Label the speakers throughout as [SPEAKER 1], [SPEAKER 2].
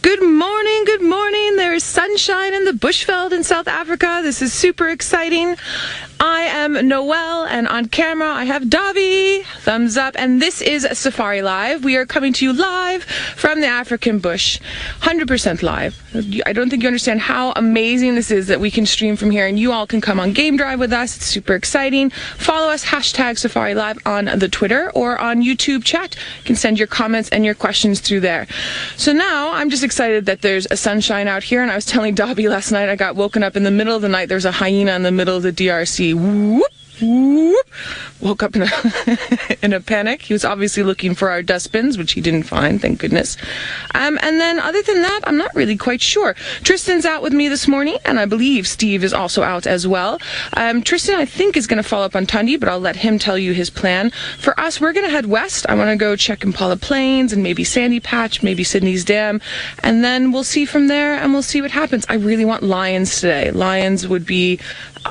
[SPEAKER 1] Good morning, good morning. There is sunshine in the bushveld in South Africa. This is super exciting. I am Noelle, and on camera I have Davi. Thumbs up. And this is Safari Live. We are coming to you live from the African bush. 100% live. I don't think you understand how amazing this is that we can stream from here, and you all can come on Game Drive with us. It's super exciting. Follow us, hashtag Safari Live on the Twitter or on YouTube chat. You can send your comments and your questions through there. So now I'm just excited that there's a sunshine out here, and I was telling Davi last night I got woken up in the middle of the night. There's a hyena in the middle of the DRC. Whoop, whoop. Woke up in a panic. He was obviously looking for our dustbins, which he didn't find, thank goodness. And then other than that, I'm not really quite sure. Tristan's out with me this morning, and I believe Steve is also out as well. Tristan, I think, is going to follow up on Tandi, but I'll let him tell you his plan. For us, we're going to head west. I want to go check Impala Plains and maybe Sandy Patch, maybe Sydney's Dam, and then we'll see from there, and we'll see what happens. I really want lions today. Lions would be...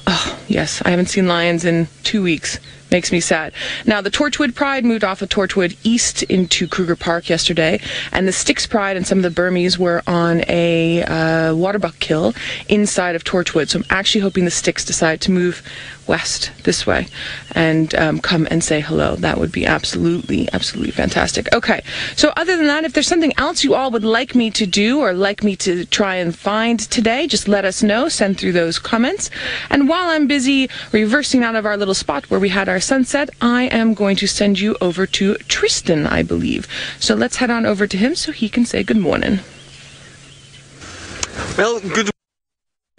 [SPEAKER 1] Oh, yes, I haven't seen lions in 2 weeks. Makes me sad. Now, the Torchwood Pride moved off of Torchwood east into Kruger Park yesterday, and the Styx Pride and some of the Burmese were on a waterbuck kill inside of Torchwood. So I'm actually hoping the Styx decide to move west this way and come and say hello. That would be absolutely, absolutely fantastic. Okay, so other than that, if there's something else you all would like me to do or like me to try and find today, just let us know. Send through those comments. And while I'm busy reversing out of our little spot where we had our sunset, I am going to send you over to Tristan, I believe. So let's head on over to him so he can say good morning.
[SPEAKER 2] Well, good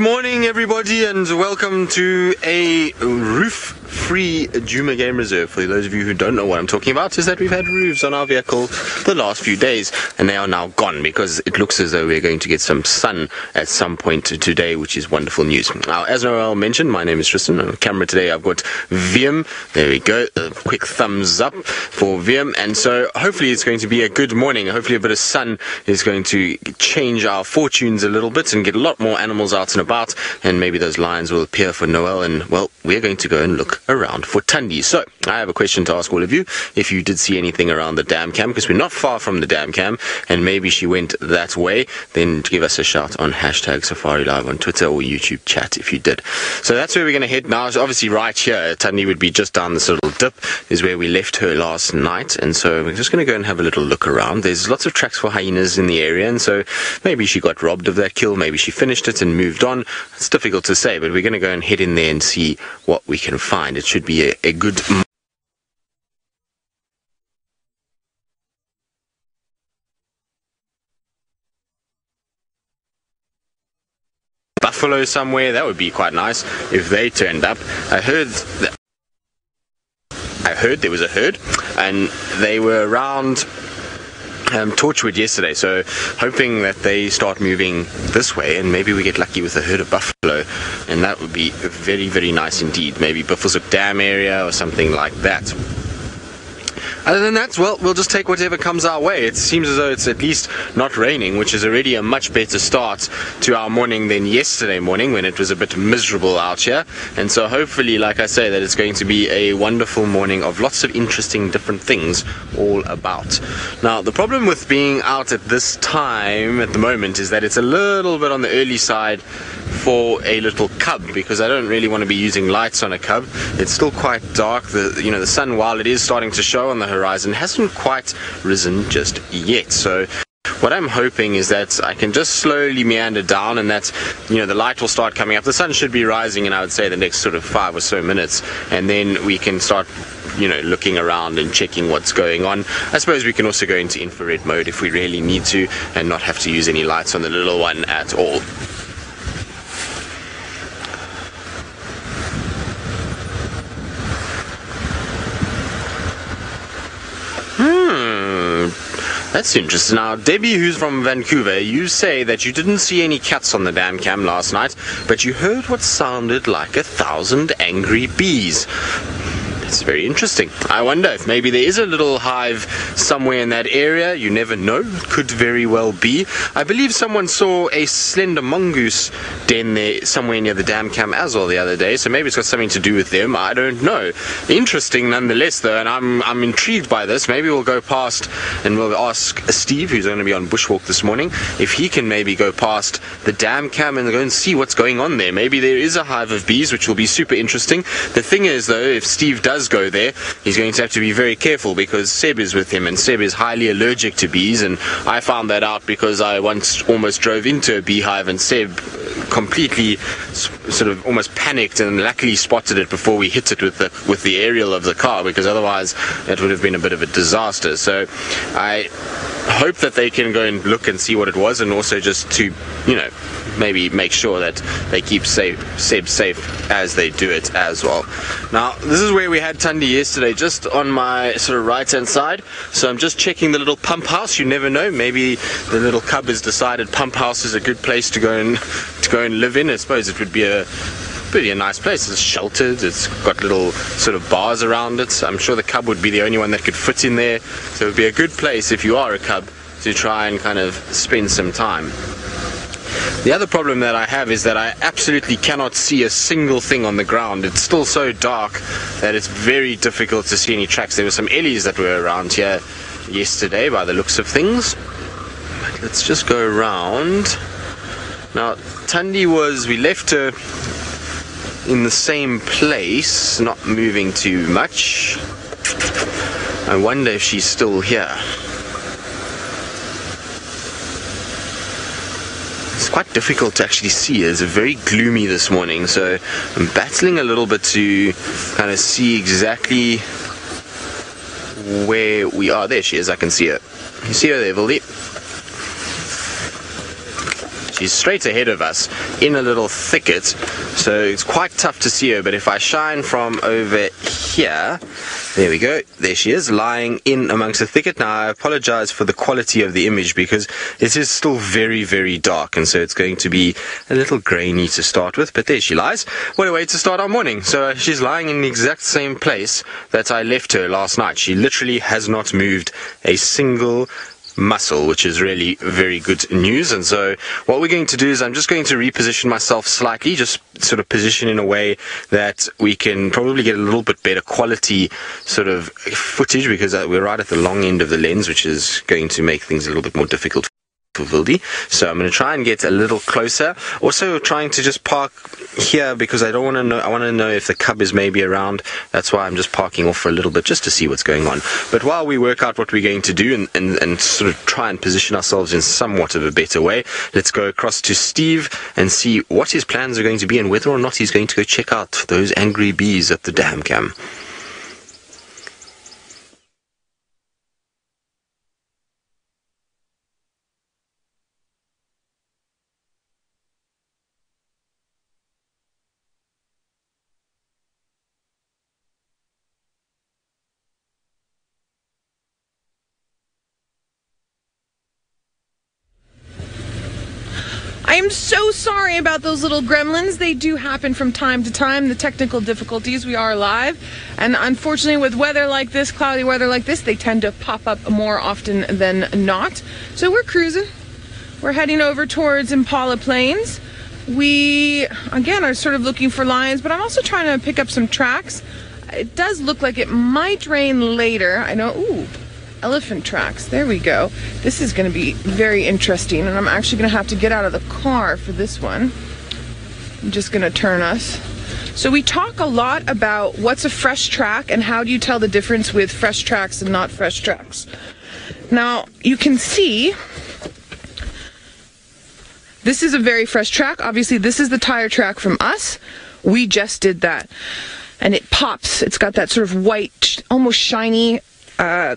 [SPEAKER 2] morning everybody, and welcome to a roof-free Djuma game reserve. For those of you who don't know what I'm talking about, is that we've had roofs on our vehicle the last few days, and they are now gone because it looks as though we're going to get some sun at some point today, which is wonderful news. Now, as Noelle mentioned, my name is Tristan. On camera today I've got Wiem. There we go, a quick thumbs up for Wiem. And so hopefully it's going to be a good morning. Hopefully a bit of sun is going to change our fortunes a little bit and get a lot more animals out and about, and maybe those lions will appear for Noelle, and well, we're going to go and look around for Tandi. So I have a question to ask all of you. If you did see anything around the dam cam, because we're not far from the dam cam, and maybe she went that way, then give us a shout on hashtag Safari Live on Twitter or YouTube chat if you did. So that's where we're going to head now. So obviously right here, Tandi would be just down this little dip, is where we left her last night, and so we're just going to go and have a little look around. There's lots of tracks for hyenas in the area, and so maybe she got robbed of that kill, maybe she finished it and moved on. It's difficult to say, but we're going to go and head in there and see what we can find. It should be a good buffalo somewhere. That would be quite nice if they turned up. I heard there was a herd, and they were around Torchwood yesterday, so hoping that they start moving this way and maybe we get lucky with a herd of buffalo, and that would be very, very nice indeed. Maybe Buffelshoek Dam area or something like that. Other than that, well, we'll just take whatever comes our way. It seems as though it's at least not raining, which is already a much better start to our morning than yesterday morning when it was a bit miserable out here. And so hopefully, like I say, that it's going to be a wonderful morning of lots of interesting different things all about. Now, the problem with being out at this time at the moment is that it's a little bit on the early side for a little cub, because I don't really want to be using lights on a cub. It's still quite dark. The sun, while it is starting to show on the horizon, hasn't quite risen just yet. So what I'm hoping is that I can just slowly meander down, and that the light will start coming up. The sun should be rising in, I would say, the next sort of 5 or so minutes, and then we can start looking around and checking what's going on. I suppose we can also go into infrared mode if we really need to and not have to use any lights on the little one at all. That's interesting. Now, Debbie, who's from Vancouver, you say that you didn't see any cats on the dam cam last night, but you heard what sounded like 1,000 angry bees. It's very interesting. I wonder if maybe there is a little hive somewhere in that area. You never know. It could very well be. I believe someone saw a slender mongoose den there somewhere near the dam cam as well the other day, so maybe it's got something to do with them. I don't know. Interesting nonetheless though, and I'm intrigued by this. Maybe we'll go past and we'll ask Steve, who's going to be on bushwalk this morning, if he can maybe go past the dam cam and go and see what's going on there. Maybe there is a hive of bees, which will be super interesting. The thing is though, if Steve does go there, he's going to have to be very careful because Seb is with him, and Seb is highly allergic to bees, and I found that out because I once almost drove into a beehive and Seb completely sort of almost panicked and luckily spotted it before we hit it with the aerial of the car, because otherwise it would have been a bit of a disaster. So I hope that they can go and look and see what it was, and also just to, you know, maybe make sure that they keep Seb safe as they do it as well. Now this is where we had Tandi yesterday, just on my sort of right hand side, so I'm just checking the little pump house. You never know, maybe the little cub has decided pump house is a good place to go and live in. I suppose it would be a nice place. It's sheltered, it's got little sort of bars around it. I'm sure the cub would be the only one that could fit in there, so it would be a good place if you are a cub to try and kind of spend some time. The other problem that I have is that I absolutely cannot see a single thing on the ground. It's still so dark that it's very difficult to see any tracks. There were some ellies that were around here yesterday by the looks of things. But let's just go around. Now Tandi we left her in the same place, not moving too much. I wonder if she's still here. It's quite difficult to actually see. It's very gloomy this morning, so I'm battling a little bit to kind of see exactly where we are. There she is, I can see her. You see her there, Wildy? She's straight ahead of us in a little thicket, so it's quite tough to see her, but if I shine from over here, there we go, there she is, lying in amongst the thicket. Now I apologize for the quality of the image because it is still very, very dark, and so it's going to be a little grainy to start with, but there she lies. What a way to start our morning. So she's lying in the exact same place that I left her last night. She literally has not moved a single muscle, which is really very good news. And so what we're going to do is I'm just going to reposition myself slightly, just sort of position in a way that we can probably get a little bit better quality sort of footage, because we're right at the long end of the lens, which is going to make things a little bit more difficult for Wildy. So I'm going to try and get a little closer. Also trying to just park here because I don't want to know. I want to know if the cub is maybe around. That's why I'm just parking off for a little bit just to see what's going on. But while we work out what we're going to do and sort of try and position ourselves in somewhat of a better way, let's go across to Steve and see what his plans are going to be and whether or not he's going to go check out those angry bees at the dam cam.
[SPEAKER 1] I am so sorry about those little gremlins. They do happen from time to time, the technical difficulties. We are live, and unfortunately with weather like this, cloudy weather like this, they tend to pop up more often than not. So we're cruising. We're heading over towards Impala Plains. We, again, are sort of looking for lions, but I'm also trying to pick up some tracks. It does look like it might rain later. I know, ooh, elephant tracks. There we go. This is going to be very interesting, and I'm actually going to have to get out of the car for this one. I'm just going to turn us. So we talk a lot about what's a fresh track and how do you tell the difference with fresh tracks and not fresh tracks. Now, you can see this is a very fresh track. Obviously, this is the tire track from us. We just did that. And it pops. It's got that sort of white, almost shiny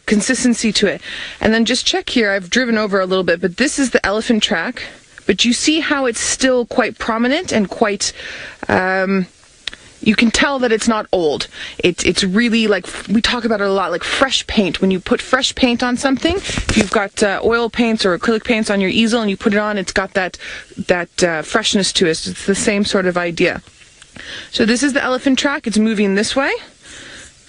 [SPEAKER 1] consistency to it. And then just check here, I've driven over a little bit, but this is the elephant track. But you see how it's still quite prominent and quite, you can tell that it's not old. It's really like, we talk about it a lot, like fresh paint. When you put fresh paint on something, if you've got oil paints or acrylic paints on your easel and you put it on, it's got that freshness to it. It's the same sort of idea. So this is the elephant track. It's moving this way.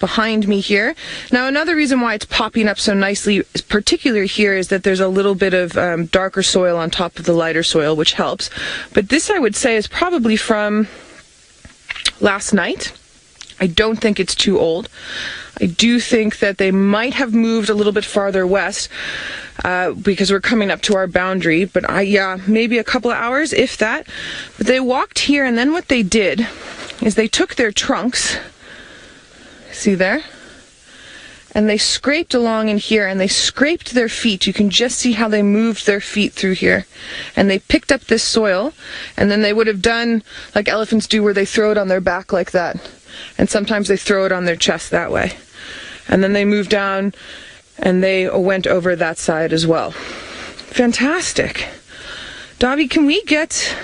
[SPEAKER 1] behind me here. Now, another reason why it's popping up so nicely, particularly here, is that there's a little bit of darker soil on top of the lighter soil, which helps. But this, I would say, is probably from last night. I don't think it's too old. I do think that they might have moved a little bit farther west because we're coming up to our boundary, but yeah, maybe a couple of hours, if that. But they walked here, and then what they did is they took their trunks, see there, and they scraped along in here, and they scraped their feet. You can just see how they moved their feet through here. And they picked up this soil, and then they would have done like elephants do, where they throw it on their back like that. And sometimes they throw it on their chest that way. And then they moved down, and they went over that side as well. Fantastic. Dobby, can we get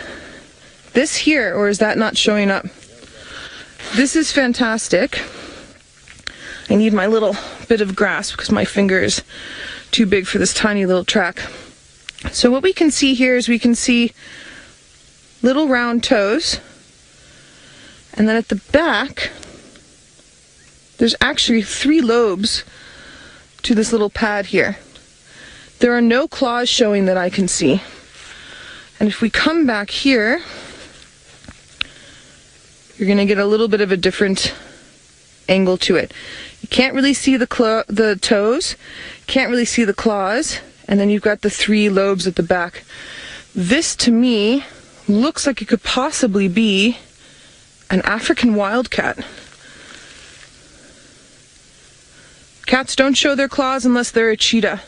[SPEAKER 1] this here, or is that not showing up? This is fantastic. I need my little bit of grasp because my finger is too big for this tiny little track. So what we can see here is we can see little round toes. And then at the back, there's actually 3 lobes to this little pad here. There are no claws showing that I can see. And if we come back here, you're going to get a little bit of a different angle to it. You can't really see the toes, can't really see the claws, and then you've got the 3 lobes at the back. This, to me, looks like it could possibly be an African wildcat. Cats don't show their claws unless they're a cheetah.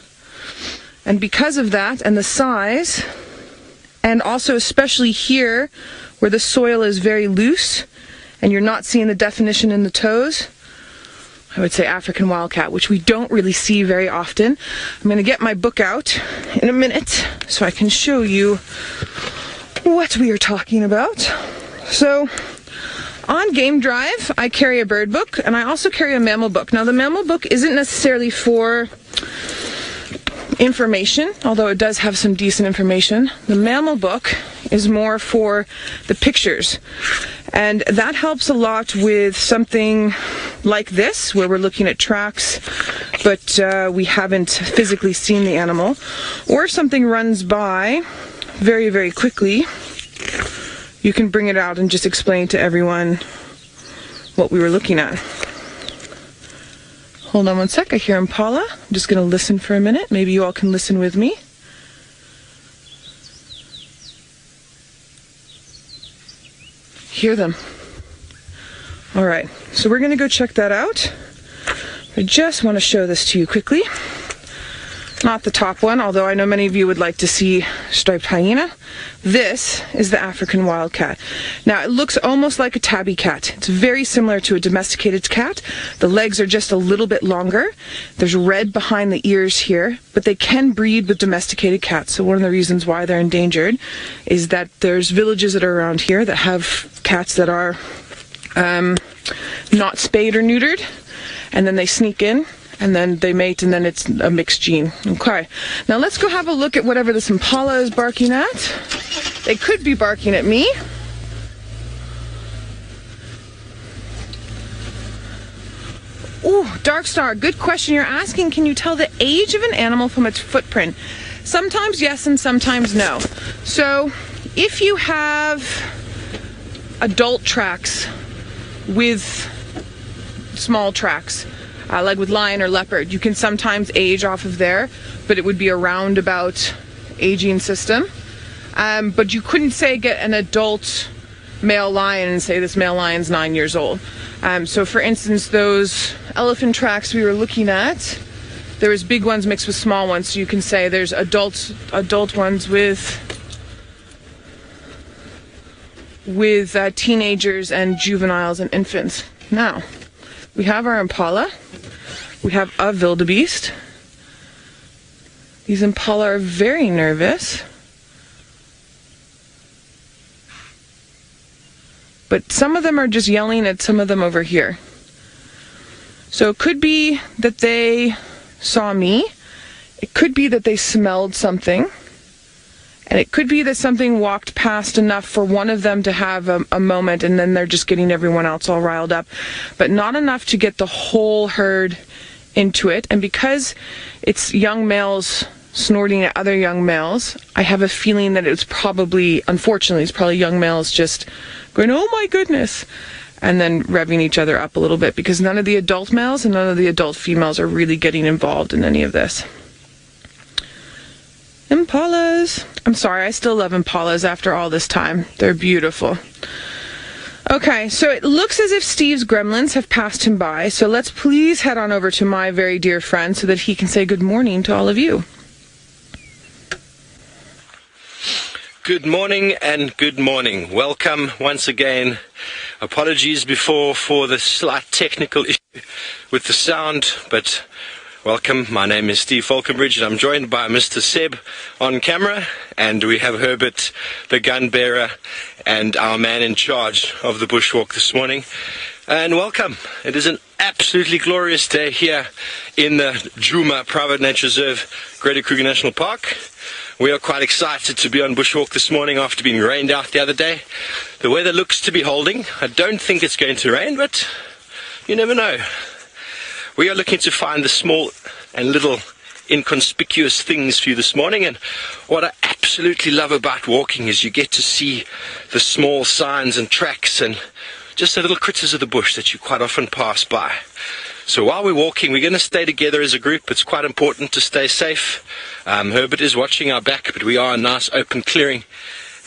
[SPEAKER 1] And because of that, and the size, and also especially here, where the soil is very loose, and you're not seeing the definition in the toes, I would say African wildcat, which we don't really see very often. I'm going to get my book out in a minute so I can show you what we are talking about. So, on Game Drive, I carry a bird book, and I also carry a mammal book. Now, the mammal book isn't necessarily for information, although it does have some decent information. The mammal book is more for the pictures. And that helps a lot with something like this, where we're looking at tracks, but we haven't physically seen the animal. Or if something runs by very, very quickly, you can bring it out and just explain to everyone what we were looking at. Hold on one sec, I hear impala. I'm just going to listen for a minute. Maybe you all can listen with me. Hear them. Alright, so we're going to go check that out. I just want to show this to you quickly. Not the top one, although I know many of you would like to see striped hyena. This is the African wildcat. Now, it looks almost like a tabby cat. It's very similar to a domesticated cat. The legs are just a little bit longer. There's red behind the ears here, but they can breed with domesticated cats. So one of the reasons why they're endangered is that there's villages that are around here that have cats that are not spayed or neutered, and then they sneak in, and then they mate, and then it's a mixed gene. Okay, now let's go have a look at whatever this impala is barking at. They could be barking at me. Ooh, Dark Star, good question. You're asking, can you tell the age of an animal from its footprint? Sometimes yes and sometimes no. So if you have adult tracks with small tracks, like with lion or leopard, you can sometimes age off of there, but it would be a roundabout aging system. But you couldn't say get an adult male lion and say this male lion's 9 years old. So for instance, those elephant tracks we were looking at, there was big ones mixed with small ones, so you can say there's adult ones with teenagers and juveniles and infants. Now, we have our impala. We have a wildebeest. These impala are very nervous. But some of them are just yelling at some of them over here. So it could be that they saw me. It could be that they smelled something And it could be that something walked past enough for one of them to have a moment, and then they're just getting everyone else all riled up, but not enough to get the whole herd into it. And because it's young males snorting at other young males, I have a feeling that unfortunately, it's probably young males just going, oh my goodness, and then revving each other up a little bit, because none of the adult males and none of the adult females are really getting involved in any of this. Impalas. I'm sorry, I still love impalas after all this time. They're beautiful. Okay, so it looks as if Steve's gremlins have passed him by, so let's please head on over to my very dear friend so that he can say good morning to all of you.
[SPEAKER 3] Good morning and good morning. Welcome once again. Apologies before for the slight technical issue with the sound, but welcome. My name is Steve Falconbridge and I'm joined by Mr. Seb on camera, and we have Herbert, the gun bearer, and our man in charge of the bushwalk this morning. And welcome. It is an absolutely glorious day here in the Djuma Private Nature Reserve, Greater Kruger National Park. We are quite excited to be on bushwalk this morning after being rained out the other day. The weather looks to be holding. I don't think it's going to rain, but you never know. We are looking to find the small and little inconspicuous things for you this morning, and what I absolutely love about walking is you get to see the small signs and tracks and just the little critters of the bush that you quite often pass by. So while we're walking, we're going to stay together as a group. It's quite important to stay safe. Herbert is watching our back, but we are a nice open clearing.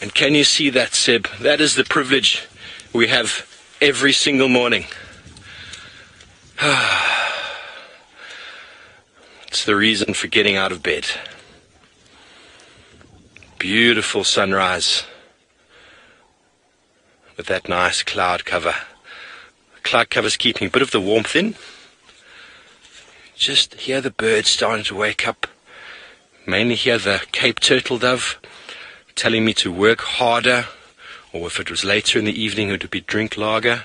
[SPEAKER 3] And can you see that, Seb? That is the privilege we have every single morning. It's the reason for getting out of bed. Beautiful sunrise with that nice cloud cover. The cloud cover's keeping a bit of the warmth in. Just hear the birds starting to wake up. Mainly hear the Cape turtle dove telling me to work harder, or if it was later in the evening it would be drink lager.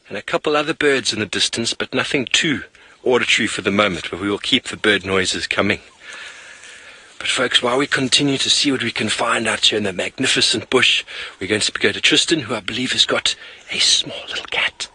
[SPEAKER 3] And a couple other birds in the distance, but nothing too auditory for the moment, but we will keep the bird noises coming. But folks, while we continue to see what we can find out here in the magnificent bush, we're going to go to Tristan, who I believe has got a small little cat.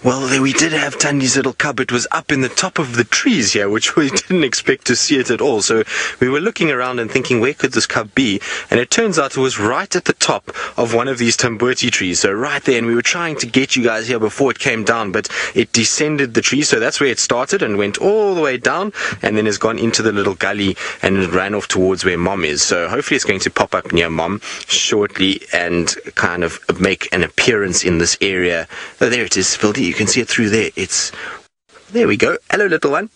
[SPEAKER 2] Well, we did have Tandi's little cub. It was up in the top of the trees here, which we didn't expect to see it at all. So we were looking around and thinking, where could this cub be? And it turns out it was right at the top of one of these tamburti trees. So right there, and we were trying to get you guys here before it came down, but it descended the tree. So that's where it started and went all the way down, and then has gone into the little gully and it ran off towards where Mom is. So hopefully it's going to pop up near Mom shortly and kind of make an appearance in this area. Oh, there it is, Phildy. You can see it through there. There we go. Hello, little one.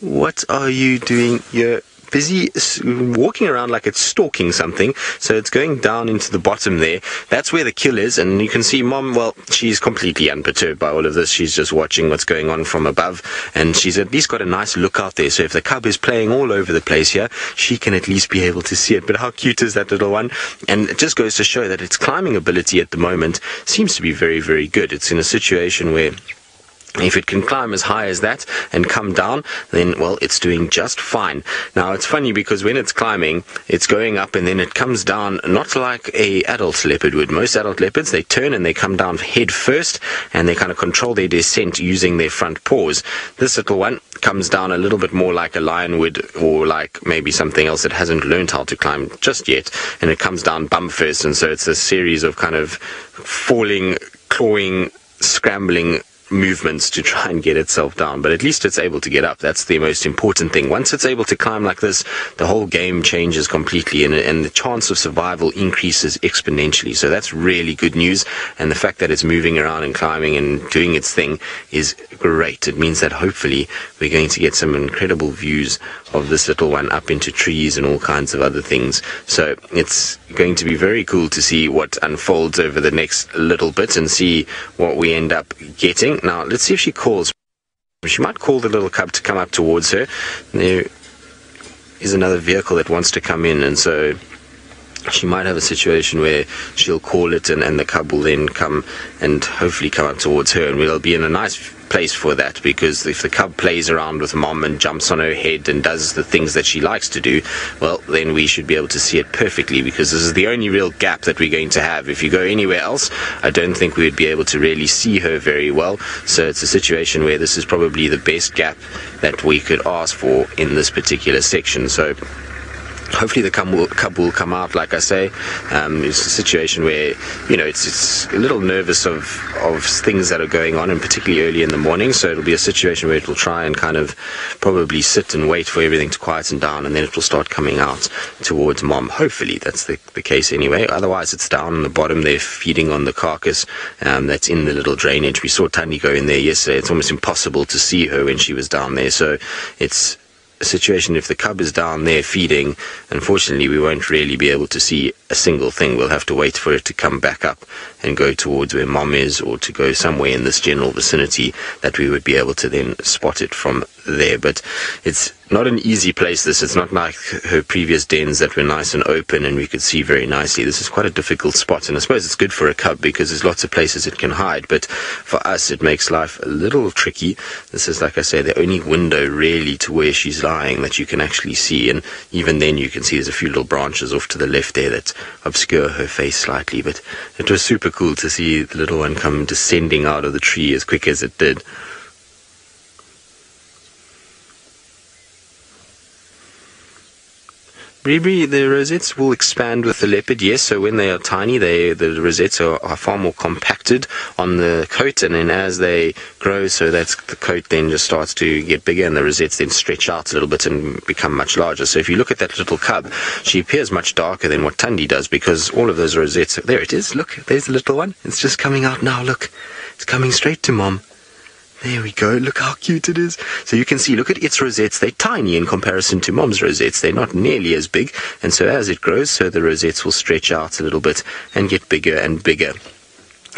[SPEAKER 2] What are you doing? You're busy walking around like it's stalking something. So it's going down into the bottom there. That's where the kill is. And you can see Mom, well, she's completely unperturbed by all of this. She's just watching what's going on from above. And she's at least got a nice look out there. So if the cub is playing all over the place here, she can at least be able to see it. But how cute is that little one? And it just goes to show that its climbing ability at the moment seems to be very, very good. It's in a situation where if it can climb as high as that and come down, then, well, it's doing just fine. Now, it's funny because when it's climbing, it's going up and then it comes down, not like a adult leopard would. Most adult leopards, they turn and they come down head first, and they kind of control their descent using their front paws. This little one comes down a little bit more like a lion would, or like maybe something else that hasn't learned how to climb just yet, and it comes down bum first, and so it's a series of kind of falling, clawing, scrambling movements to try and get itself down, but at least it's able to get up. That's the most important thing. Once it's able to climb like this, the whole game changes completely, and the chance of survival increases exponentially. So that's really good news, and the fact that it's moving around and climbing and doing its thing is great. It means that hopefully we're going to get some incredible views of this little one up into trees and all kinds of other things. So it's going to be very cool to see what unfolds over the next little bit and see what we end up getting. Now, let's see if she calls. She might call the little cub to come up towards her. There is another vehicle that wants to come in, and so she might have a situation where she'll call it and the cub will then come and hopefully come up towards her, and we'll be in a nice place for that, because if the cub plays around with mom and jumps on her head and does the things that she likes to do, well, then we should be able to see it perfectly, because this is the only real gap that we're going to have. If you go anywhere else, I don't think we would be able to really see her very well. So it's a situation where this is probably the best gap that we could ask for in this particular section. So hopefully the cub will come out, like I say. It's a situation where, you know, it's a little nervous of things that are going on, and particularly early in the morning, so it'll be a situation where it will try and kind of probably sit and wait for everything to quieten down, and then it will start coming out towards mom. Hopefully that's the case anyway. Otherwise it's down on the bottom there feeding on the carcass that's in the little drainage. We saw Tandi go in there yesterday. It's almost impossible to see her when she was down there, so it's a situation, if the cub is down there feeding, unfortunately we won't really be able to see a single thing. We'll have to wait for it to come back up and go towards where mom is, or to go somewhere in this general vicinity that we would be able to then spot it from there. But it's not an easy place, this. It's not like her previous dens that were nice and open and we could see very nicely. This is quite a difficult spot, and I suppose it's good for a cub because there's lots of places it can hide, but for us it makes life a little tricky. This is, like I say, the only window really to where she's lying that you can actually see, and even then you can see there's a few little branches off to the left there that obscure her face slightly. But it was super cool to see the little one come descending out of the tree as quick as it did. The rosettes will expand with the leopard, yes. So when they are tiny, the rosettes are far more compacted on the coat, and then as they grow, so that's the coat then just starts to get bigger, and the rosettes then stretch out a little bit and become much larger. So if you look at that little cub, she appears much darker than what Tandi does, because all of those rosettes, there it is, look, there's the little one. It's just coming out now, look. It's coming straight to mom. There we go, look how cute it is. So you can see, look at its rosettes, they're tiny in comparison to mom's rosettes. They're not nearly as big, and so as it grows, so the rosettes will stretch out a little bit and get bigger and bigger.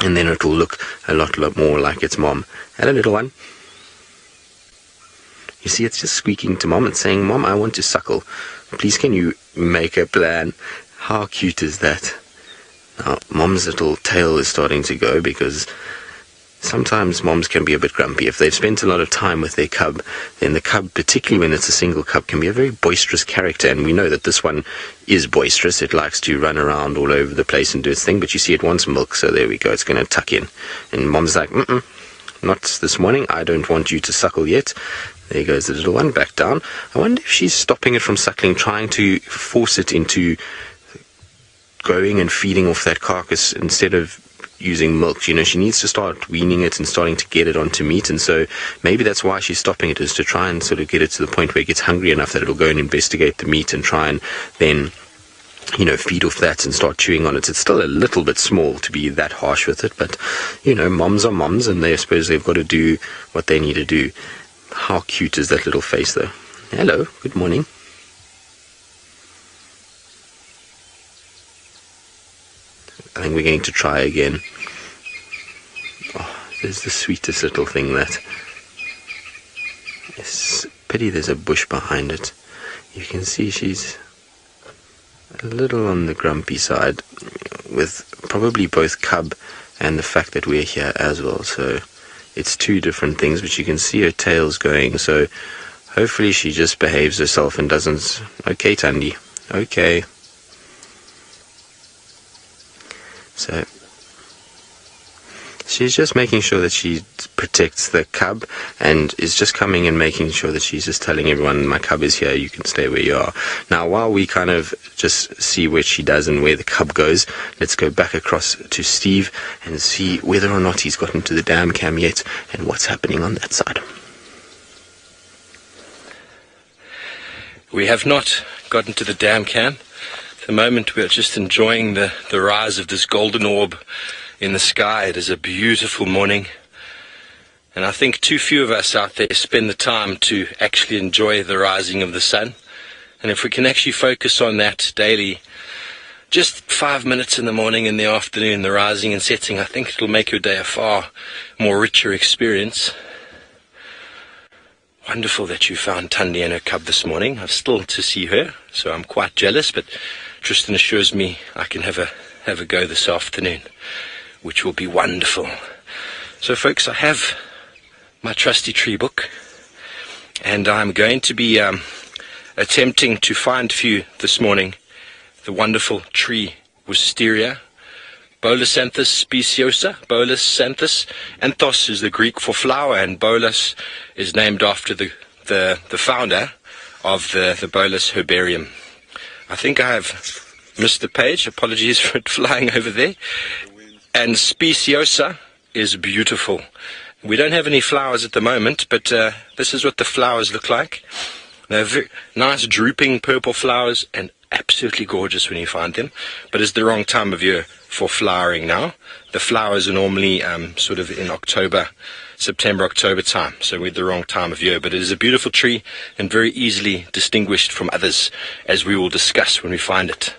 [SPEAKER 2] And then it will look a lot more like its mom. Hello, little one. You see, it's just squeaking to mom and saying, Mom, I want to suckle. Please can you make a plan? How cute is that? Now, mom's little tail is starting to go, because sometimes moms can be a bit grumpy. If they've spent a lot of time with their cub, then the cub, particularly when it's a single cub, can be a very boisterous character, and we know that this one is boisterous. It likes to run around all over the place and do its thing, but you see it wants milk, so there we go, it's going to tuck in. And mom's like, not this morning, I don't want you to suckle yet. There goes the little one, back down. I wonder if she's stopping it from suckling, trying to force it into going and feeding off that carcass instead of using milk. You know, she needs to start weaning it and starting to get it onto meat, and so maybe that's why she's stopping it, is to try and sort of get it to the point where it gets hungry enough that it'll go and investigate the meat and try and then, you know, feed off that and start chewing on it. It's still a little bit small to be that harsh with it, but, you know, moms are moms, and I suppose they've got to do what they need to do. How cute is that little face, though? Hello, good morning. I think we're going to try again. Oh, there's the sweetest little thing, that. It's pity there's a bush behind it. You can see she's a little on the grumpy side, with probably both cub and the fact that we're here as well. So it's two different things, but you can see her tail's going. So hopefully she just behaves herself and doesn't... Okay, Tandi. Okay. So she's just making sure that she protects the cub, and is just coming and making sure that she's just telling everyone, my cub is here, you can stay where you are. Now, while we kind of just see what she does and where the cub goes, let's go back across to Steve and see whether or not he's gotten to the dam cam yet and what's happening on that side.
[SPEAKER 3] We have not gotten to the dam cam. At the moment we're just enjoying the rise of this golden orb in the sky. It is a beautiful morning, and I think too few of us out there spend the time to actually enjoy the rising of the sun. And if we can actually focus on that daily, just 5 minutes in the morning, in the afternoon, the rising and setting, I think it'll make your day a far more richer experience. Wonderful that you found Tandi and her cub this morning. I've still to see her, so I'm quite jealous, but Tristan assures me I can have a go this afternoon, which will be wonderful. So folks, I have my trusty tree book, and I'm going to be attempting to find for you this morning the wonderful tree wisteria, Bolus speciosa, Bolus xanthus. Anthos is the Greek for flower, and Bolus is named after the founder of the Bolus herbarium. I think I have missed the page. Apologies for it flying over there. And speciosa is beautiful. We don't have any flowers at the moment, but this is what the flowers look like. They're very nice drooping purple flowers and absolutely gorgeous when you find them, but it's the wrong time of year for flowering now. The flowers are normally sort of in September, October time, so we're the wrong time of year, but it is a beautiful tree and very easily distinguished from others, as we will discuss when we find it.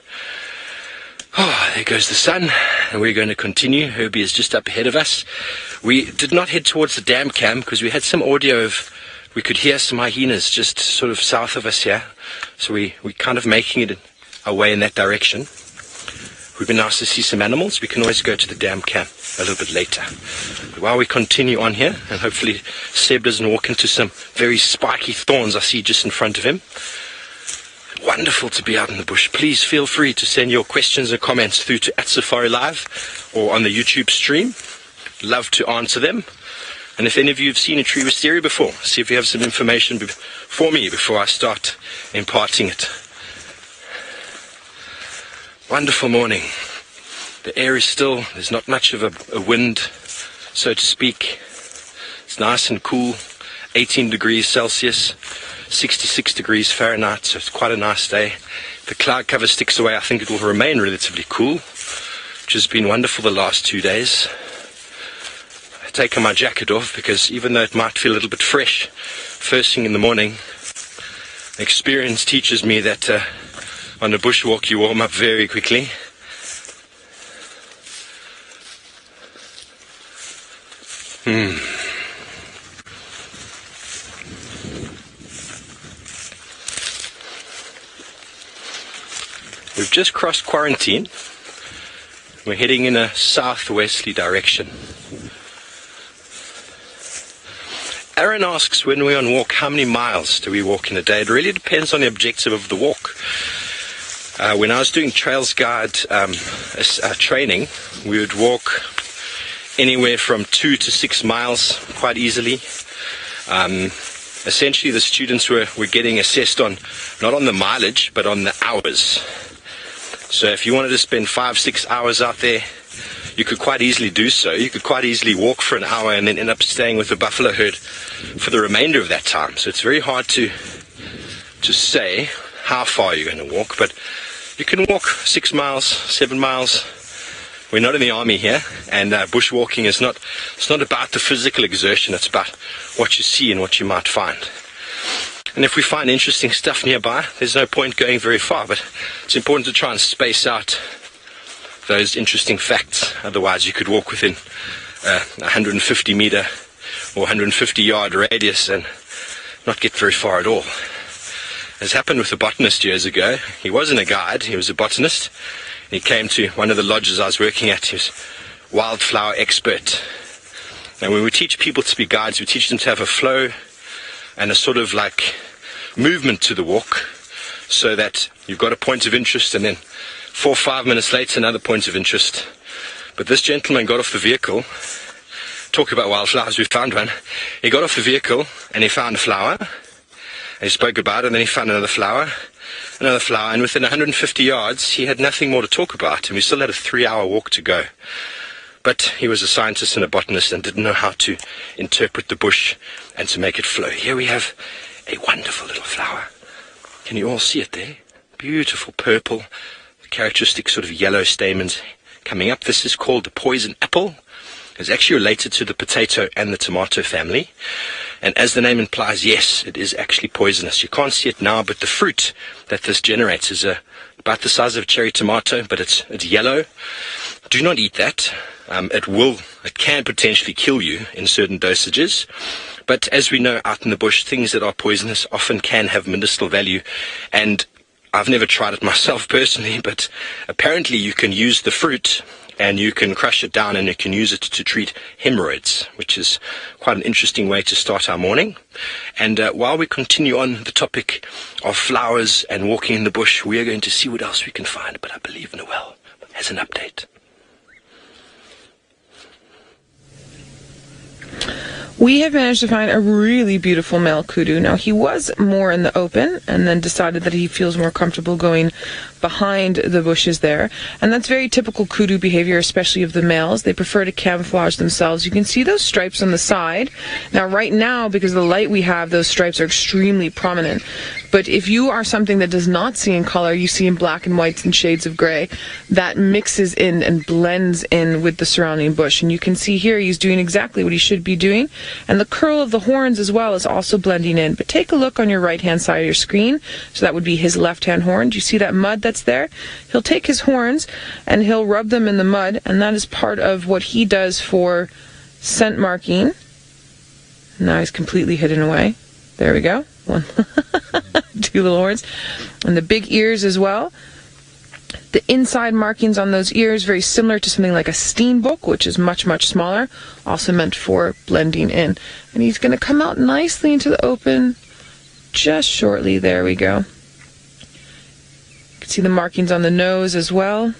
[SPEAKER 3] Oh, there goes the sun, and we're going to continue. Herbie is just up ahead of us. We did not head towards the dam cam because we had some audio of, we could hear some hyenas just sort of south of us here. So we're kind of making it our way in that direction. We've been asked to see some animals. We can always go to the dam camp a little bit later. But while we continue on here, and hopefully Seb doesn't walk into some very spiky thorns I see just in front of him. Wonderful to be out in the bush. Please feel free to send your questions and comments through to @Safari Live or on the YouTube stream. Love to answer them. And if any of you have seen a tree wisteria before, see if you have some information for me before I start imparting it. Wonderful morning. The air is still, there's not much of a wind, so to speak. It's nice and cool, 18 degrees Celsius, 66 degrees Fahrenheit, so it's quite a nice day. If the cloud cover sticks away, I think it will remain relatively cool, which has been wonderful the last 2 days. I've taken my jacket off because even though it might feel a little bit fresh first thing in the morning, experience teaches me that on a bushwalk you warm up very quickly. We've just crossed quarantine. We're heading in a southwesterly direction. Aaron asks, when we're on walk, how many miles do we walk in a day? It really depends on the objective of the walk. When I was doing Trails Guide training, we would walk anywhere from 2 to 6 miles quite easily. Essentially, the students were getting assessed on, not on the mileage, but on the hours. So if you wanted to spend 5-6 hours out there, you could quite easily do so. You could quite easily walk for an hour and then end up staying with the buffalo herd for the remainder of that time. So it's very hard to say how far you're going to walk, but you can walk 6 miles, 7 miles. We're not in the army here, and bushwalking is not, it's not about the physical exertion, it's about what you see and what you might find. And if we find interesting stuff nearby, there's no point going very far, but it's important to try and space out those interesting facts. Otherwise you could walk within a 150 meter or 150 yard radius and not get very far at all. As happened with a botanist years ago. He wasn't a guide, he was a botanist. He came to one of the lodges I was working at. He was a wildflower expert. And when we teach people to be guides, we teach them to have a flow and a sort of like movement to the walk, so that you've got a point of interest and then 4 or 5 minutes later another point of interest. But this gentleman got off the vehicle, talk about wildflowers, we found one. He got off the vehicle and he found a flower, and he spoke about it, and then he found another flower, and within 150 yards he had nothing more to talk about, and we still had a 3-hour walk to go. But he was a scientist and a botanist and didn't know how to interpret the bush and to make it flow. Here we have a wonderful little flower. Can you all see it there? Beautiful purple, characteristic sort of yellow stamens coming up. This is called the poison apple. It's actually related to the potato and the tomato family. And as the name implies, yes, it is actually poisonous. You can't see it now, but the fruit that this generates is about the size of a cherry tomato, but it's yellow. Do not eat that. It can potentially kill you in certain dosages. But as we know out in the bush, things that are poisonous often can have medicinal value. And I've never tried it myself personally, but apparently you can use the fruit and you can crush it down and you can use it to treat hemorrhoids, which is quite an interesting way to start our morning. And while we continue on the topic of flowers and walking in the bush, we are going to see what else we can find. But I believe Noel has an update.
[SPEAKER 1] We have managed to find a really beautiful male kudu. Now, he was more in the open and then decided that he feels more comfortable going behind the bushes there. And that's very typical kudu behavior, especially of the males. They prefer to camouflage themselves. You can see those stripes on the side. Now, right now, because of the light we have, those stripes are extremely prominent. But if you are something that does not see in color, you see in black and whites and shades of gray, that mixes in and blends in with the surrounding bush. And you can see here he's doing exactly what he should be doing. And the curl of the horns as well is also blending in. But take a look on your right-hand side of your screen. So that would be his left-hand horn. Do you see that mud that's there? He'll take his horns and he'll rub them in the mud. And that is part of what he does for scent marking. Now he's completely hidden away. There we go. One, two little horns. And the big ears as well. The inside markings on those ears, very similar to something like a steenbok, which is much, much smaller, also meant for blending in. And he's going to come out nicely into the open just shortly. There we go. You can see the markings on the nose as well.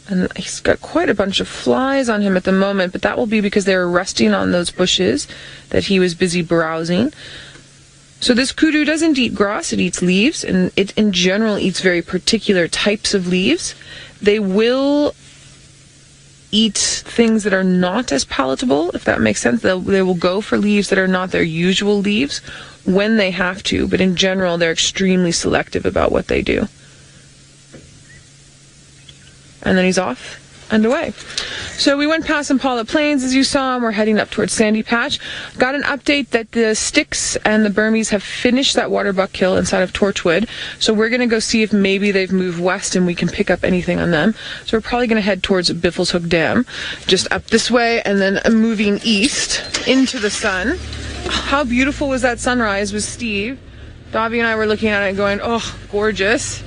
[SPEAKER 1] And he's got quite a bunch of flies on him at the moment, but that will be because they were resting on those bushes that he was busy browsing. So this kudu doesn't eat grass, it eats leaves, and it in general eats very particular types of leaves. They will eat things that are not as palatable, if that makes sense. They will go for leaves that are not their usual leaves when they have to, but in general they're extremely selective about what they do. And then he's off and away. So we went past Impala Plains, as you saw, and we're heading up towards Sandy Patch. Got an update that the Styx and the Burmese have finished that waterbuck kill inside of Torchwood. So we're going to go see if maybe they've moved west and we can pick up anything on them. So we're probably going to head towards Biffleshoek Dam, just up this way, and then moving east into the sun. How beautiful was that sunrise with Steve? Davi and I were looking at it going, oh, gorgeous.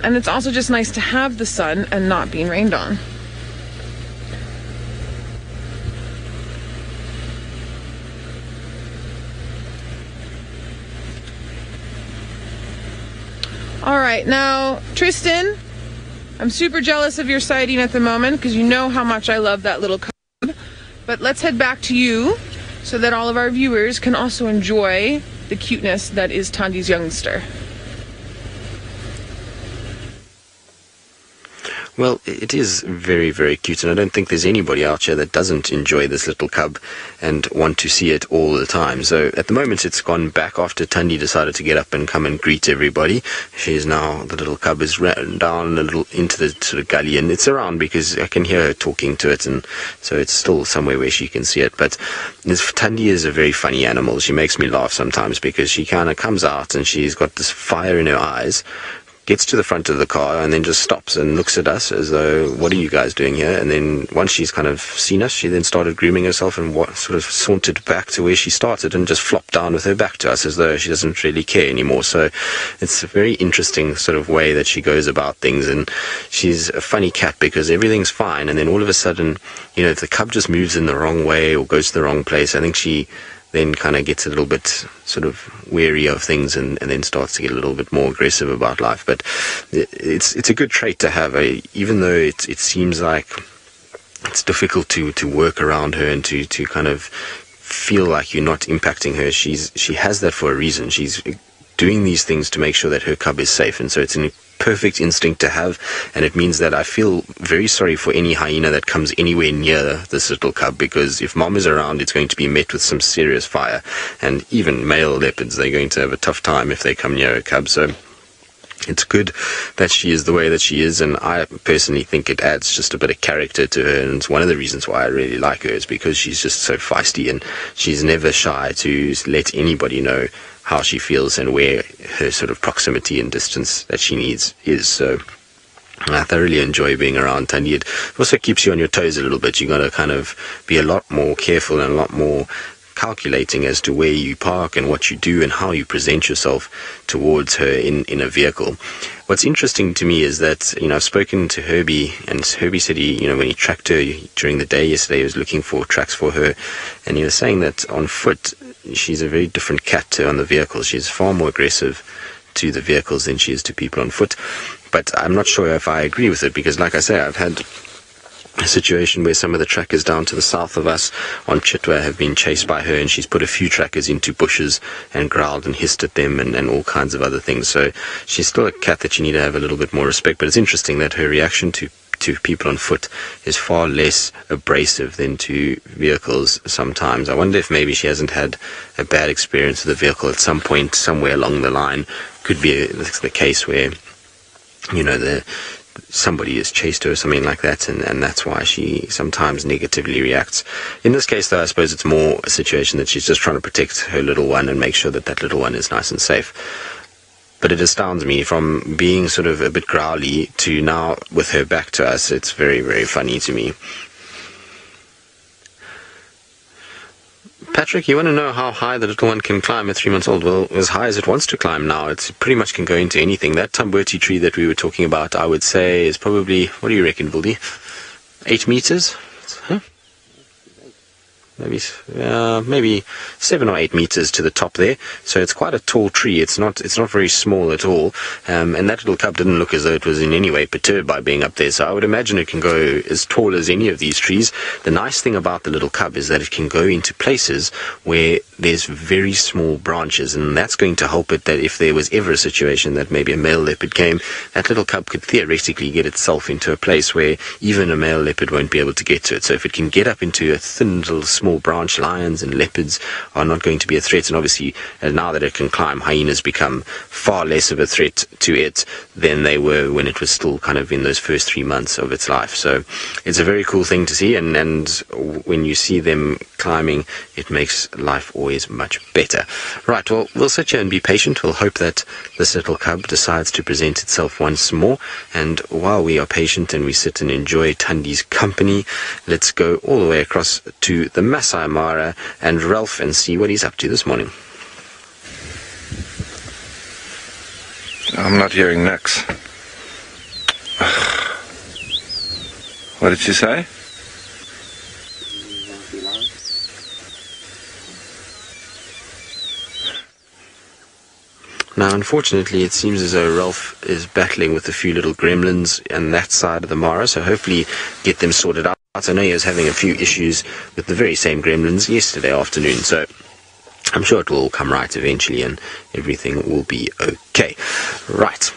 [SPEAKER 1] And it's also just nice to have the sun and not being rained on. All right, now, Tristan, I'm super jealous of your sighting at the moment because you know how much I love that little cub. But let's head back to you so that all of our viewers can also enjoy the cuteness that is Tandi's youngster.
[SPEAKER 2] Well, it is very, very cute, and I don't think there's anybody out here that doesn't enjoy this little cub and want to see it all the time. So at the moment it's gone back after Tandi decided to get up and come and greet everybody. She's now, the little cub is down a little into the sort of gully, and it's around because I can hear her talking to it, and so it's still somewhere where she can see it. But Tandi is a very funny animal. She makes me laugh sometimes because she kind of comes out and she's got this fire in her eyes, gets to the front of the car and then just stops and looks at us as though, what are you guys doing here? And then once she's kind of seen us, she then started grooming herself and sort of sauntered back to where she started and just flopped down with her back to us as though she doesn't really care anymore. So it's a very interesting sort of way that she goes about things, and she's a funny cat because everything's fine and then all of a sudden, you know, if the cub just moves in the wrong way or goes to the wrong place, I think she then kind of gets a little bit sort of wary of things and then starts to get a little bit more aggressive about life. But it's a good trait to have, even though it seems like it's difficult to work around her and to kind of feel like you're not impacting her. She has that for a reason. She's doing these things to make sure that her cub is safe, and so it's an perfect instinct to have, and it means that I feel very sorry for any hyena that comes anywhere near this little cub, because if mom is around, it's going to be met with some serious fire, and even male leopards, they're going to have a tough time if they come near a cub. So it's good that she is the way that she is, and I personally think it adds just a bit of character to her, and it's one of the reasons why I really like her, is because she's just so feisty, and she's never shy to let anybody know how she feels and where her sort of proximity and distance that she needs is. So I thoroughly enjoy being around Tandi. It also keeps you on your toes a little bit. You got to kind of be a lot more careful and a lot more calculating as to where you park and what you do and how you present yourself towards her in a vehicle. What's interesting to me is that, I've spoken to Herbie, and Herbie said when he tracked her during the day yesterday, he was looking for tracks for her, and he was saying that on foot, she's a very different cat to on the vehicles. She's far more aggressive to the vehicles than she is to people on foot. But I'm not sure if I agree with it, because like I say, I've had a situation where some of the trackers down to the south of us on Chitwa have been chased by her, and she's put a few trackers into bushes and growled and hissed at them and all kinds of other things. So she's still a cat that you need to have a little bit more respect. But it's interesting that her reaction to people on foot is far less abrasive than to vehicles sometimes. I wonder if maybe she hasn't had a bad experience with a vehicle at some point somewhere along the line. Could be the case where somebody has chased her or something like that, and that's why she sometimes negatively reacts. In this case, though, I suppose it's more a situation that she's just trying to protect her little one and make sure that that little one is nice and safe. But it astounds me, from being sort of a bit growly to now with her back to us, it's very, very funny to me. Patrick, you want to know how high the little one can climb at 3 months old? Well, as high as it wants to climb now. It pretty much can go into anything. That Tambuti tree that we were talking about, I would say, is probably, what do you reckon, Wildy? 8 meters? Huh? Maybe 7 or 8 meters to the top there. So it's quite a tall tree. It's not very small at all. And that little cub didn't look as though it was in any way perturbed by being up there. So I would imagine it can go as tall as any of these trees. The nice thing about the little cub is that it can go into places where there's very small branches, and that's going to help it that if there was ever a situation that maybe a male leopard came, that little cub could theoretically get itself into a place where even a male leopard won't be able to get to it. So if it can get up into a thin little small branch, lions and leopards are not going to be a threat. And obviously, now that it can climb, hyenas become far less of a threat to it than they were when it was still kind of in those first 3 months of its life. So it's a very cool thing to see, and when you see them climbing, it makes life always much better. Right, well, we'll sit here and be patient. We'll hope that this little cub decides to present itself once more, and while we are patient and we sit and enjoy Tandi's company, let's go all the way across to the Masai Mara and Ralph and see what he's up to this morning.
[SPEAKER 4] I'm not hearing Nix. What did she say?
[SPEAKER 2] Now, unfortunately, it seems as though Ralph is battling with a few little gremlins on that side of the Mara, so hopefully get them sorted out. I know he was having a few issues with the very same gremlins yesterday afternoon, so I'm sure it will all come right eventually and everything will be okay. Right.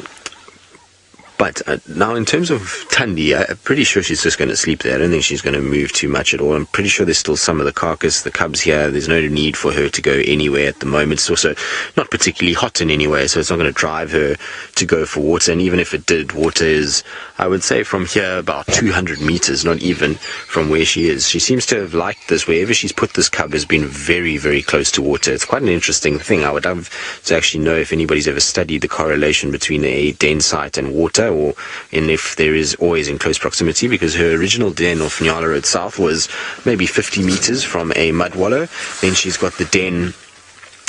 [SPEAKER 2] But now in terms of Thandi, I'm pretty sure she's just going to sleep there. I don't think she's going to move too much at all. I'm pretty sure there's still some of the carcass, the cubs here. There's no need for her to go anywhere at the moment. It's also not particularly hot in any way, so it's not going to drive her to go for water. And even if it did, water is, I would say, from here about 200 meters, not even from where she is. She seems to have liked this. Wherever she's put this cub has been very, very close to water. It's quite an interesting thing. I would love to actually know if anybody's ever studied the correlation between a den site and water, and if there is always in close proximity, because her original den off Nyala Road South was maybe 50 meters from a mud wallow. Then she's got the den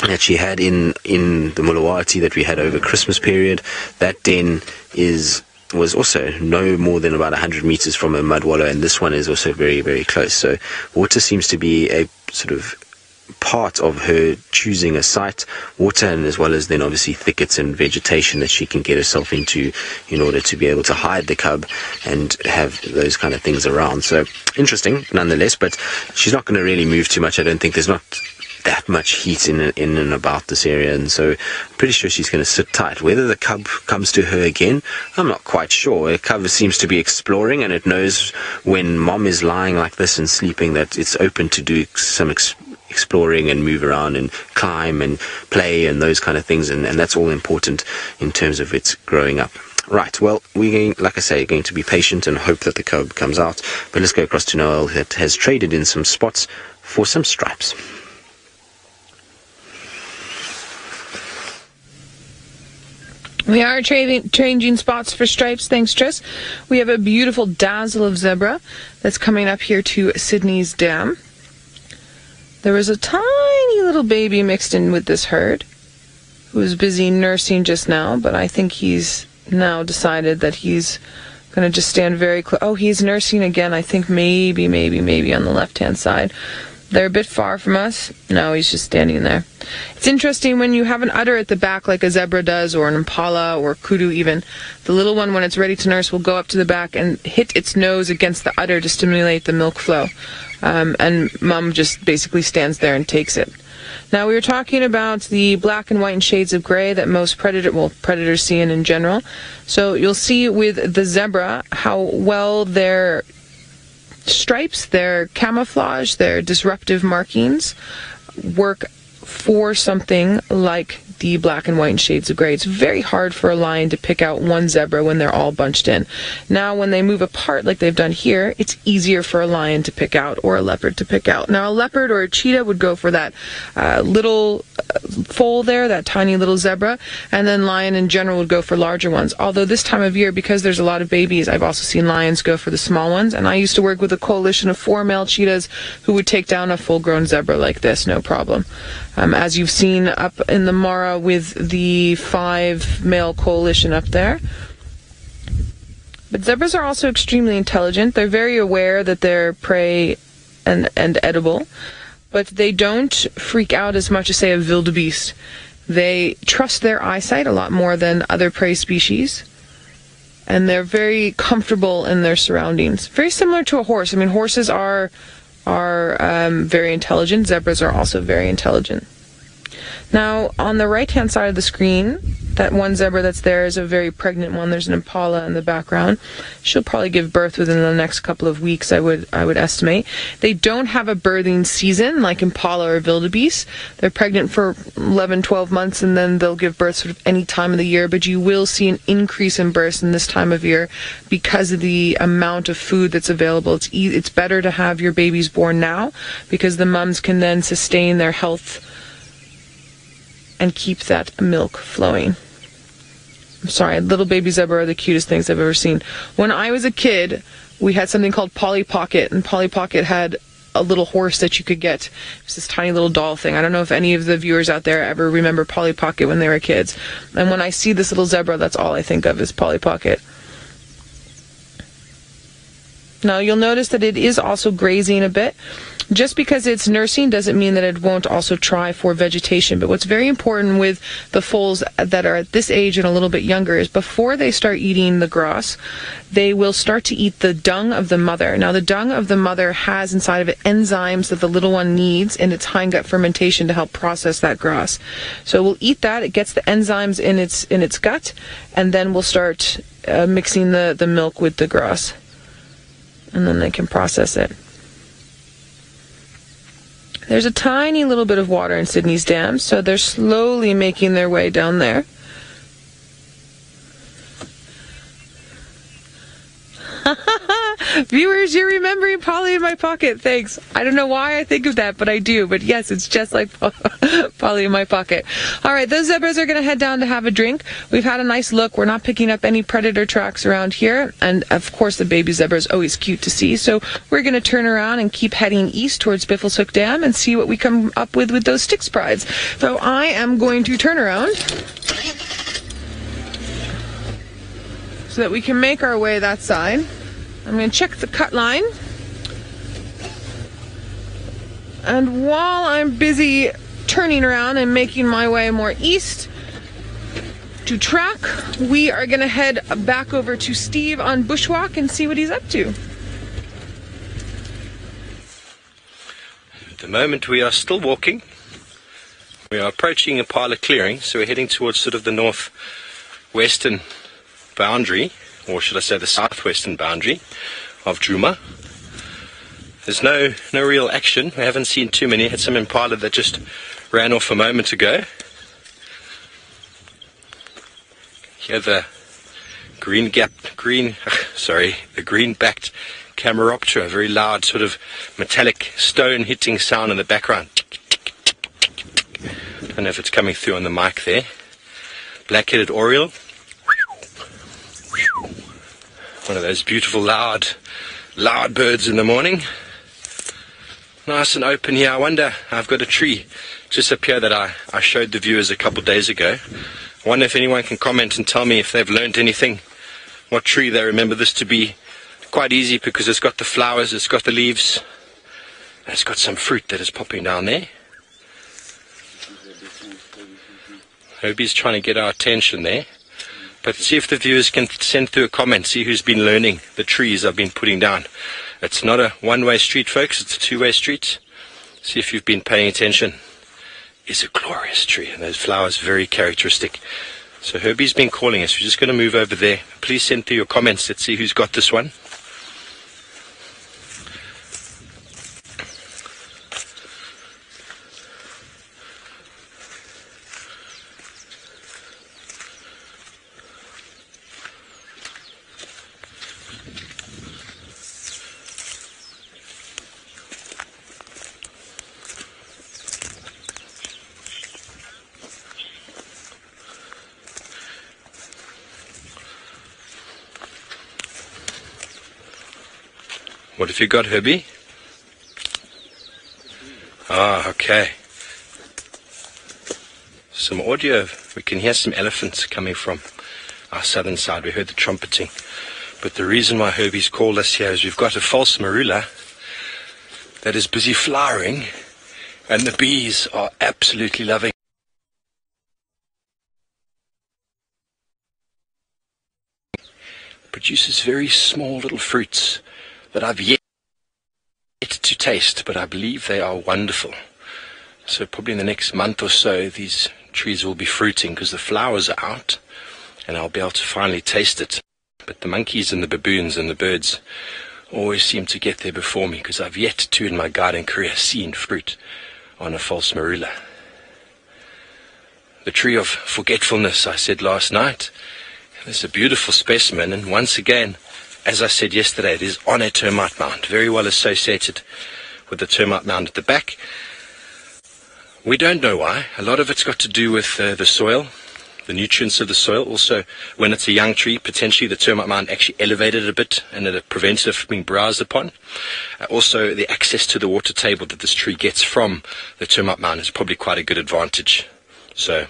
[SPEAKER 2] that she had in the Mulawati that we had over Christmas period. That den was also no more than about 100 meters from a mud wallow, and this one is also very, very close. So water seems to be a sort of part of her choosing a site, water, and as well as then obviously thickets and vegetation that she can get herself into in order to be able to hide the cub and have those kind of things around. So interesting nonetheless, but she's not going to really move too much. I don't think there's not that much heat in and about this area, and so I'm pretty sure she's going to sit tight. Whether the cub comes to her again, I'm not quite sure. The cub seems to be exploring, and it knows when mom is lying like this and sleeping that it's open to do some exploring and move around and climb and play and those kind of things, and that's all important in terms of its growing up. Right, well, we're like I say, going to be patient and hope that the cub comes out. But let's go across to Noel, that has traded in some spots for some stripes.
[SPEAKER 1] We are changing spots for stripes, thanks, Tris. We have a beautiful dazzle of zebra that's coming up here to Sydney's Dam. There was a tiny little baby mixed in with this herd who was busy nursing just now, but I think he's now decided that he's going to just stand very close. Oh, he's nursing again. I think maybe on the left-hand side. They're a bit far from us. No, he's just standing there. It's interesting when you have an udder at the back like a zebra does, or an impala, or kudu even. The little one, when it's ready to nurse, will go up to the back and hit its nose against the udder to stimulate the milk flow. And mom just basically stands there and takes it. Now, we were talking about the black and white and shades of gray that most predators see in general. So you'll see with the zebra how well their stripes, their camouflage, their disruptive markings work for something like the black and white and shades of gray. It's very hard for a lion to pick out one zebra when they're all bunched in. Now, when they move apart like they've done here, it's easier for a lion to pick out or a leopard to pick out. Now, a leopard or a cheetah would go for that little foal there, that tiny little zebra, and then lion in general would go for larger ones. Although this time of year, because there's a lot of babies, I've also seen lions go for the small ones, and I used to work with a coalition of 4 male cheetahs who would take down a full-grown zebra like this, no problem. As you've seen up in the Mara with the 5 male coalition up there. But zebras are also extremely intelligent. They're very aware that they're prey and edible, but they don't freak out as much as, say, a wildebeest. They trust their eyesight a lot more than other prey species, and they're very comfortable in their surroundings. Very similar to a horse. I mean, horses are very intelligent. Zebras are also very intelligent. Now, on the right-hand side of the screen, that one zebra that's there is a very pregnant one. There's an impala in the background. She'll probably give birth within the next couple of weeks, I would estimate. They don't have a birthing season like impala or wildebeest. They're pregnant for 11, 12 months, and then they'll give birth sort of any time of the year, but you will see an increase in births in this time of year because of the amount of food that's available. It's better to have your babies born now because the mums can then sustain their health and keep that milk flowing. I'm sorry, little baby zebra are the cutest things I've ever seen. When I was a kid, we had something called Polly Pocket, and Polly Pocket had a little horse that you could get. It was this tiny little doll thing. I don't know if any of the viewers out there ever remember Polly Pocket when they were kids. And when I see this little zebra, that's all I think of is Polly Pocket. Now, you'll notice that it is also grazing a bit. Just because it's nursing doesn't mean that it won't also try for vegetation. But what's very important with the foals that are at this age and a little bit younger is before they start eating the grass, they will start to eat the dung of the mother. Now, the dung of the mother has inside of it enzymes that the little one needs in its hindgut fermentation to help process that grass. So we'll eat that. It gets the enzymes in its gut, and then we'll start mixing the milk with the grass. And then they can process it. There's a tiny little bit of water in Sydney's dam, so they're slowly making their way down there. Viewers, you're remembering Polly in my pocket. Thanks. I don't know why I think of that, but I do. But yes, it's just like Polly in my pocket. All right, those zebras are going to head down to have a drink. We've had a nice look. We're not picking up any predator tracks around here. And, of course, the baby zebra is always cute to see. So we're going to turn around and keep heading east towards Biffleshoek Dam and see what we come up with those Styx prides. So I am going to turn around so that we can make our way that side. I'm going to check the cut line. And while I'm busy turning around and making my way more east to track, we are going to head back over to Steve on Bushwalk and see what he's up to.
[SPEAKER 3] At the moment we are still walking. We are approaching a pile of clearing, so we're heading towards sort of the northwestern boundary, or should I say the southwestern boundary of Djuma. There's no real action. We haven't seen too many. Had some impala that just ran off a moment ago. Here the green-backed Camaroptera, a very loud sort of metallic stone hitting sound in the background. Don't know if it's coming through on the mic there. Black-headed oriole. One of those beautiful loud birds in the morning. Nice and open here. I wonder, I've got a tree just up here that I showed the viewers a couple of days ago. I wonder if anyone can comment and tell me if they've learned anything, what tree they remember this to be. Quite easy because it's got the flowers, it's got the leaves, and it's got some fruit that is popping down there. Hobie's trying to get our attention there. But see if the viewers can send through a comment, see who's been learning the trees I've been putting down. It's not a one-way street, folks, it's a two-way street. See if you've been paying attention. It's a glorious tree, and those flowers very characteristic. So Herbie's been calling us. We're just going to move over there. Please send through your comments. Let's see who's got this one. What have you got, Herbie? Ah, okay. Some audio. We can hear some elephants coming from our southern side. We heard the trumpeting. But the reason why Herbie's called us here is we've got a false marula that is busy flowering, and the bees are absolutely loving it. Produces very small little fruits that I've yet to taste, but I believe they are wonderful. So probably in the next month or so these trees will be fruiting because the flowers are out and I'll be able to finally taste it. But the monkeys and the baboons and the birds always seem to get there before me because I've yet to, in my garden career, seen fruit on a false marula. The tree of forgetfulness, I said last night. It's a beautiful specimen, and once again, as I said yesterday, it is on a termite mound, very well associated with the termite mound at the back. We don't know why. A lot of it's got to do with the soil, the nutrients of the soil. Also, when it's a young tree, potentially the termite mound actually elevated a bit and it prevents it from being browsed upon. Also, the access to the water table that this tree gets from the termite mound is probably quite a good advantage. So,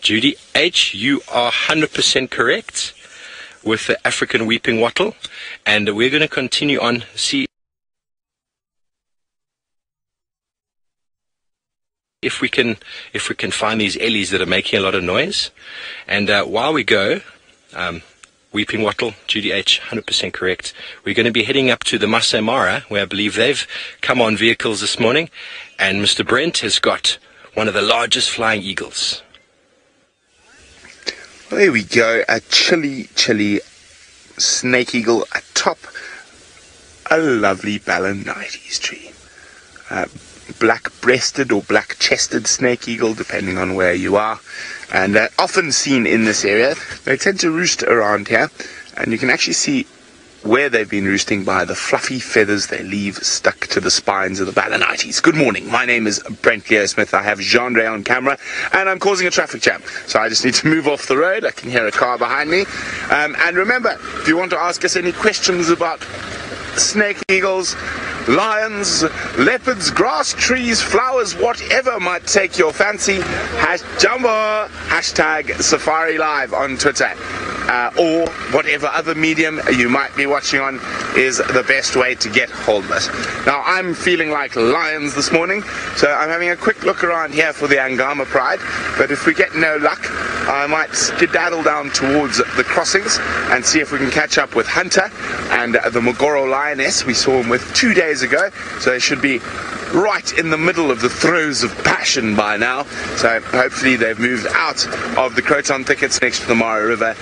[SPEAKER 3] Judy H., you are 100% correct with the African weeping wattle, and we're going to continue on, see if we can find these ellies that are making a lot of noise. And while we go, weeping wattle, Judy H., 100% correct. We're going to be heading up to the Masai Mara, where I believe they've come on vehicles this morning, and Mr. Brent has got one of the largest flying eagles.
[SPEAKER 5] There we go, a chilly snake eagle atop a lovely Balanites tree. Black-breasted or black-chested snake eagle, depending on where you are, and often seen in this area. They tend to roost around here, and you can actually see where they've been roosting by the fluffy feathers they leave stuck to the spines of the Balanites. Good morning, my name is Brent Leo Smith. I have Jean-Ray on camera, and I'm causing a traffic jam. So I just need to move off the road. I can hear a car behind me. And remember, if you want to ask us any questions about snake eagles, lions, leopards, grass, trees, flowers, whatever might take your fancy, Djuma, hashtag Safari Live on Twitter. Or whatever other medium you might be watching on is the best way to get hold of us. Now, I'm feeling like lions this morning, so I'm having a quick look around here for the Angama Pride, but if we get no luck, I might skedaddle down towards the crossings and see if we can catch up with Hunter and the Mogoro lioness we saw him with 2 days ago, so they should be right in the middle of the throes of passion by now. So hopefully they've moved out of the Croton thickets next to the Mara River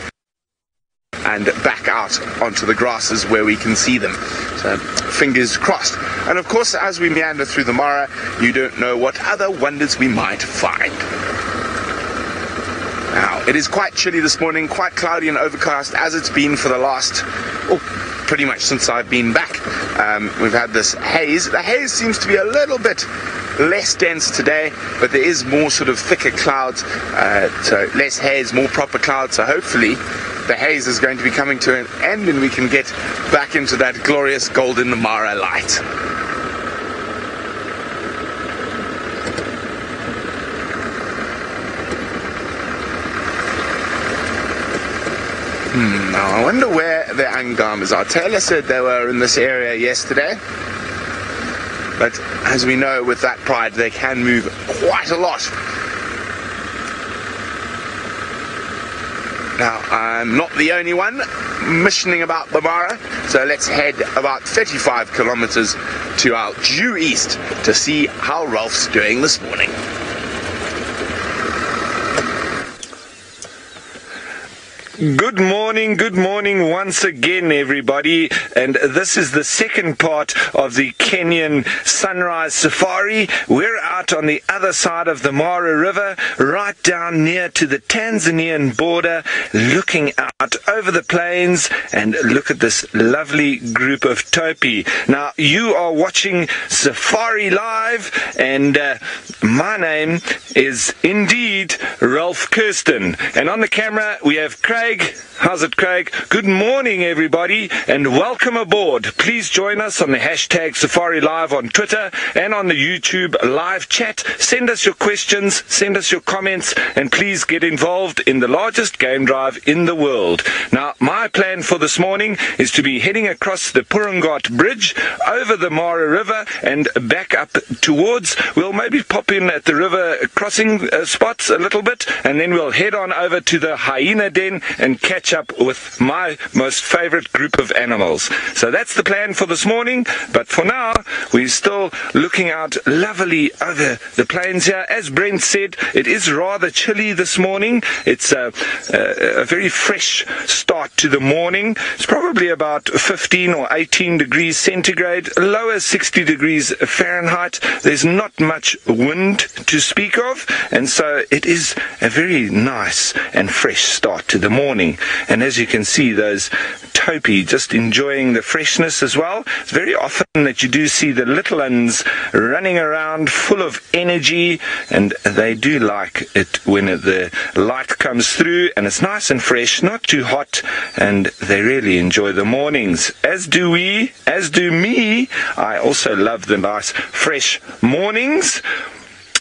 [SPEAKER 5] and back out onto the grasses where we can see them. So fingers crossed. And of course, as we meander through the Mara, you don't know what other wonders we might find. Now, it is quite chilly this morning, quite cloudy and overcast, as it's been for the last, pretty much since I've been back. We've had this haze. The haze seems to be a little bit less dense today, but there is more sort of thicker clouds, so less haze, more proper clouds. So hopefully the haze is going to be coming to an end and we can get back into that glorious golden Mara light. Now, I wonder where the Angamas are. Taylor said they were in this area yesterday. But as we know, with that pride, they can move quite a lot. Now, I'm not the only one missioning about the Mara, so let's head about 35 kilometers to our due east to see how Ralph's doing this morning.
[SPEAKER 4] Good morning once again, everybody. And this is the second part of the Kenyan sunrise safari. We're out on the other side of the Mara River, right down near to the Tanzanian border, looking out over the plains, and look at this lovely group of topi. Now, you are watching Safari Live, and my name is indeed Ralph Kirsten. And on the camera, we have Craig. How's it, Craig? Good morning, everybody, and welcome aboard. Please join us on the hashtag Safari Live on Twitter and on the YouTube live chat. Send us your questions, send us your comments, and please get involved in the largest game drive in the world. Now, my plan for this morning is to be heading across the Purangot Bridge, over the Mara River, and back up towards. We'll maybe pop in at the river crossing spots a little bit, and then we'll head on over to the hyena den and catch up with my most favorite group of animals. So that's the plan for this morning, but for now we're still looking out lovely over the plains here. As Brent said, it is rather chilly this morning. It's a very fresh start to the morning. It's probably about 15 or 18 degrees centigrade, lower 60 degrees Fahrenheit. There's not much wind to speak of, and so it is a very nice and fresh start to the morning. And as you can see, those topi just enjoying the freshness as well. It's very often that you do see the little ones running around full of energy, and they do like it when the light comes through and it's nice and fresh, not too hot, and they really enjoy the mornings. As do we, as do me. I also love the nice fresh mornings.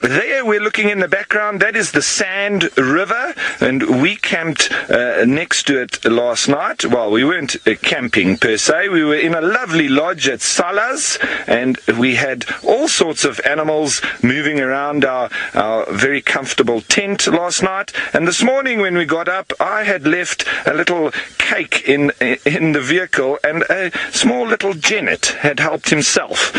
[SPEAKER 4] There we're looking in the background, that is the Sand River, and we camped next to it last night. Well, we weren't camping per se, we were in a lovely lodge at Salas, and we had all sorts of animals moving around our very comfortable tent last night. And this morning when we got up, I had left a little cake in the vehicle, and a small little Janet had helped himself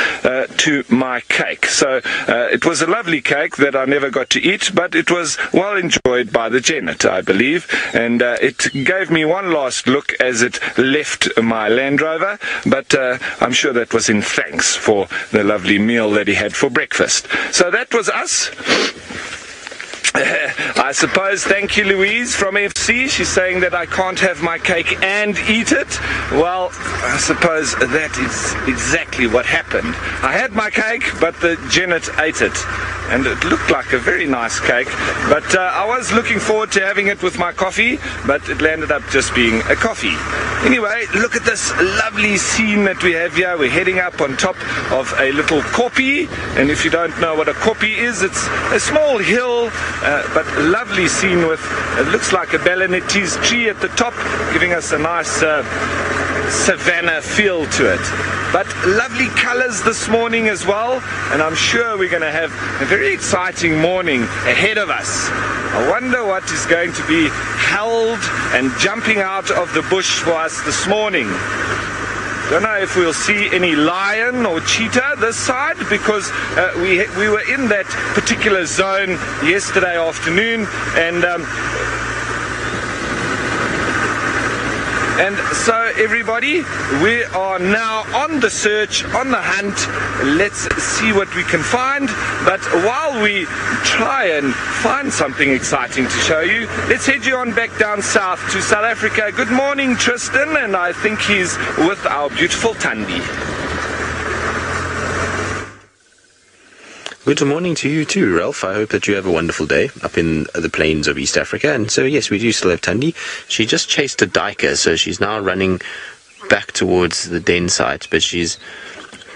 [SPEAKER 4] to my cake. So it was a lovely cake that I never got to eat, but it was well enjoyed by the Janet, I believe, and it gave me one last look as it left my Land Rover, but I'm sure that was in thanks for the lovely meal that he had for breakfast. So that was us. I suppose, thank you, Louise from FC. She's saying that I can't have my cake and eat it. Well, I suppose that is exactly what happened. I had my cake, but the Janet ate it, and it looked like a very nice cake, but I was looking forward to having it with my coffee, but it landed up just being a coffee. Anyway, look at this lovely scene that we have here. We're heading up on top of a little koppie, and if you don't know what a koppie is, it's a small hill, but lovely scene with, it looks like a Balanetese tree at the top, giving us a nice savanna feel to it. But lovely colors this morning as well, and I'm sure we're going to have a very exciting morning ahead of us. I wonder what is going to be held and jumping out of the bush for us this morning. Don't know if we'll see any lion or cheetah this side, because we were in that particular zone yesterday afternoon, and so everybody, we are now on the search, on the hunt. Let's see what we can find. But while we try and find something exciting to show you, let's head you on back down south to South Africa. Good morning, Tristan, and I think he's with our beautiful Tandi.
[SPEAKER 2] Good morning to you too, Ralph. I hope that you have a wonderful day up in the plains of East Africa. And so, yes, we do still have Thandi. She just chased a duiker, so she's now running back towards the den site. But she's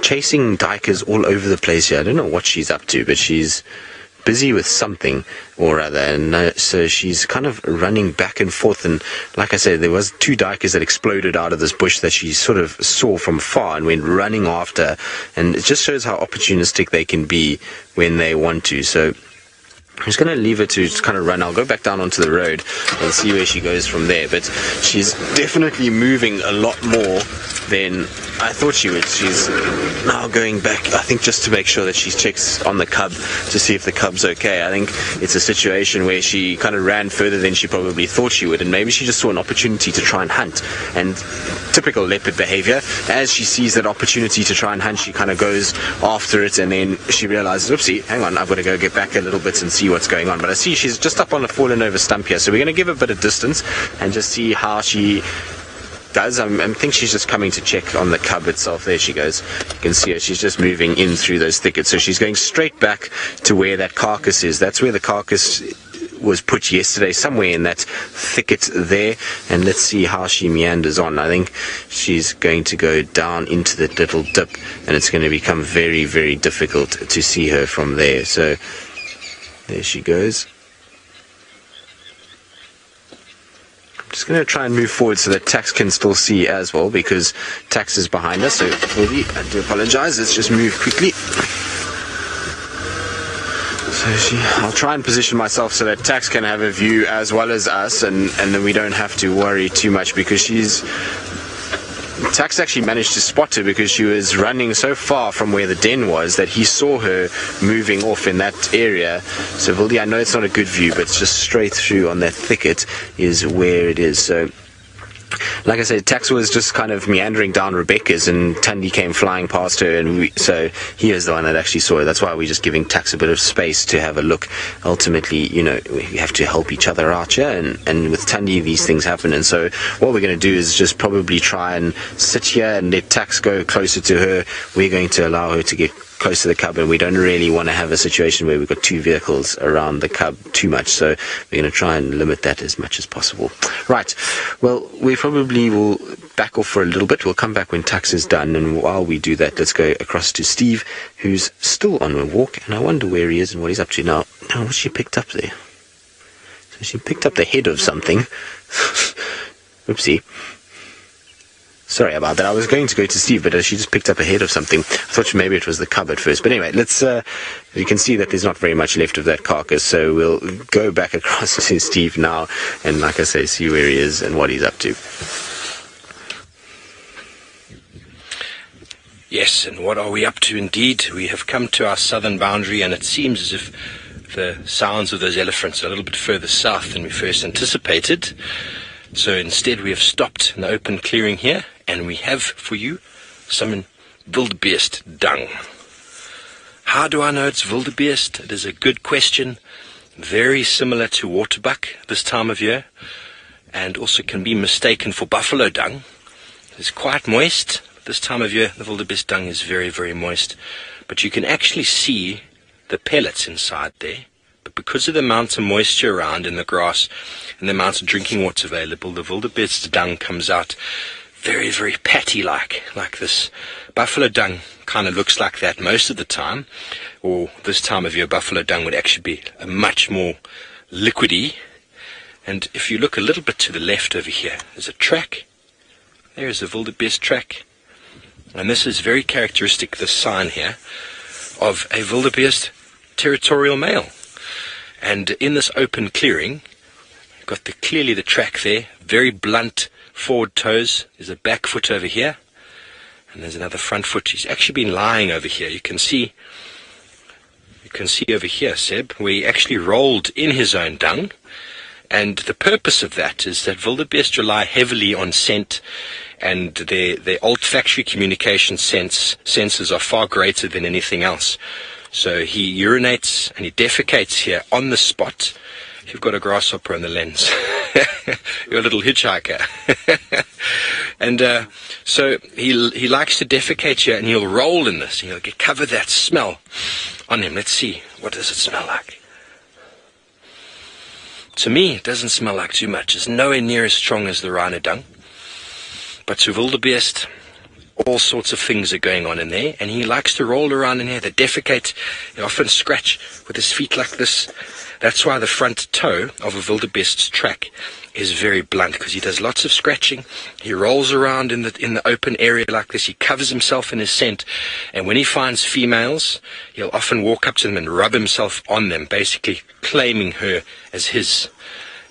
[SPEAKER 2] chasing duikers all over the place here. I don't know what she's up to, but she's busy with something or other, and so she's kind of running back and forth. And like I said, there was 2 duikers that exploded out of this bush that she sort of saw from far and went running after, and it just shows how opportunistic they can be when they want to. So I'm just going to leave her to just kind of run. I'll go back down onto the road and see where she goes from there. But she's definitely moving a lot more than I thought she would. She's now going back, I think, just to make sure that she checks on the cub to see if the cub's okay. I think it's a situation where she kind of ran further than she probably thought she would, and maybe she just saw an opportunity to try and hunt. And typical leopard behavior, as she sees that opportunity to try and hunt, she kind of goes after it, and then she realizes, oopsie, hang on, I've got to go get back a little bit and see what's going on. But I see she's just up on a fallen over stump here, so we're going to give her a bit of distance and just see how she does. I think she's just coming to check on the cub itself. There she goes. You can see her. She's just moving in through those thickets. So she's going straight back to where that carcass is. That's where the carcass was put yesterday, somewhere in that thicket there. And let's see how she meanders on. I think she's going to go down into the little dip, and it's going to become very, very difficult to see her from there. So there she goes. Just going to try and move forward so that Tax can still see as well, because Tax is behind us. So, I do apologize. Let's just move quickly. So I'll try and position myself so that Tax can have a view as well as us, and then we don't have to worry too much, because Tax actually managed to spot her because she was running so far from where the den was that he saw her moving off in that area. So Wildy, I know it's not a good view, but it's just straight through on that thicket is where it is. So like I said, Tax was just kind of meandering down Rebecca's, and Tandi came flying past her, and so he is the one that actually saw her. That's why we're just giving Tax a bit of space to have a look. Ultimately, you know, we have to help each other out here, and with Tandi these things happen. And so what we're going to do is just probably try and sit here and let Tax go closer to her. We're going to allow her to get close to the cub, and we don't really want to have a situation where we've got 2 vehicles around the cub too much, so we're going to try and limit that as much as possible. Right, well, we probably will back off for a little bit. We'll come back when Tax is done, and while we do that, let's go across to Steve, who's still on a walk, and I wonder where he is and what he's up to now. Now, what's she picked up there? So she picked up the head of something. Oopsie. Sorry about that. I was going to go to Steve, but she just picked up a head of something. I thought maybe it was the cub at first. But anyway, let's. You can see that there's not very much left of that carcass, so we'll go back across to Steve now, and like I say, see where he is and what he's up to.
[SPEAKER 3] Yes, and what are we up to indeed? We have come to our southern boundary, and it seems as if the sounds of those elephants are a little bit further south than we first anticipated. So instead we have stopped in the open clearing here, and we have for you some wildebeest dung. How do I know it's wildebeest? It is a good question. Very similar to waterbuck this time of year, and also can be mistaken for buffalo dung. It's quite moist. This time of year the wildebeest dung is very, very moist, but you can actually see the pellets inside there. But because of the amount of moisture around in the grass and the amount of drinking water available, the wildebeest dung comes out very, very patty-like, like this. Buffalo dung kind of looks like that most of the time, or this time of year buffalo dung would actually be a much more liquidy. And if you look a little bit to the left over here, there's a track. There is a wildebeest track. And this is very characteristic, this sign here, of a wildebeest territorial male. And in this open clearing, you've got clearly the track there, very blunt forward toes. There's a back foot over here, and there's another front foot. He's actually been lying over here. You can see over here, Seb, where he actually rolled in his own dung. And the purpose of that is that wildebeest rely heavily on scent, and their olfactory communication senses are far greater than anything else. So he urinates and he defecates here on the spot. You've got a grasshopper on the lens. You're a little hitchhiker. And so he likes to defecate here, and he'll roll in this, and he'll cover that smell on him. Let's see, what does it smell like? To me, it doesn't smell like too much. It's nowhere near as strong as the rhino dung. But to wildebeest, all sorts of things are going on in there, and he likes to roll around in there. They defecate. They often scratch with his feet like this. That's why the front toe of a wildebeest's track is very blunt, because he does lots of scratching. He rolls around in the open area like this. He covers himself in his scent, and when he finds females, he'll often walk up to them and rub himself on them, basically claiming her as his.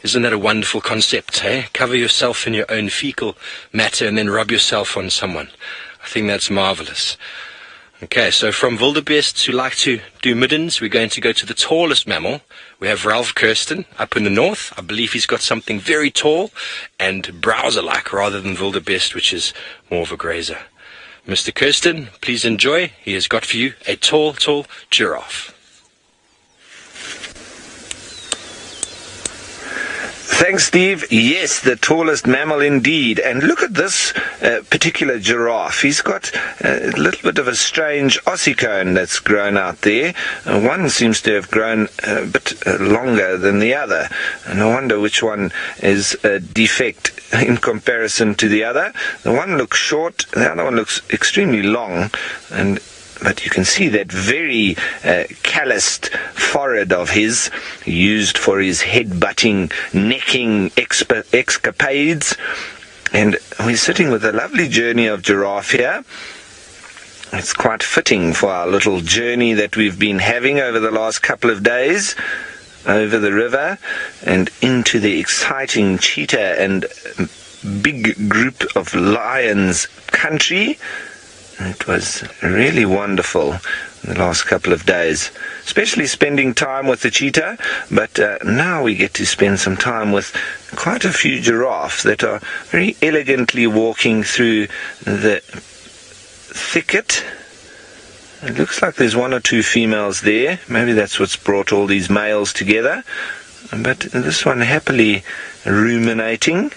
[SPEAKER 3] Isn't that a wonderful concept, hey? Cover yourself in your own fecal matter and then rub yourself on someone. I think that's marvelous. Okay, so from wildebeests who like to do middens, we're going to go to the tallest mammal. We have Ralph Kirsten up in the north. I believe he's got something very tall and browser-like rather than wildebeest, which is more of a grazer. Mr. Kirsten, please enjoy. He has got for you a tall giraffe.
[SPEAKER 4] Thanks, Steve. Yes, the tallest mammal indeed. And look at this particular giraffe. He's got a little bit of a strange ossicone that's grown out there. One seems to have grown a bit longer than the other. And I wonder which one is a defect in comparison to the other. The one looks short, the other one looks extremely long, but you can see that very calloused forehead of his, used for his head-butting, necking escapades. And we're sitting with a lovely journey of giraffe here. It's quite fitting for our little journey that we've been having over the last couple of days, over the river and into the exciting cheetah and big group of lions country. It was really wonderful in the last couple of days, especially spending time with the cheetah, but now we get to spend some time with quite a few giraffes that are very elegantly walking through the thicket. It looks like there's one or two females there. Maybe that's what's brought all these males together, but this one happily ruminating.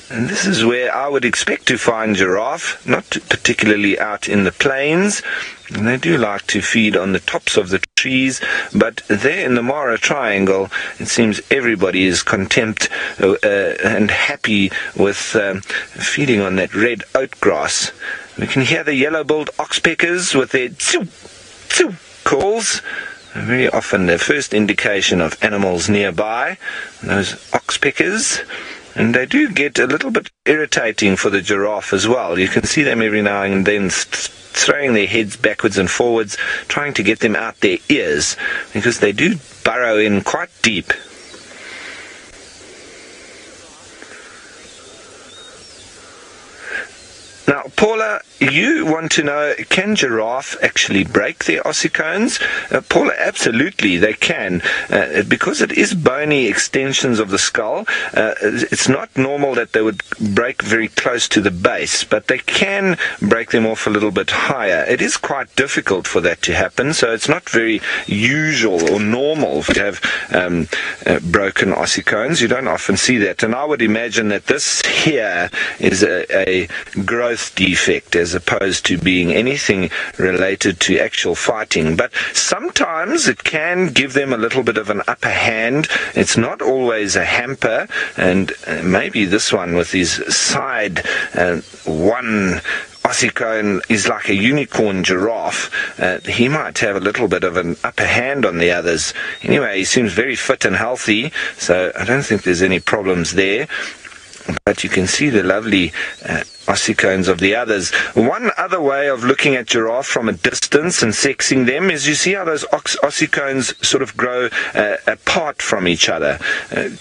[SPEAKER 4] And this is where I would expect to find giraffe, not particularly out in the plains. And they do like to feed on the tops of the trees, but there in the Mara Triangle, it seems everybody is content and happy with feeding on that red oat grass. We can hear the yellow-billed oxpeckers with their tsu, tsu calls. Very often the first indication of animals nearby, those oxpeckers. And they do get a little bit irritating for the giraffe as well. You can see them every now and then throwing their heads backwards and forwards, trying to get them out their ears, because they do burrow in quite deep. Now, Paula, you want to know, can giraffe actually break their ossicones? Paula, absolutely, they can. Because it is bony extensions of the skull, it's not normal that they would break very close to the base, but they can break them off a little bit higher. It is quite difficult for that to happen, so it's not very usual or normal to have broken ossicones. You don't often see that, and I would imagine that this here is a growth defect as opposed to being anything related to actual fighting. But sometimes it can give them a little bit of an upper hand. It's not always a hamper, and maybe this one with his side one ossicone is like a unicorn giraffe. He might have a little bit of an upper hand on the others. Anyway, he seems very fit and healthy, so I don't think there's any problems there. But you can see the lovely ossicones of the others. One other way of looking at giraffe from a distance and sexing them is you see how those ossicones sort of grow apart from each other.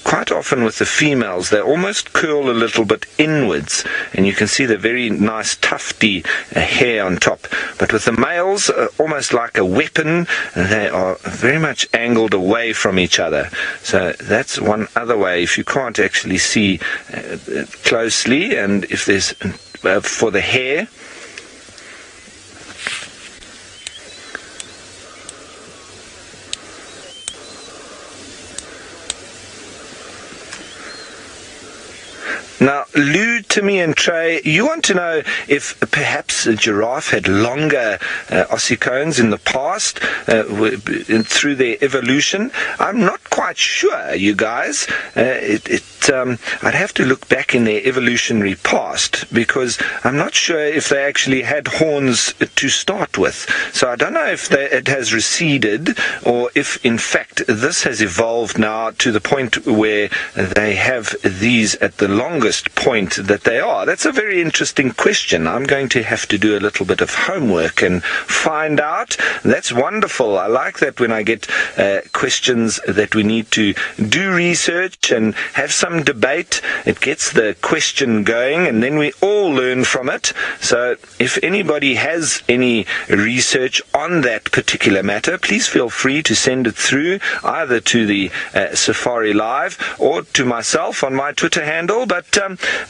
[SPEAKER 4] Quite often with the females, they almost curl a little bit inwards, and you can see the very nice tufty hair on top. But with the males, almost like a weapon, they are very much angled away from each other. So that's one other way. If you can't actually see closely, and if there's for the hair, now, Lou, Timmy and Trey, you want to know if perhaps a giraffe had longer ossicones in the past through their evolution. I'm not quite sure, you guys. It but I'd have to look back in their evolutionary past, because I'm not sure if they actually had horns to start with. So I don't know if it has receded, or if in fact this has evolved now to the point where they have these at the longest point that they are. That's a very interesting question. I'm going to have to do a little bit of homework and find out. That's wonderful. I like that when I get questions that we need to do research and have some debate. It gets the question going, and then we all learn from it. So if anybody has any research on that particular matter, please feel free to send it through either to the Safari Live or to myself on my Twitter handle. But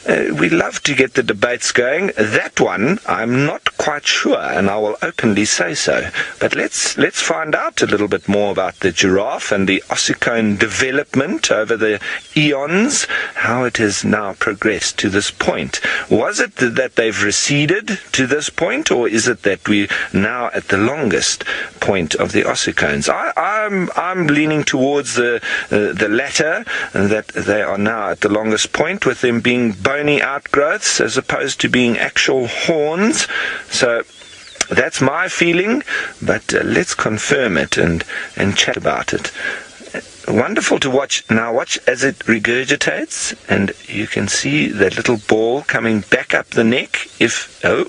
[SPEAKER 4] we love to get the debates going. That one, I'm not quite sure, and I will openly say so. But let's find out a little bit more about the giraffe and the ossicone development over the eons, how it has now progressed to this point. Was it that they've receded to this point, or is it that we're now at the longest point of the ossicones? I'm leaning towards the latter, that they are now at the longest point, with them being bony outgrowths as opposed to being actual horns. So that's my feeling, but let's confirm it and chat about it. Wonderful to watch. Now watch as it regurgitates, and you can see that little ball coming back up the neck.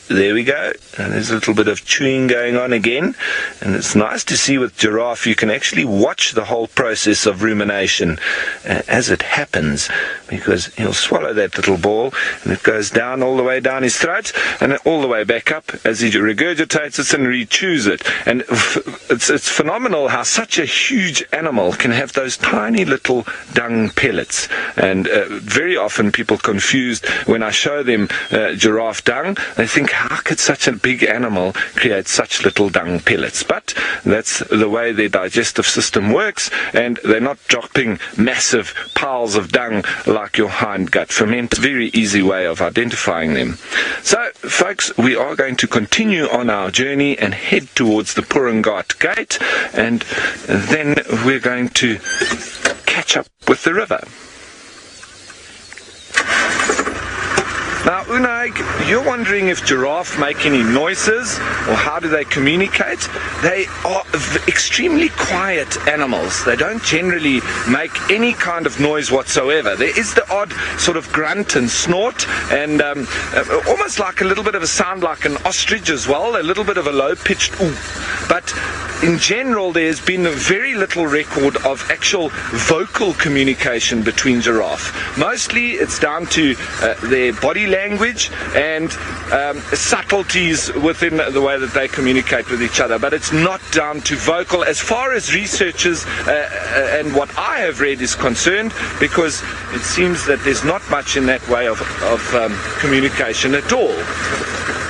[SPEAKER 4] There we go, and there's a little bit of chewing going on again. And it's nice to see with giraffe you can actually watch the whole process of rumination as it happens, because he'll swallow that little ball and it goes down all the way down his throat and all the way back up as he regurgitates it and re-chews it. And it's phenomenal how such a huge animal can have those tiny little dung pellets. And very often people confused when I show them giraffe dung. They think, how could such a big animal create such little dung pellets? But that's the way their digestive system works, and they're not dropping massive piles of dung like your hindgut ferment. Very easy way of identifying them. So, folks, we are going to continue on our journey and head towards the Purungat Gate, and then we're going to catch up with the river. Now, Unai, you're wondering if giraffe make any noises, or how do they communicate? They are extremely quiet animals. They don't generally make any kind of noise whatsoever. There is the odd sort of grunt and snort, and almost like a little bit of a sound like an ostrich as well, a little bit of a low-pitched ooh. But in general, there's been very little record of actual vocal communication between giraffe. Mostly it's down to their body language and subtleties within the way that they communicate with each other, but it's not down to vocal as far as researchers and what I have read is concerned, because it seems that there's not much in that way of communication at all.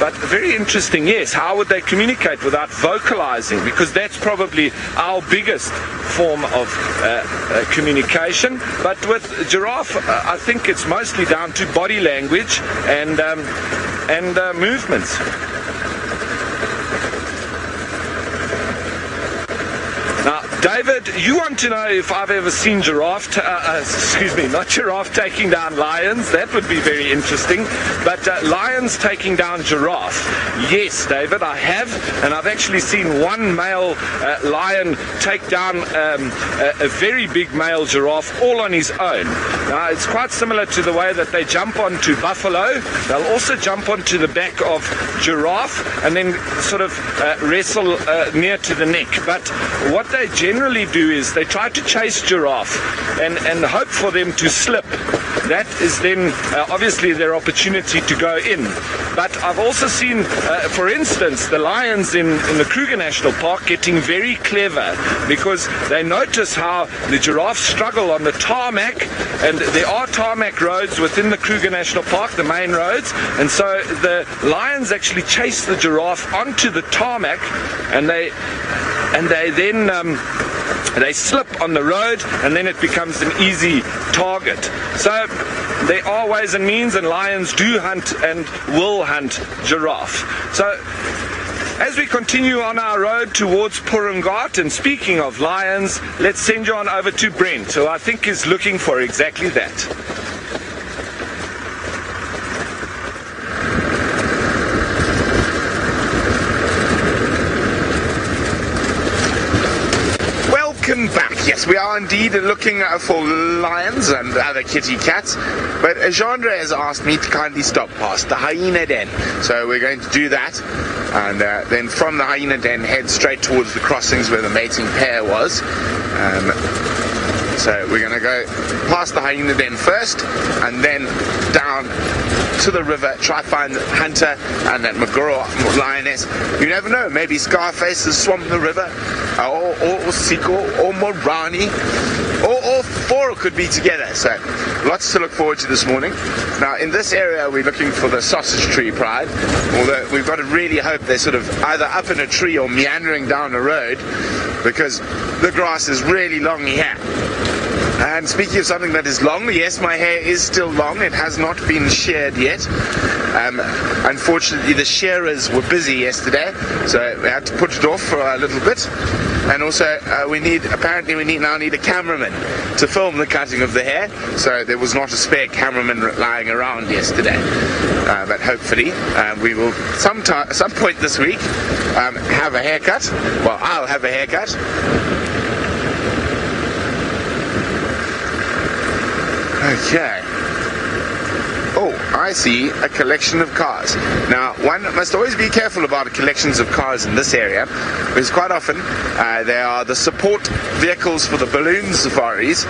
[SPEAKER 4] But very interesting, yes. How would they communicate without vocalizing? Because that's probably our biggest form of communication. But with giraffe, I think it's mostly down to body language and movements. Now, David, you want to know if I've ever seen not giraffe taking down lions. That would be very interesting. But lions taking down giraffe. Yes, David, I have. And I've actually seen one male lion take down a very big male giraffe all on his own. Now, it's quite similar to the way that they jump onto buffalo. They'll also jump onto the back of giraffe and then sort of wrestle near to the neck. But what they generally do is they try to chase giraffe and hope for them to slip. That is then obviously their opportunity to go in. But I've also seen, for instance, the lions in the Kruger National Park getting very clever, because they notice how the giraffes struggle on the tarmac, and there are tarmac roads within the Kruger National Park, the main roads, and so the lions actually chase the giraffe onto the tarmac, and they then they slip on the road, and then it becomes an easy target. So there are ways and means, and lions do hunt and will hunt giraffe. So as we continue on our road towards Purungat, and speaking of lions, let's send you on over to Brent, who I think is looking for exactly that.
[SPEAKER 5] Welcome back. Yes, we are indeed looking for lions and other kitty cats, but Jeandre has asked me to kindly stop past the hyena den, so we're going to do that, and then from the hyena den head straight towards the crossings where the mating pair was. So we're going to go past the hyena den first, and then down to the river, try find Hunter and that Maguro lioness. You never know, maybe Scarface has swamped the river, or Siko, or Morani, or all four could be together. So lots to look forward to this morning. Now in this area we're looking for the sausage tree pride, although we've got to really hope they're sort of either up in a tree or meandering down a road, because the grass is really long here. And speaking of something that is long, yes, my hair is still long. It has not been sheared yet. Unfortunately, the shearers were busy yesterday, so we had to put it off for a little bit. And also, we now need a cameraman to film the cutting of the hair. So there was not a spare cameraman lying around yesterday. But hopefully, we will some point this week have a haircut. Well, I'll have a haircut. Okay. Oh, I see a collection of cars. Now, one must always be careful about collections of cars in this area, because quite often they are the support vehicles for the balloon safaris,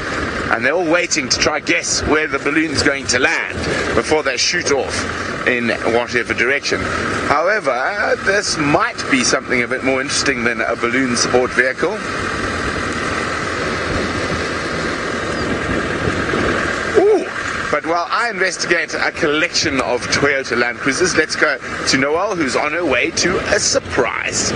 [SPEAKER 5] and they're all waiting to try guess where the balloon's going to land before they shoot off in whatever direction. However, this might be something a bit more interesting than a balloon support vehicle. But while I investigate a collection of Toyota Land Cruisers, let's go to Noelle, who's on her way to a surprise.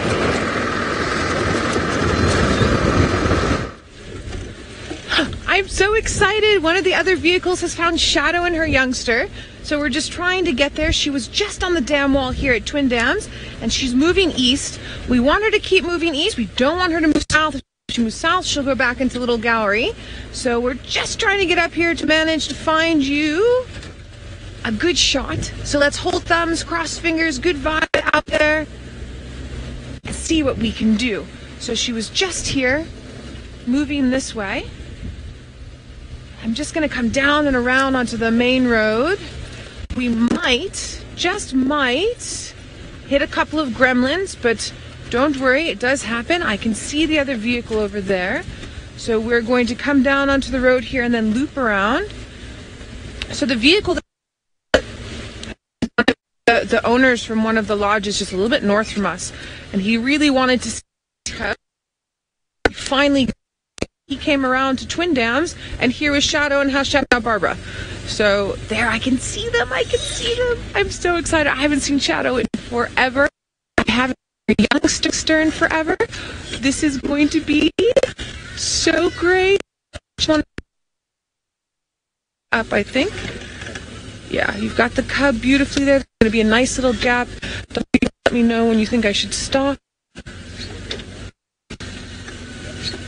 [SPEAKER 1] I'm so excited. One of the other vehicles has found Shadow and her youngster. So we're just trying to get there. She was just on the dam wall here at Twin Dams, and she's moving east. We want her to keep moving east. We don't want her to move south. If she moves south, she'll go back into Little Gallery. So we're just trying to get up here to manage to find you a good shot. So let's hold thumbs, cross fingers, good vibe out there, and see what we can do. So she was just here, moving this way. I'm just going to come down and around onto the main road. We might, just might, hit a couple of gremlins, but don't worry, it does happen. I can see the other vehicle over there. So we're going to come down onto the road here and then loop around. So the vehicle, the owners from one of the lodges just a little bit north from us, and he really wanted to see her. Finally, he came around to Twin Dams, and here was Shadow and Hashtag Barbara. So there, I can see them. I'm so excited. I haven't seen Shadow in forever. I haven't seen a youngster in forever. This is going to be so great. Up, I think. Yeah, you've got the cub beautifully there. There's going to be a nice little gap. Don't let me know when you think I should stop.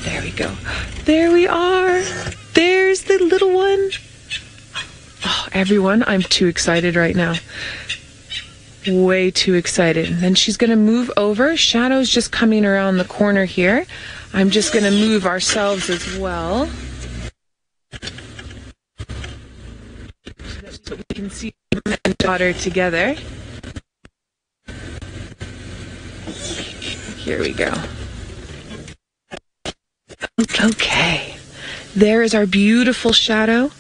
[SPEAKER 1] There we go. There we are. There's the little one. Oh, everyone, I'm too excited right now. Way too excited. And then she's going to move over. Shadow's just coming around the corner here. I'm just going to move ourselves as well, so we can see mom and daughter together. Here we go. Okay. There is our beautiful Shadow.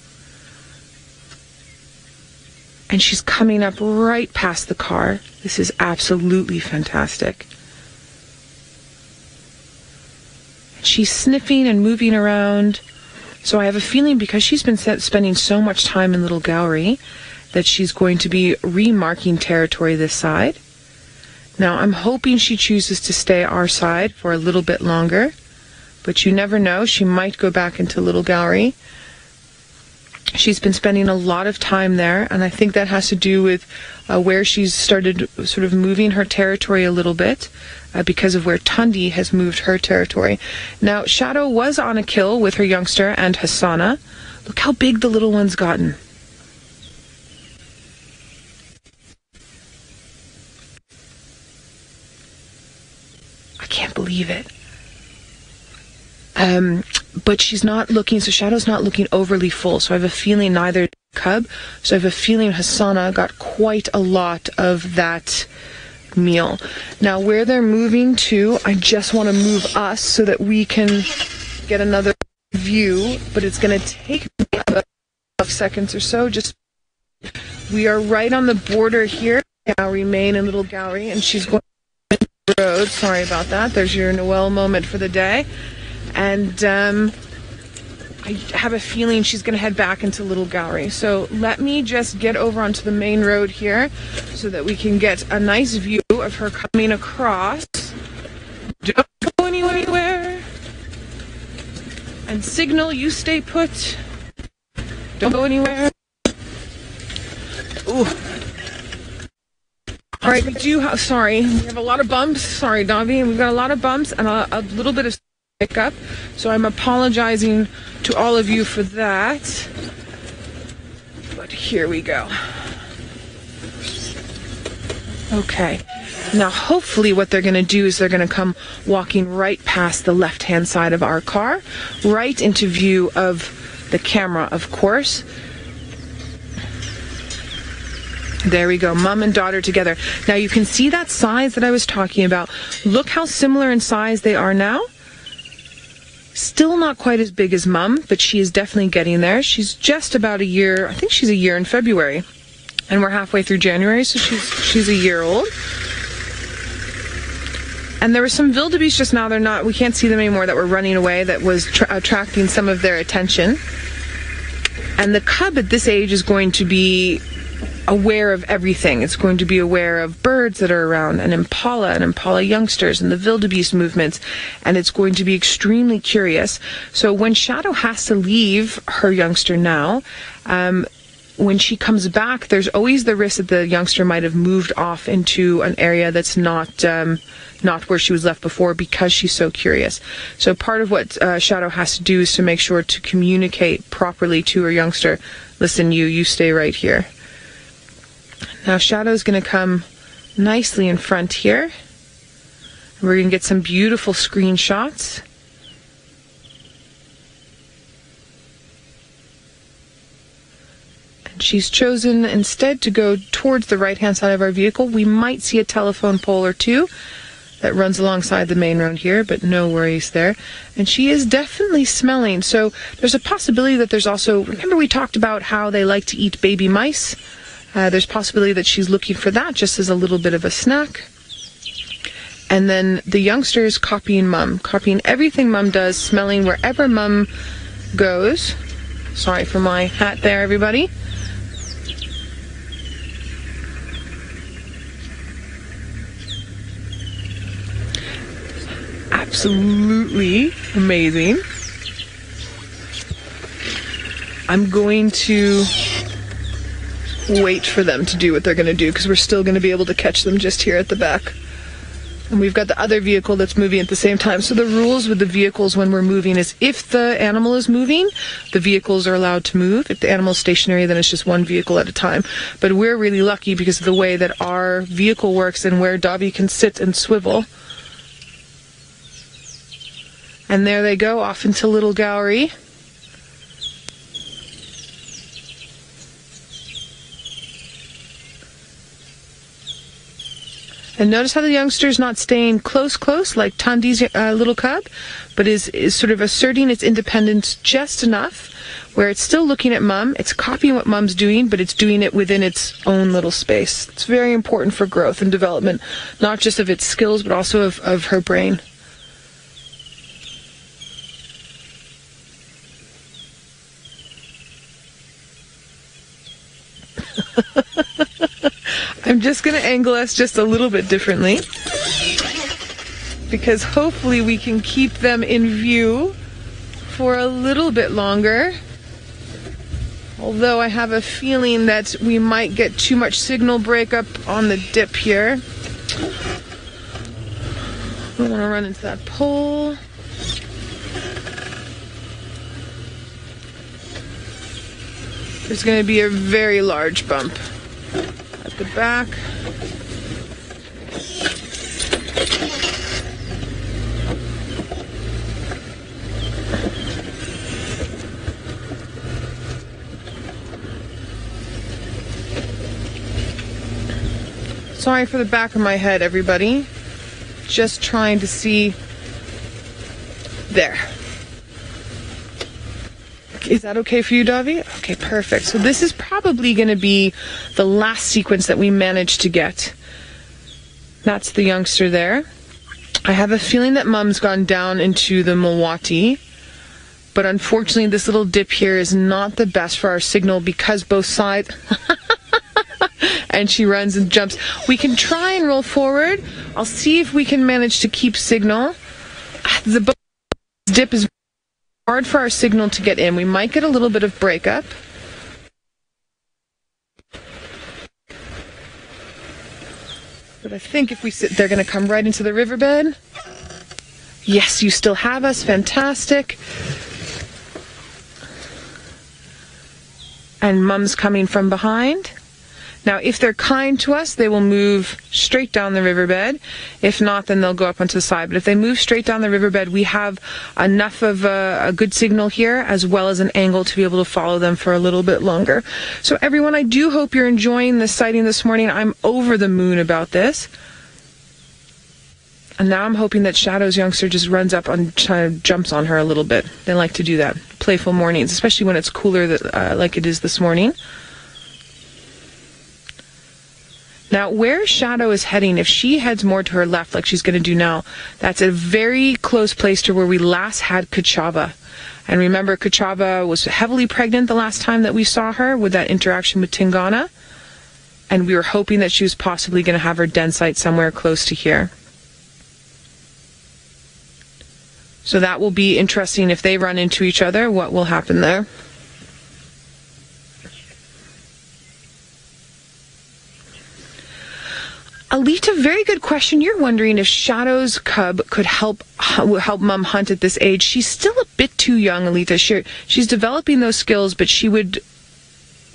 [SPEAKER 1] And she's coming up right past the car. This is absolutely fantastic. She's sniffing and moving around. So I have a feeling because she's been spending so much time in Little Gallery that she's going to be remarking territory this side. Now I'm hoping she chooses to stay our side for a little bit longer. But you never know. She might go back into Little Gallery. She's been spending a lot of time there, and I think that has to do with where she's started sort of moving her territory a little bit because of where Tandi has moved her territory. Now, Shadow was on a kill with her youngster and Hassana. Look how big the little one's gotten. I can't believe it. But she's not looking, so Shadow's not looking overly full. So I have a feeling neither did Cub. So I have a feeling Hasana got quite a lot of that meal. Now where they're moving to, I just want to move us so that we can get another view, but it's going to take me about 12 seconds or so. Just we are right on the border here. Gallery, Main and Little Gallery, and she's going to the road. Sorry about that. There's your Noel moment for the day. And I have a feeling she's going to head back into Little Gallery. So let me just get over onto the main road here so that we can get a nice view of her coming across. Don't go anywhere. And signal, you stay put. Don't go anywhere. Ooh. All right, we do have, sorry, we have a lot of bumps. Sorry, Davi, we've got a lot of bumps and a little bit of pickup. So I'm apologizing to all of you for that. But here we go. Okay. Now, hopefully what they're going to do is they're going to come walking right past the left-hand side of our car, right into view of the camera, of course. There we go, mom and daughter together. Now you can see that size that I was talking about. Look how similar in size they are now. Still not quite as big as mom, but she is definitely getting there. She's just about a year, I think she's a year in February. And we're halfway through January, so she's a year old. And there were some wildebeest just now, we can't see them anymore, that were running away, that was attracting some of their attention. And the cub at this age is going to be aware of everything. It's going to be aware of birds that are around, and impala youngsters, and the wildebeest movements, and it's going to be extremely curious. So when Shadow has to leave her youngster now, when she comes back, there's always the risk that the youngster might have moved off into an area that's not where she was left before, because she's so curious. So part of what Shadow has to do is to make sure to communicate properly to her youngster. Listen, you stay right here. Now Shadow's going to come nicely in front here. We're going to get some beautiful screenshots. And she's chosen instead to go towards the right-hand side of our vehicle. We might see a telephone pole or two that runs alongside the main road here, but no worries there. And she is definitely smelling. So there's a possibility that there's also, remember we talked about how they like to eat baby mice? There's possibility that she's looking for that just as a little bit of a snack. And then the youngster is copying mum, copying everything mum does, smelling wherever mum goes. Sorry for my hat there, everybody. Absolutely amazing. I'm going to wait for them to do what they're going to do, because we're still going to be able to catch them just here at the back. And we've got the other vehicle that's moving at the same time. So the rules with the vehicles when we're moving is if the animal is moving, the vehicles are allowed to move. If the animal's stationary, then it's just one vehicle at a time. But we're really lucky because of the way that our vehicle works and where Dobby can sit and swivel. And there they go, off into Little Gallery. And notice how the youngster's not staying close like Tandi's little cub, but is sort of asserting its independence just enough where it's still looking at mum, it's copying what mum's doing, but it's doing it within its own little space. It's very important for growth and development, not just of its skills, but also of her brain. I'm just going to angle us just a little bit differently, because hopefully we can keep them in view for a little bit longer. Although I have a feeling that we might get too much signal breakup on the dip here. I don't want to run into that pole. There's going to be a very large bump at the back. Sorry for the back of my head, everybody. Just trying to see. There. Is that okay for you, Davi? Okay, perfect. So this is probably going to be the last sequence that we managed to get. That's the youngster there. I have a feeling that Mum's gone down into the Milwaukee, but unfortunately this little dip here is not the best for our signal because both sides... and she runs and jumps. We can try and roll forward. I'll see if we can manage to keep signal. The dip is hard for our signal to get in. We might get a little bit of breakup. But I think if we sit, they're going to come right into the riverbed. Yes, you still have us. Fantastic. And Mum's coming from behind. Now, if they're kind to us, they will move straight down the riverbed. If not, then they'll go up onto the side. But if they move straight down the riverbed, we have enough of a good signal here, as well as an angle to be able to follow them for a little bit longer. So everyone, I do hope you're enjoying this sighting this morning. I'm over the moon about this. And now I'm hoping that Shadow's youngster just runs up and jumps on her a little bit. They like to do that. Playful mornings, especially when it's cooler like it is this morning. Now, where Shadow is heading, if she heads more to her left, like she's going to do now, that's a very close place to where we last had Kachava. And remember, Kachava was heavily pregnant the last time that we saw her with that interaction with Tingana. And we were hoping that she was possibly going to have her den site somewhere close to here. So that will be interesting if they run into each other, what will happen there. Alita, very good question. You're wondering if Shadow's cub could help Mum hunt at this age. She's still a bit too young, Alita. She's developing those skills, but she would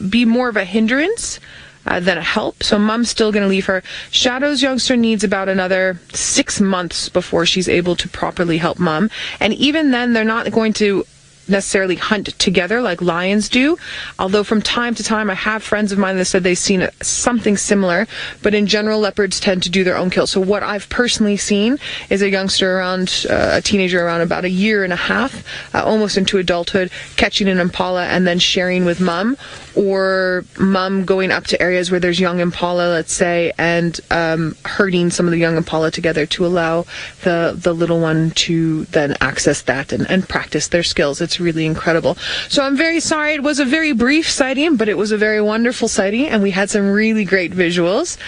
[SPEAKER 1] be more of a hindrance than a help. So Mum's still going to leave her. Shadow's youngster needs about another 6 months before she's able to properly help Mum. And even then, they're not going to necessarily hunt together like lions do, although from time to time I have friends of mine that said they've seen something similar, but in general leopards tend to do their own kills. So what I've personally seen is a youngster around a teenager around about 1.5 years, almost into adulthood, catching an impala and then sharing with Mum, or Mum going up to areas where there's young impala, let's say, and herding some of the young impala together to allow the little one to then access that and practice their skills. It's really incredible. So I'm very sorry. It was a very brief sighting, but it was a very wonderful sighting, and we had some really great visuals.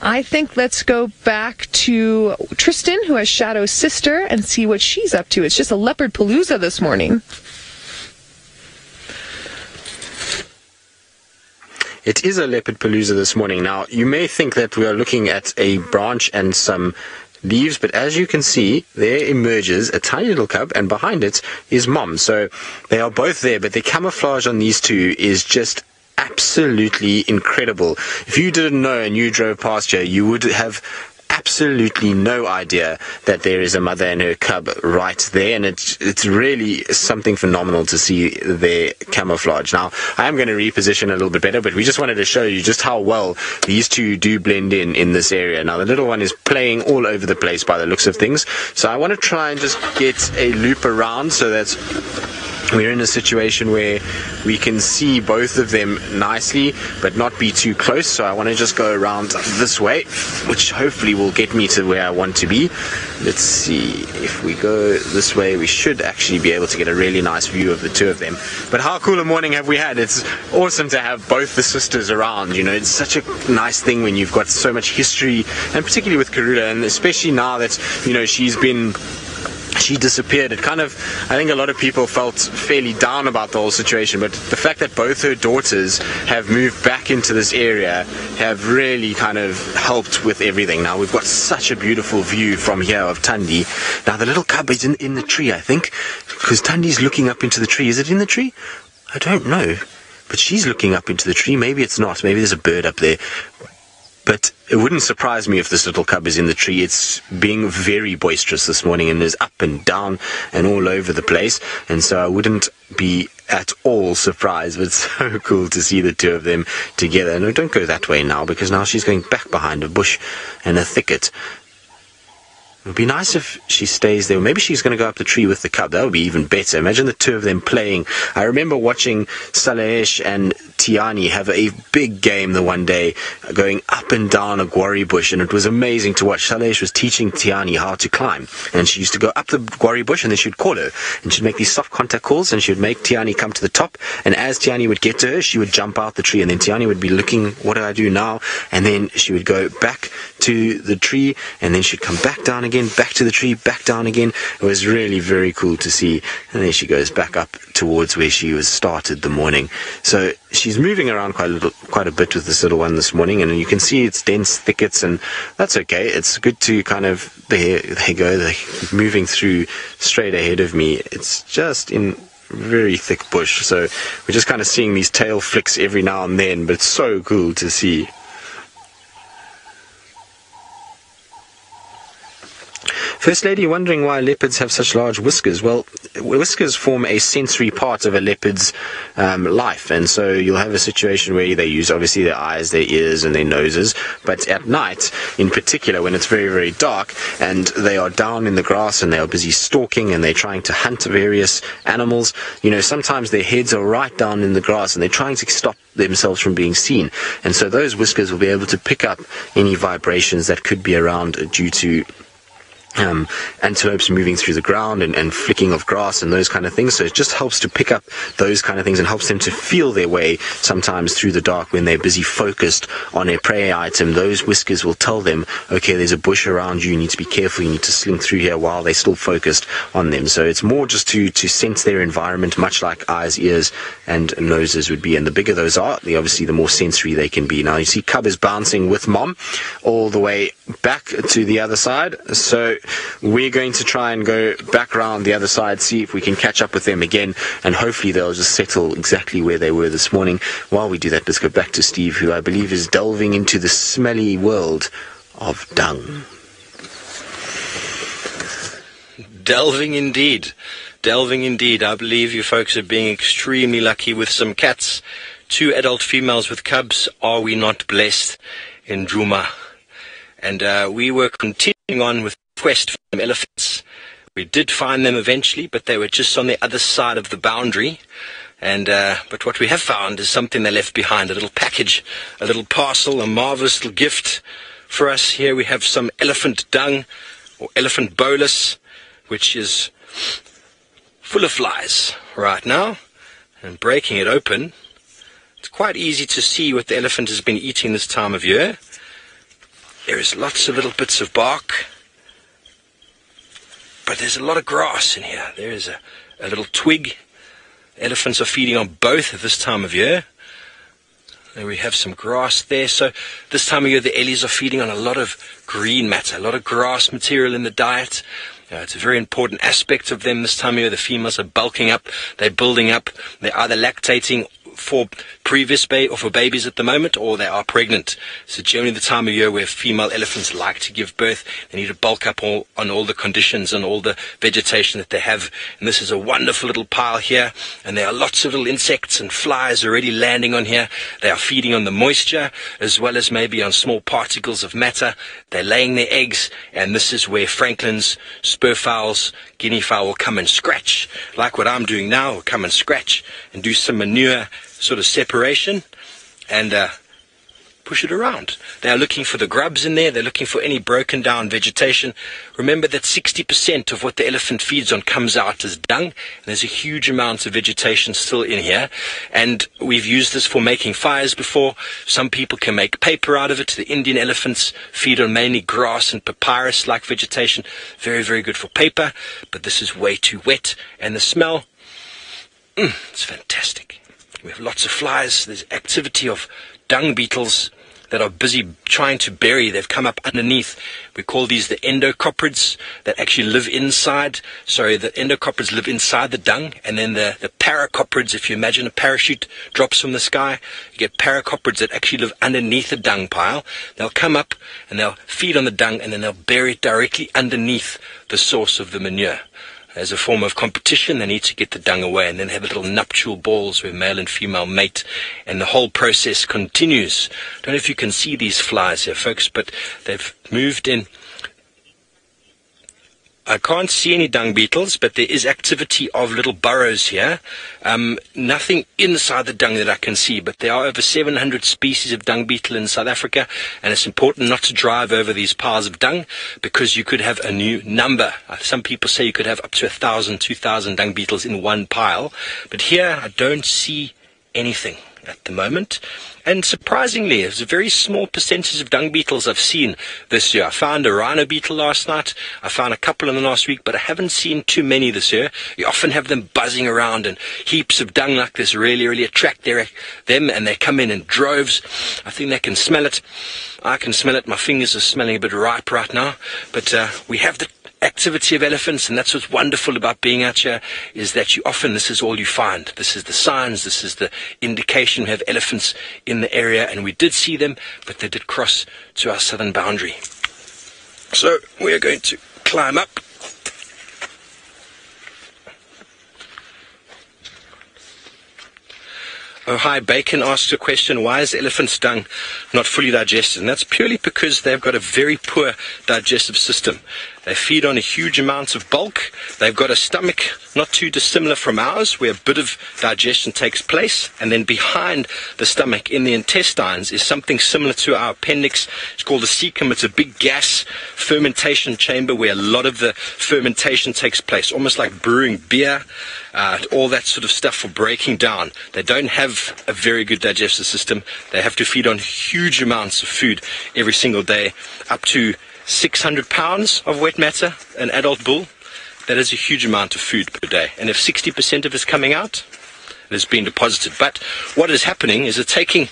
[SPEAKER 1] I think let's go back to Tristan, who has Shadow's sister, and see what she's up to. It's just a leopard palooza this morning.
[SPEAKER 2] It is a leopard palooza this morning. Now, you may think that we are looking at a branch and some leaves, but as you can see, there emerges a tiny little cub, and behind it is Mom. So they are both there, but the camouflage on these two is just absolutely incredible. If you didn't know and you drove past here, you would have absolutely no idea that there is a mother and her cub right there, and it's really something phenomenal to see their camouflage. Now, I am going to reposition a little bit better, but we just wanted to show you just how well these two do blend in this area. Now, the little one is playing all over the place by the looks of things, so I want to try and just get a loop around so that we're in a situation where we can see both of them nicely, but not be too close. So I want to just go around this way, which hopefully will get me to where I want to be. Let's see, if we go this way, we should actually be able to get a really nice view of the two of them. But how cool a morning have we had? It's awesome to have both the sisters around. You know, it's such a nice thing when you've got so much history, and particularly with Kruger, and especially now that, you know, she disappeared. It kind of, I think a lot of people felt fairly down about the whole situation, but the fact that both her daughters have moved back into this area have really kind of helped with everything. Now we've got such a beautiful view from here of Tandi. Now the little cub is in the tree, I think, because Tandi's looking up into the tree. Is it in the tree? I don't know, but she's looking up into the tree. Maybe it's not. Maybe there's a bird up there. But it wouldn't surprise me if this little cub is in the tree. It's being very boisterous this morning and is up and down and all over the place. And so I wouldn't be at all surprised. But it's so cool to see the two of them together. No, don't go that way now, because now she's going back behind a bush and a thicket. It would be nice if she stays there. Maybe she's going to go up the tree with the cub. That would be even better. Imagine the two of them playing. I remember watching Salesh and Tiani have a big game the one day, going up and down a guarri bush, and it was amazing to watch. Salesh was teaching Tiani how to climb, and she used to go up the guarri bush, and then she'd call her, and she'd make these soft contact calls, and she would make Tiani come to the top, and as Tiani would get to her, she would jump out the tree, and then Tiani would be looking, what do I do now? And then she would go back to the tree, and then she'd come back down again, back to the tree, back down again. It was really very cool to see. And then she goes back up towards where she was started the morning. So she's moving around quite a bit with this little one this morning, and you can see it's dense thickets, and that's okay. It's good to kind of, there they go, they're moving through straight ahead of me. It's just in very thick bush, so we're just kind of seeing these tail flicks every now and then, but it's so cool to see. First lady wondering why leopards have such large whiskers. Well, whiskers form a sensory part of a leopard's life, and so you'll have a situation where they use obviously their eyes, their ears and their noses, but at night in particular, when it's very, very dark and they are down in the grass and they are busy stalking and they're trying to hunt various animals, you know, sometimes their heads are right down in the grass and they're trying to stop themselves from being seen, and so those whiskers will be able to pick up any vibrations that could be around due to antelopes moving through the ground and flicking of grass and those kind of things. So it just helps to pick up those kind of things and helps them to feel their way sometimes through the dark when they're busy focused on a prey item. Those whiskers will tell them, okay, there's a bush around you, you need to be careful, you need to slink through here, while they're still focused on them. So it's more just to sense their environment, much like eyes, ears and noses would be. And the bigger those are, obviously the more sensory they can be. Now you see cub is bouncing with mom all the way back to the other side. So we're going to try and go back around the other side, see if we can catch up with them again, and hopefully they'll just settle exactly where they were this morning. While we do that, let's go back to Steve, who I believe is delving into the smelly world of dung.
[SPEAKER 3] Delving indeed. Delving indeed. I believe you folks are being extremely lucky with some cats. 2 adult females with cubs. Are we not blessed in Djuma? And we were continuing on with quest for some elephants. We did find them eventually, but they were just on the other side of the boundary. And but what we have found is something they left behind, a little package, a little parcel, a marvelous little gift for us. Here we have some elephant dung, or elephant bolus, which is full of flies right now. And breaking it open, it's quite easy to see what the elephant has been eating this time of year. There is lots of little bits of bark, but there's a lot of grass in here. There is a little twig. Elephants are feeding on both at this time of year. And we have some grass there. So this time of year, the ellies are feeding on a lot of green matter, a lot of grass material in the diet. It's a very important aspect of them this time of year. The females are bulking up. They're building up. They're either lactating for for babies at the moment, or they are pregnant. So generally the time of year where female elephants like to give birth, they need to bulk up on all the conditions and all the vegetation that they have. And this is a wonderful little pile here, and there are lots of little insects and flies already landing on here. They are feeding on the moisture as well as maybe on small particles of matter. They're laying their eggs, and this is where francolins, spurfowls, guinea fowl will come and scratch, like what I'm doing now. Will come and scratch and do some manure sort of separation and push it around. They are looking for the grubs in there. They're looking for any broken down vegetation. Remember that 60% of what the elephant feeds on comes out as dung, and there's a huge amount of vegetation still in here. And we've used this for making fires before. Some people can make paper out of it. The Indian elephants feed on mainly grass and papyrus like vegetation. Very, very good for paper, but this is way too wet, and the smell, it's fantastic. We have lots of flies. There's activity of dung beetles that are busy trying to bury. They've come up underneath. We call these the endocoprids that actually live inside. Sorry, the endocoprids live inside the dung, and then the paracoprids, if you imagine a parachute drops from the sky, you get paracoprids that actually live underneath the dung pile. They'll come up and they'll feed on the dung, and then they'll bury it directly underneath the source of the manure. As a form of competition, they need to get the dung away, and then have little nuptial balls where male and female mate, and the whole process continues. I don't know if you can see these flies here, folks, but they've moved in. I can't see any dung beetles, but there is activity of little burrows here. Nothing inside the dung that I can see, but there are over 700 species of dung beetle in South Africa, and it's important not to drive over these piles of dung, because you could have a new number. Some people say you could have up to 1,000, 2,000 dung beetles in one pile, but here I don't see anything at the moment. And surprisingly, there's a very small percentage of dung beetles I've seen this year. I found a rhino beetle last night. I found a couple in the last week, but I haven't seen too many this year. You often have them buzzing around, and heaps of dung like this really attract them, and they come in droves. I think they can smell it. I can smell it. My fingers are smelling a bit ripe right now. But we have the activity of elephants, and that's what's wonderful about being out here, is that you often, this is all you find. This is the signs, this is the indication we have elephants in the area, and we did see them, but they did cross to our southern boundary. So we are going to climb up. Oh, hi, Bacon asks a question, why is elephant's dung not fully digested? And that's purely because they've got a very poor digestive system. They feed on a huge amount of bulk. They've got a stomach not too dissimilar from ours, where a bit of digestion takes place. And then behind the stomach, in the intestines, is something similar to our appendix. It's called the cecum. It's a big gas fermentation chamber where a lot of the fermentation takes place, almost like brewing beer, all that sort of stuff for breaking down. They don't have a very good digestive system. They have to feed on huge amounts of food every single day, up to 600 pounds of wet matter, an adult bull. That is a huge amount of food per day. And if 60% of it's coming out, it has been deposited. But what is happening is they're taking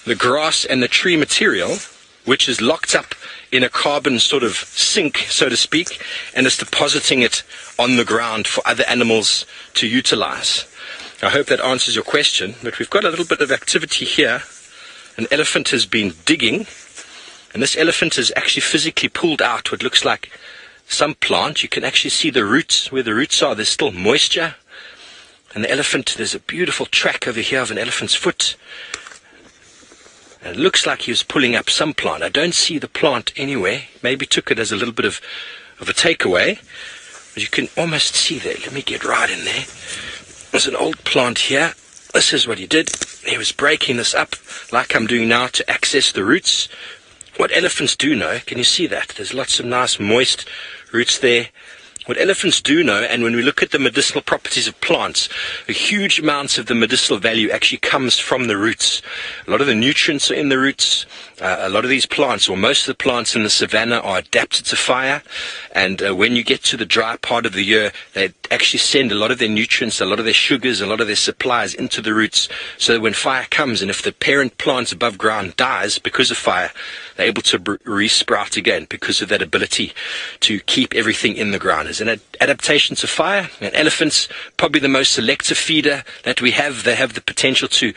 [SPEAKER 3] the grass and the tree material, which is locked up in a carbon sort of sink, so to speak, and it's depositing it on the ground for other animals to utilize. I hope that answers your question, but we've got a little bit of activity here. An elephant has been digging, and this elephant has actually physically pulled out what looks like some plant. You can actually see the roots. Where the roots are, there's still moisture. And the elephant, there's a beautiful track over here of an elephant's foot. And it looks like he was pulling up some plant. I don't see the plant anywhere. Maybe took it as a little bit of a takeaway. But you can almost see there. Let me get right in there. There's an old plant here. This is what he did. He was breaking this up like I'm doing now to access the roots. What elephants do know, can you see that? There's lots of nice moist roots there. What elephants do know, and when we look at the medicinal properties of plants, a huge amounts of the medicinal value actually comes from the roots. A lot of the nutrients are in the roots. A lot of these plants, or most of the plants in the savanna, are adapted to fire. And when you get to the dry part of the year, they actually send a lot of their nutrients, a lot of their sugars, a lot of their supplies into the roots. So that when fire comes, and if the parent plant above ground dies because of fire, they're able to re-sprout again because of that ability to keep everything in the ground. As an adaptation to fire, and elephants, probably the most selective feeder that we have. They have the potential to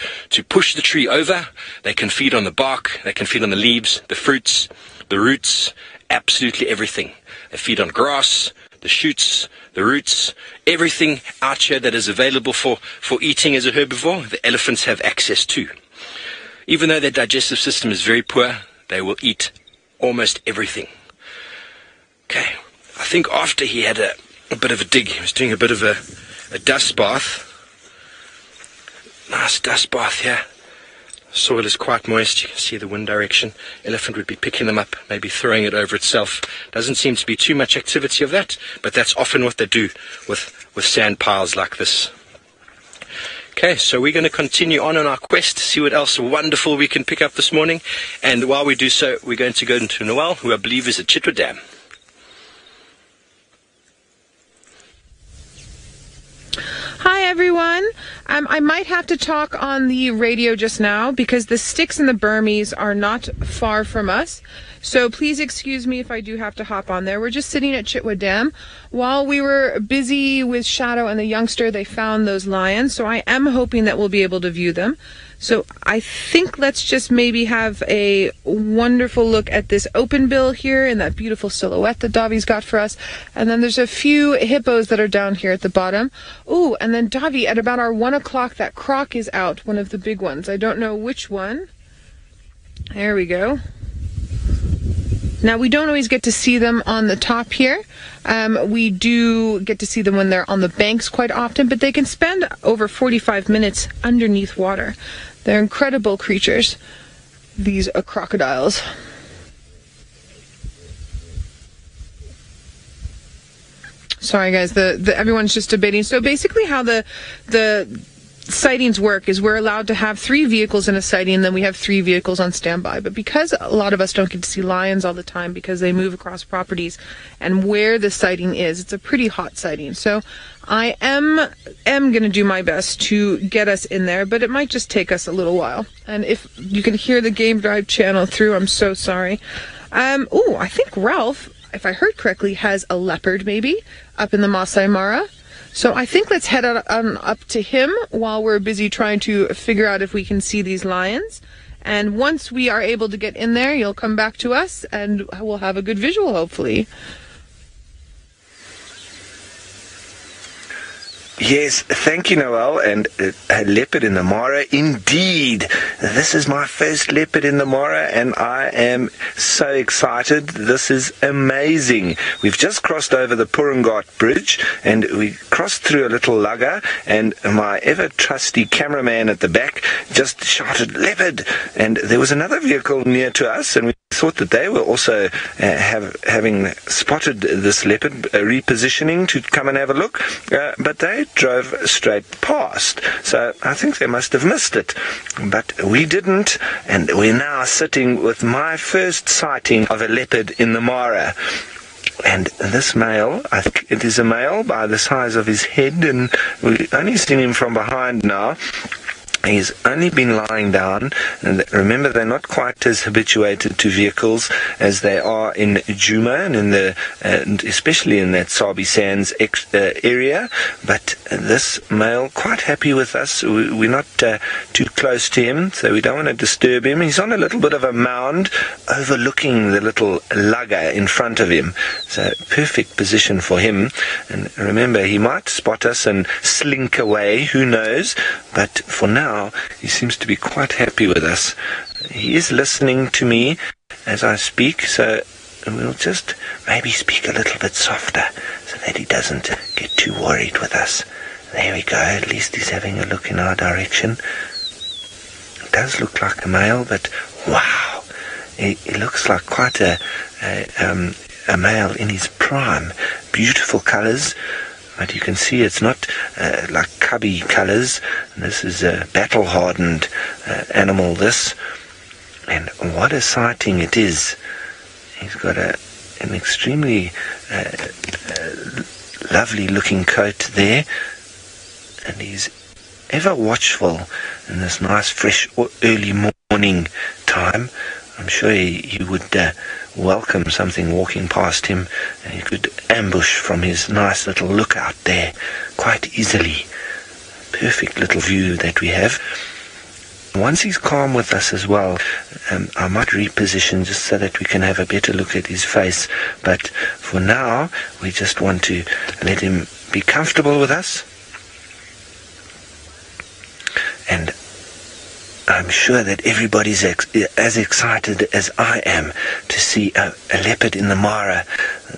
[SPEAKER 3] push the tree over. They can feed on the bark. They can feed on the leaves, the fruits, the roots, absolutely everything. They feed on grass, the shoots, the roots, everything out here that is available for eating as a herbivore, the elephants have access to. Even though their digestive system is very poor, they will eat almost everything. Okay, I think after he had a bit of a dig, he was doing a bit of a dust bath. Nice dust bath here. Soil is quite moist. You can see the wind direction. Elephant would be picking them up, maybe throwing it over itself. Doesn't seem to be too much activity of that, but that's often what they do with sand piles like this. Okay, so we're going to continue on our quest, see what else wonderful we can pick up this morning. And while we do so, we're going to go into Noel, who I believe is at Chitwa Dam.
[SPEAKER 1] Hi everyone. I might have to talk on the radio just now because the Styx and the Burmese are not far from us. So please excuse me if I do have to hop on there. We're just sitting at Chitwa Dam. While we were busy with Shadow and the youngster, they found those lions. So I am hoping that we'll be able to view them. So I think let's just maybe have a wonderful look at this open bill here and that beautiful silhouette that Davi's got for us. And then there's a few hippos that are down here at the bottom. Ooh, and then Davi, at about our 1 o'clock, that croc is out, one of the big ones. I don't know which one. There we go. Now, we don't always get to see them on the top here. We do get to see them when they're on the banks quite often, but they can spend over 45 minutes underneath water. They're incredible creatures, these crocodiles. Sorry, guys, everyone's just debating. So basically how the sightings work is we're allowed to have 3 vehicles in a sighting, and then we have 3 vehicles on standby. But because a lot of us don't get to see lions all the time because they move across properties and where the sighting is, it's a pretty hot sighting. So I am going to do my best to get us in there, but it might just take us a little while. And if you can hear the Game Drive channel through, I'm so sorry. I think Ralph, if I heard correctly, has a leopard maybe up in the Masai Mara. So I think let's head on up to him while we're busy trying to figure out if we can see these lions. And once we are able to get in there, you'll come back to us and we'll have a good visual, hopefully.
[SPEAKER 4] Yes, thank you, Noel. And a leopard in the Mara, indeed. This is my first leopard in the Mara, and I am so excited. This is amazing. We've just crossed over the Purungat Bridge, and we crossed through a little lugger, and my ever-trusty cameraman at the back just shouted, "Leopard!" And there was another vehicle near to us, and we thought that they were also having spotted this leopard, repositioning to come and have a look, but they drove straight past. So I think they must have missed it. But we didn't, and we're now sitting with my first sighting of a leopard in the Mara. And this male, I think it is a male by the size of his head, and we've only seen him from behind now. He's only been lying down, and remember, they're not quite as habituated to vehicles as they are in Djuma and especially in that Sabi Sands area. But this male, quite happy with us. We're not too close to him, so we don't want to disturb him. He's on a little bit of a mound overlooking the little lugger in front of him. So perfect position for him. And remember, he might spot us and slink away, who knows? But for now, he seems to be quite happy with us. He is listening to me as I speak, so we'll just maybe speak a little bit softer so that he doesn't get too worried with us. There we go. At least he's having a look in our direction. It does look like a male, but wow, he looks like quite a male in his prime. Beautiful colours. But you can see it's not like cubby colours. This is a battle-hardened animal, this. And what a sighting it is. He's got an extremely lovely-looking coat there. And he's ever watchful in this nice, fresh, early morning time. I'm sure he would welcome something walking past him, and he could ambush from his nice little lookout there quite easily. Perfect little view that we have. Once he's calm with us as well, I might reposition just so that we can have a better look at his face. But for now, we just want to let him be comfortable with us. And I'm sure that everybody's as excited as I am to see a leopard in the Mara.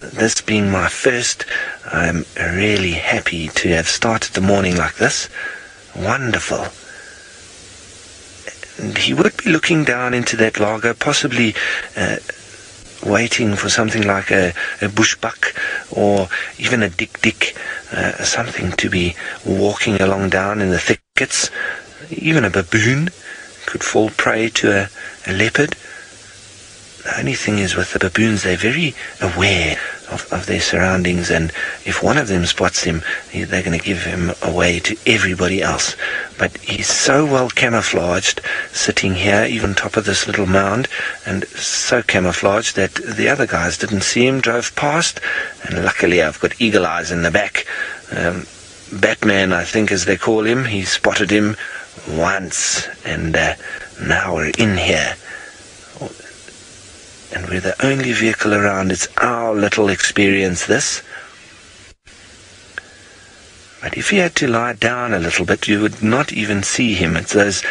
[SPEAKER 4] This being my first, I'm really happy to have started the morning like this. Wonderful. And he would be looking down into that lager, possibly waiting for something like a bushbuck or even a dik-dik, something to be walking along down in the thickets. Even a baboon could fall prey to a leopard. The only thing is with the baboons, they're very aware of their surroundings, and if one of them spots him, they're going to give him away to everybody else. But he's so well camouflaged, sitting here, even top of this little mound, and so camouflaged that the other guys didn't see him, drove past, and luckily I've got eagle eyes in the back. Batman, I think as they call him, he spotted him once, and now we're in here. And we're the only vehicle around. It's our little experience, this. But if he had to lie down a little bit, you would not even see him. It's those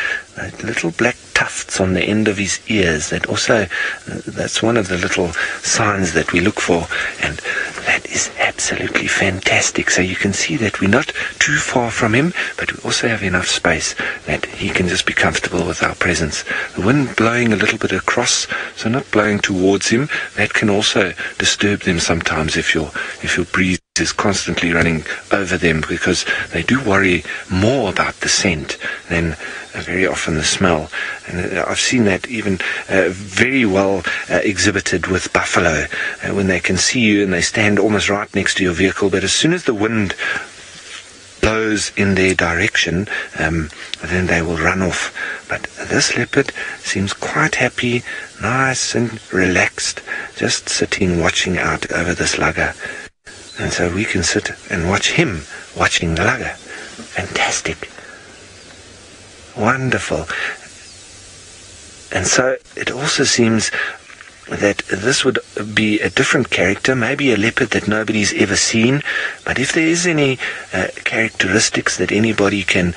[SPEAKER 4] little black tufts on the end of his ears that also, that's one of the little signs that we look for. And that is absolutely fantastic. So you can see that we're not too far from him, but we also have enough space that he can just be comfortable with our presence. The wind blowing a little bit across, so not blowing towards him, that can also disturb them sometimes if your breeze is constantly running over them, because they do worry more about the scent than very often the smell. And I've seen that even very well exhibited with buffalo, when they can see you and they stand almost right next to your vehicle, but as soon as the wind blows in their direction, then they will run off. But this leopard seems quite happy, nice and relaxed, just sitting watching out over this lugger. And so we can sit and watch him watching the lugger. Fantastic. Wonderful. And so it also seems that this would be a different character, maybe a leopard that nobody's ever seen. But if there is any characteristics that anybody can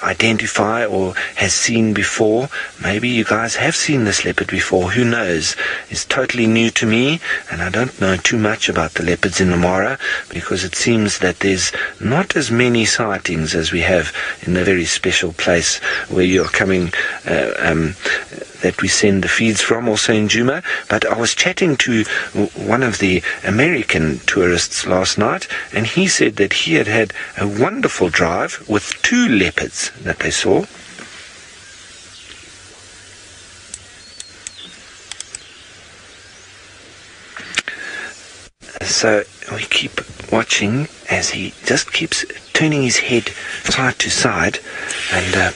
[SPEAKER 4] identify or has seen before, maybe you guys have seen this leopard before, who knows? It's totally new to me, and I don't know too much about the leopards in the Mara, because it seems that there's not as many sightings as we have in the very special place where you're coming, that we send the feeds from, also in Djuma. But I was chatting to one of the American tourists last night, and he said that he had had a wonderful drive with 2 leopards that they saw. So we keep watching as he just keeps turning his head side to side, and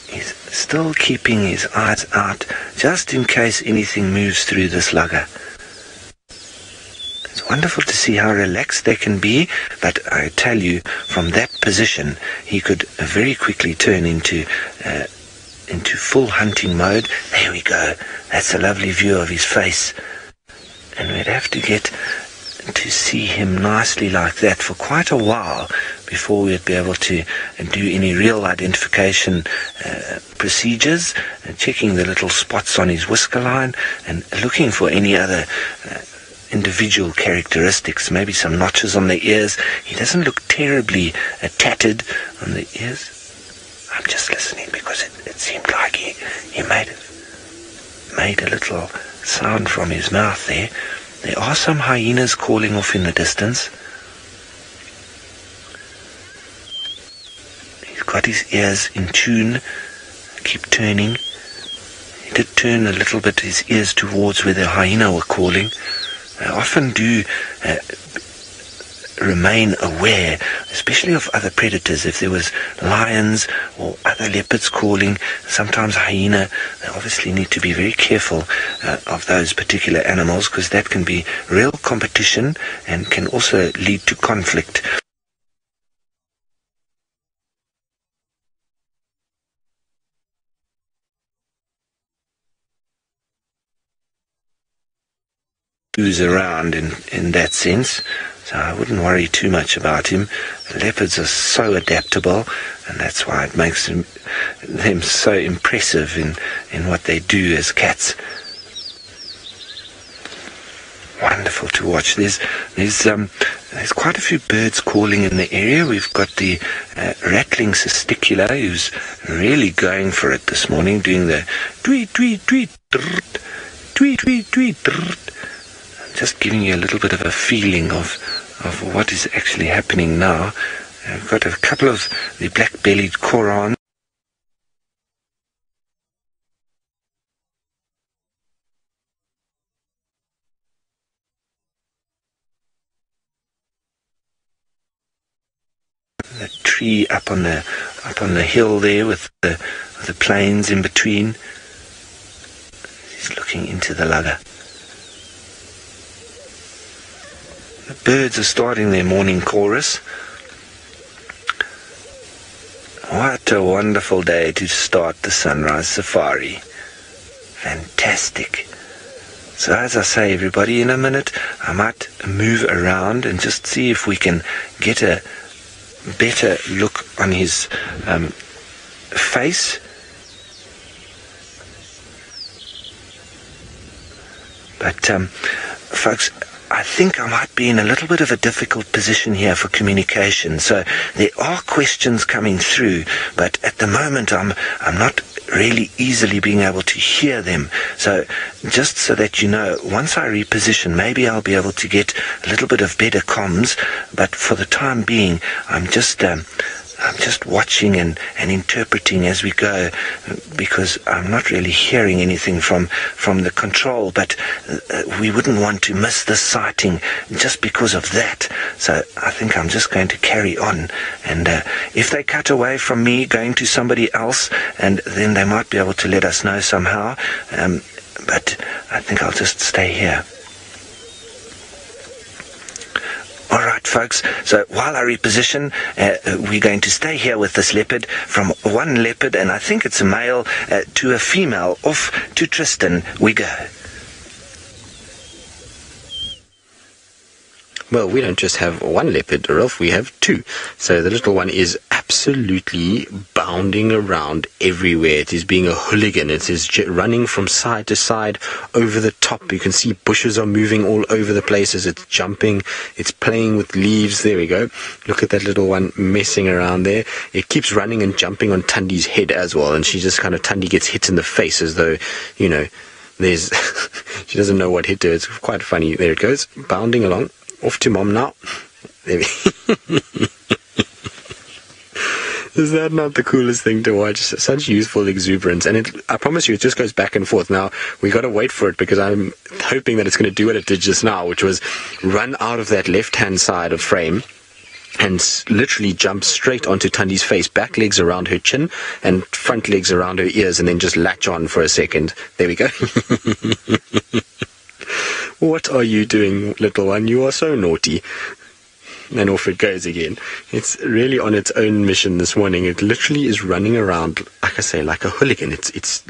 [SPEAKER 4] he's still keeping his eyes out just in case anything moves through this lugger. It's wonderful to see how relaxed they can be, but I tell you, from that position he could very quickly turn into full hunting mode. There we go. That's a lovely view of his face, and we'd have to get to see him nicely like that for quite a while before we'd be able to do any real identification procedures, checking the little spots on his whisker line and looking for any other individual characteristics, maybe some notches on the ears. He doesn't look terribly tattered on the ears. I'm just listening because it seemed like he made a little sound from his mouth there. There are some hyenas calling off in the distance. He's got his ears in tune, keep turning. He did turn a little bit his ears towards where the hyena were calling. They often do remain aware, especially of other predators. If there was lions or other leopards calling, sometimes hyena, they obviously need to be very careful of those particular animals, because that can be real competition and can also lead to conflict. Who's around in that sense. So I wouldn't worry too much about him. Leopards are so adaptable, and that's why it makes them so impressive in what they do as cats. Wonderful to watch. There's quite a few birds calling in the area. We've got the rattling cisticola, who's really going for it this morning, doing the tweet, tweet, tweet, tweet, tweet, tweet, just giving you a little bit of a feeling of what is actually happening now. We've got a couple of the black-bellied corans. tree up on the hill there with the plains in between. He's looking into the lugger. The birds are starting their morning chorus. What a wonderful day to start the sunrise safari. Fantastic. So as I say, everybody, in a minute I might move around and just see if we can get a better look on his face. But folks, I think I might be in a little bit of a difficult position here for communication. So there are questions coming through, but at the moment I'm not really easily being able to hear them. So just so that you know, once I reposition, maybe I'll be able to get a little bit of better comms, but for the time being I'm just watching and interpreting as we go, because I'm not really hearing anything from the control, but we wouldn't want to miss this sighting just because of that. So I think I'm just going to carry on, and if they cut away from me going to somebody else, and then they might be able to let us know somehow, but I think I'll just stay here. All right, folks, so while I reposition, we're going to stay here with this leopard, from one leopard, and I think it's a male, to a female. Off to Tristan we go.
[SPEAKER 2] Well, we don't just have one leopard, Rolf, we have two. So the little one is absolutely bounding around everywhere. It is being a hooligan. It is running from side to side over the top. You can see bushes are moving all over the place as it's jumping. It's playing with leaves. There we go. Look at that little one messing around there. It keeps running and jumping on Tandi's head as well. And she just Tandi gets hit in the face as though, there's, she doesn't know what hit her. It's quite funny. There it goes, bounding along. Off to mom now. There we Is that not the coolest thing to watch? Such youthful exuberance. And I promise you, it just goes back and forth. Now, we got to wait for it, because I'm hoping that it's going to do what it did just now, which was run out of that left-hand side of frame and literally jump straight onto Tandi's face, back legs around her chin and front legs around her ears, and then just latch on for a second. There we go. What are you doing, little one? You are so naughty. And off it goes again. It's really on its own mission this morning. It literally is running around, like I say, like a hooligan. It's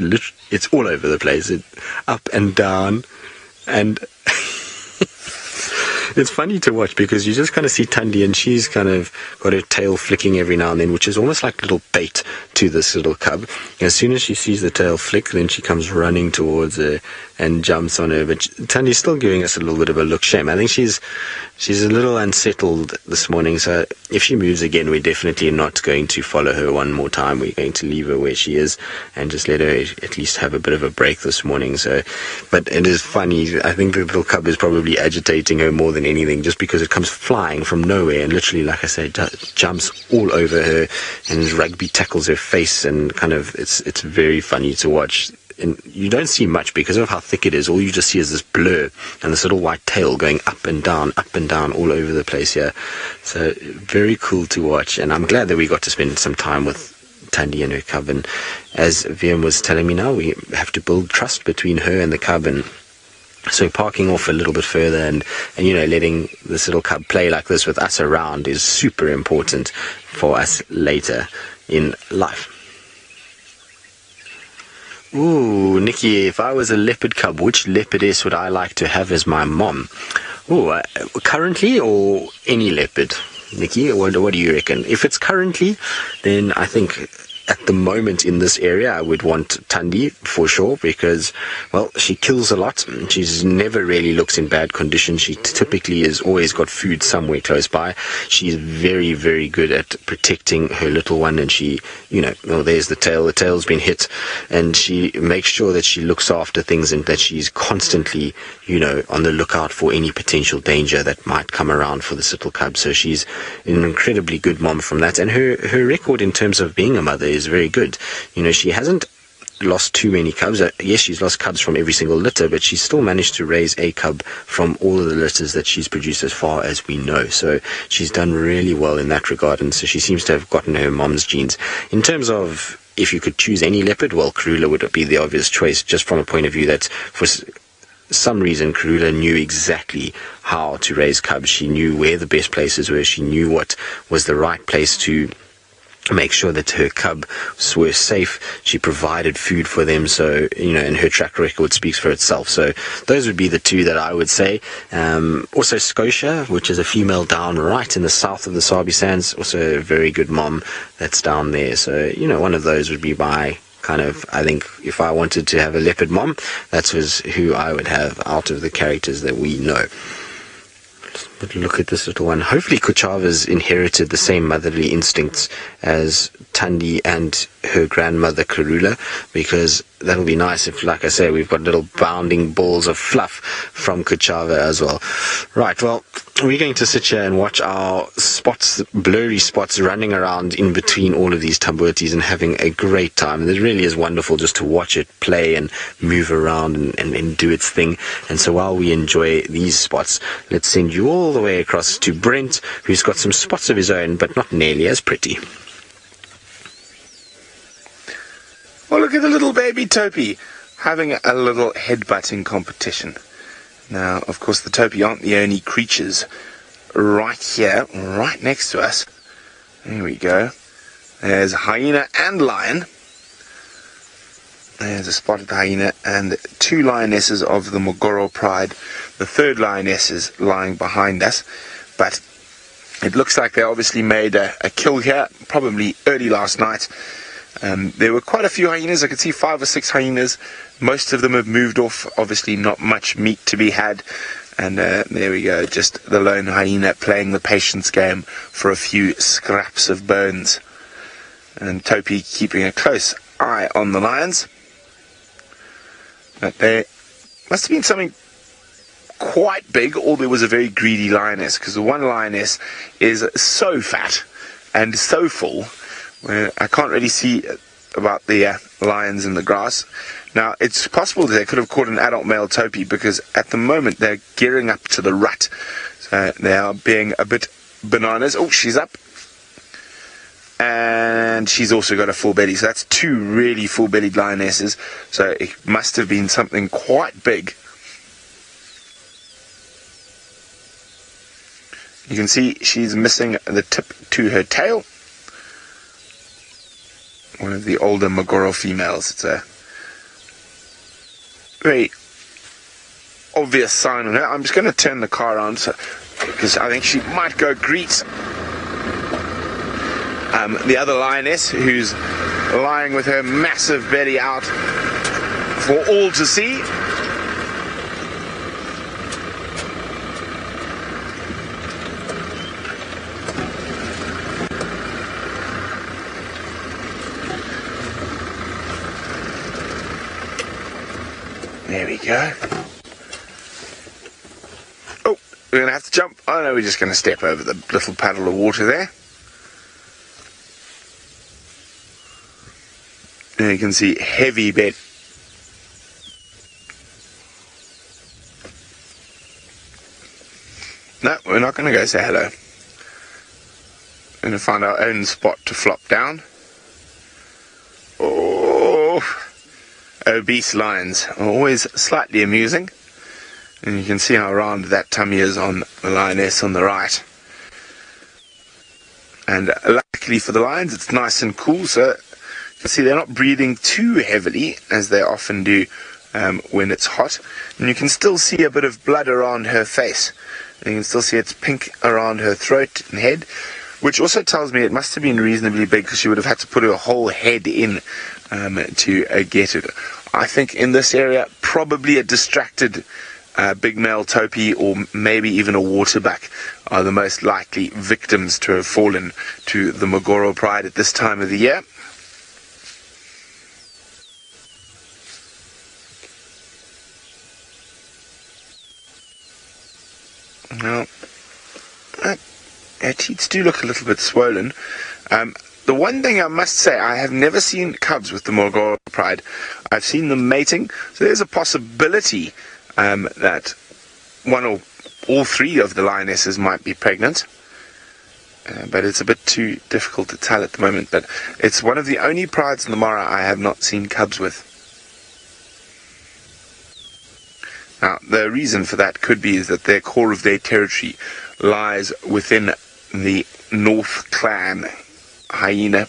[SPEAKER 2] all over the place. Up and down. And it's funny to watch, because you just see Tandi, and she's got her tail flicking every now and then, which is almost like little bait to this little cub. As soon as she sees the tail flick, then she comes running towards her and jumps on her. But Tandi's still giving us a little bit of a look. Shame. I think she's a little unsettled this morning, so if she moves again, we're definitely not going to follow her one more time. We're going to leave her where she is and just let her at least have a bit of a break this morning. So, but it is funny. I think the little cub is probably agitating her more than anything, just because it comes flying from nowhere and literally, like I said, jumps all over her and rugby tackles her face, and it's very funny to watch. And you don't see much because of how thick it is. All you just see is this blur and this little white tail going up and down all over the place here. So very cool to watch, and I'm glad that we got to spend some time with Tandi and her cub. And as Viam was telling me now, we have to build trust between her and the cub, and so parking off a little bit further and letting this little cub play like this with us around is super important for us later in life. Ooh, Nikki, if I was a leopard cub, which leopardess would I like to have as my mom? Ooh, currently, or any leopard? Nikki, what do you reckon? If it's currently, then I think at the moment in this area, I would want Tandi for sure, because, well, she kills a lot. She's never really looks in bad condition. She typically has always got food somewhere close by. She's very, very good at protecting her little one, and she, well, there's the tail. The tail's been hit, and she makes sure that she looks after things and that she's constantly, on the lookout for any potential danger that might come around for this little cub. So she's an incredibly good mom from that, and her record in terms of being a mother is very good. She hasn't lost too many cubs. Yes, she's lost cubs from every single litter, but she's still managed to raise a cub from all of the litters that she's produced as far as we know. So she's done really well in that regard, and so she seems to have gotten her mom's genes. In terms of if you could choose any leopard, well, Kruger would be the obvious choice, just from a point of view that for some reason Kruger knew exactly how to raise cubs. She knew where the best places were. She knew what was the right place to make sure that her cubs were safe. She provided food for them, so, you know, and her track record speaks for itself. So those would be the two that I would say. Also Scotia, which is a female down right in the south of the Sabi Sands, also a very good mom that's down there. So, you know, one of those would be my kind of, I think, if I wanted to have a leopard mom, that was who I would have out of the characters that we know. But look at this little one. Hopefully Kuchava's inherited the same motherly instincts as Tandi and her grandmother Karula, because that'll be nice if, like I say, we've got little bounding balls of fluff from Kuchava as well. Right, well, we're going to sit here and watch our spots, blurry spots, running around in between all of these tambutis and having a great time. It really is wonderful just to watch it play and move around and do its thing. And so while we enjoy these spots, let's send you all the way across to Brent, who's got some spots of his own, but not nearly as pretty.
[SPEAKER 5] Well, look at the little baby Topi having a little headbutting competition. Now, of course, the Topi aren't the only creatures right here, right next to us. There we go. There's hyena and lion. There's a spotted hyena and two lionesses of the Mogoro pride. The third lioness is lying behind us, but it looks like they obviously made a kill here, probably early last night. There were quite a few hyenas. I could see 5 or 6 hyenas. Most of them have moved off. Obviously not much meat to be had. And there we go, just the lone hyena playing the patience game for a few scraps of bones. And Topi keeping a close eye on the lions. But there must have been something quite big, or there was a very greedy lioness, because the one lioness is so fat and so full, where I can't really see about the lions in the grass. Now, it's possible that they could have caught an adult male Topi, because at the moment they're gearing up to the rut. So they are being a bit bananas. Oh, she's up. And she's also got a full belly. So that's 2 really full-bellied lionesses. So it must have been something quite big. You can see she's missing the tip to her tail. One of the older Mogoro females. It's a very obvious sign on her. I'm just going to turn the car around because I think she might go greet the other lioness, who's lying with her massive belly out for all to see. There we go. Oh, we're going to have to jump. Oh no, we're just going to step over the little puddle of water there. And you can see heavy bed. No, we're not going to go say hello. We're going to find our own spot to flop down. Oh, obese lions are always slightly amusing. And you can see how round that tummy is on the lioness on the right. And luckily for the lions, it's nice and cool, so you can see they're not breathing too heavily, as they often do when it's hot. And you can still see a bit of blood around her face. And you can still see it's pink around her throat and head, which also tells me it must have been reasonably big, because she would have had to put her whole head in to get it. I think in this area, probably a distracted big male Topi, or maybe even a waterbuck, are the most likely victims to have fallen to the Mogoro pride at this time of the year. Now, her teats do look a little bit swollen. The one thing I must say, I have never seen cubs with the Morgoro pride. I've seen them mating, so there's a possibility that one or all three of the lionesses might be pregnant. But it's a bit too difficult to tell at the moment. But it's one of the only prides in the Mara I have not seen cubs with. Now, the reason for that could be is that their core of their territory lies within the North Clan hyena,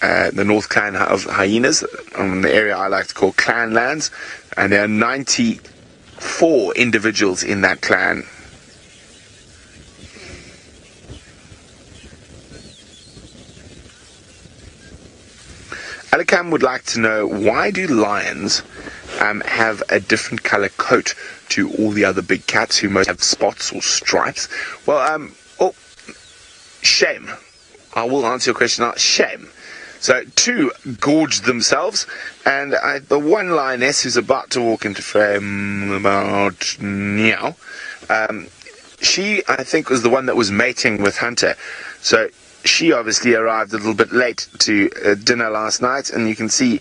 [SPEAKER 5] the North Clan of hyenas, the area I like to call clan lands, and there are 94 individuals in that clan. Alikam would like to know, why do lions have a different color coat to all the other big cats who most have spots or stripes? Well, shame. I will answer your question now. Shame. So, two gorged themselves, and the one lioness who's about to walk into frame about now, she, I think, was the one that was mating with Hunter. So, she obviously arrived a little bit late to dinner last night, and you can see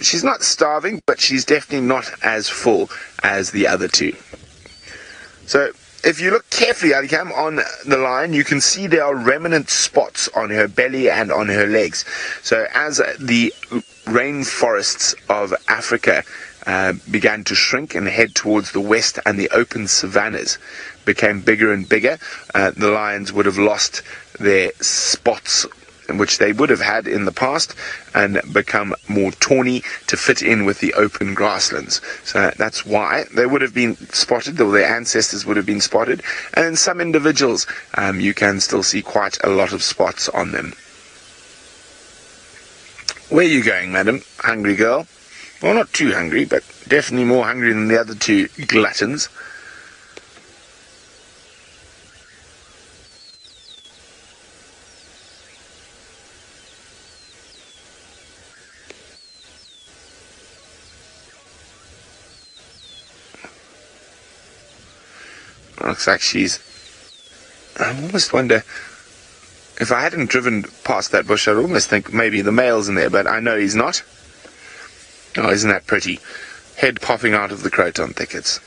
[SPEAKER 5] she's not starving, but she's definitely not as full as the other two. So, if you look carefully, Alikam, on the lion, you can see there are remnant spots on her belly and on her legs. So, as the rainforests of Africa began to shrink and head towards the west, and the open savannas became bigger and bigger, the lions would have lost their spots, which they would have had in the past, and become more tawny to fit in with the open grasslands. So that's why they would have been spotted, or their ancestors would have been spotted, and in some individuals you can still see quite a lot of spots on them. Where are you going, madam? Hungry girl? Well, not too hungry, but definitely more hungry than the other two gluttons. Looks like she's... I almost wonder... If I hadn't driven past that bush, I'd almost think maybe the male's in there, but I know he's not. Oh, isn't that pretty? Head popping out of the croton thickets.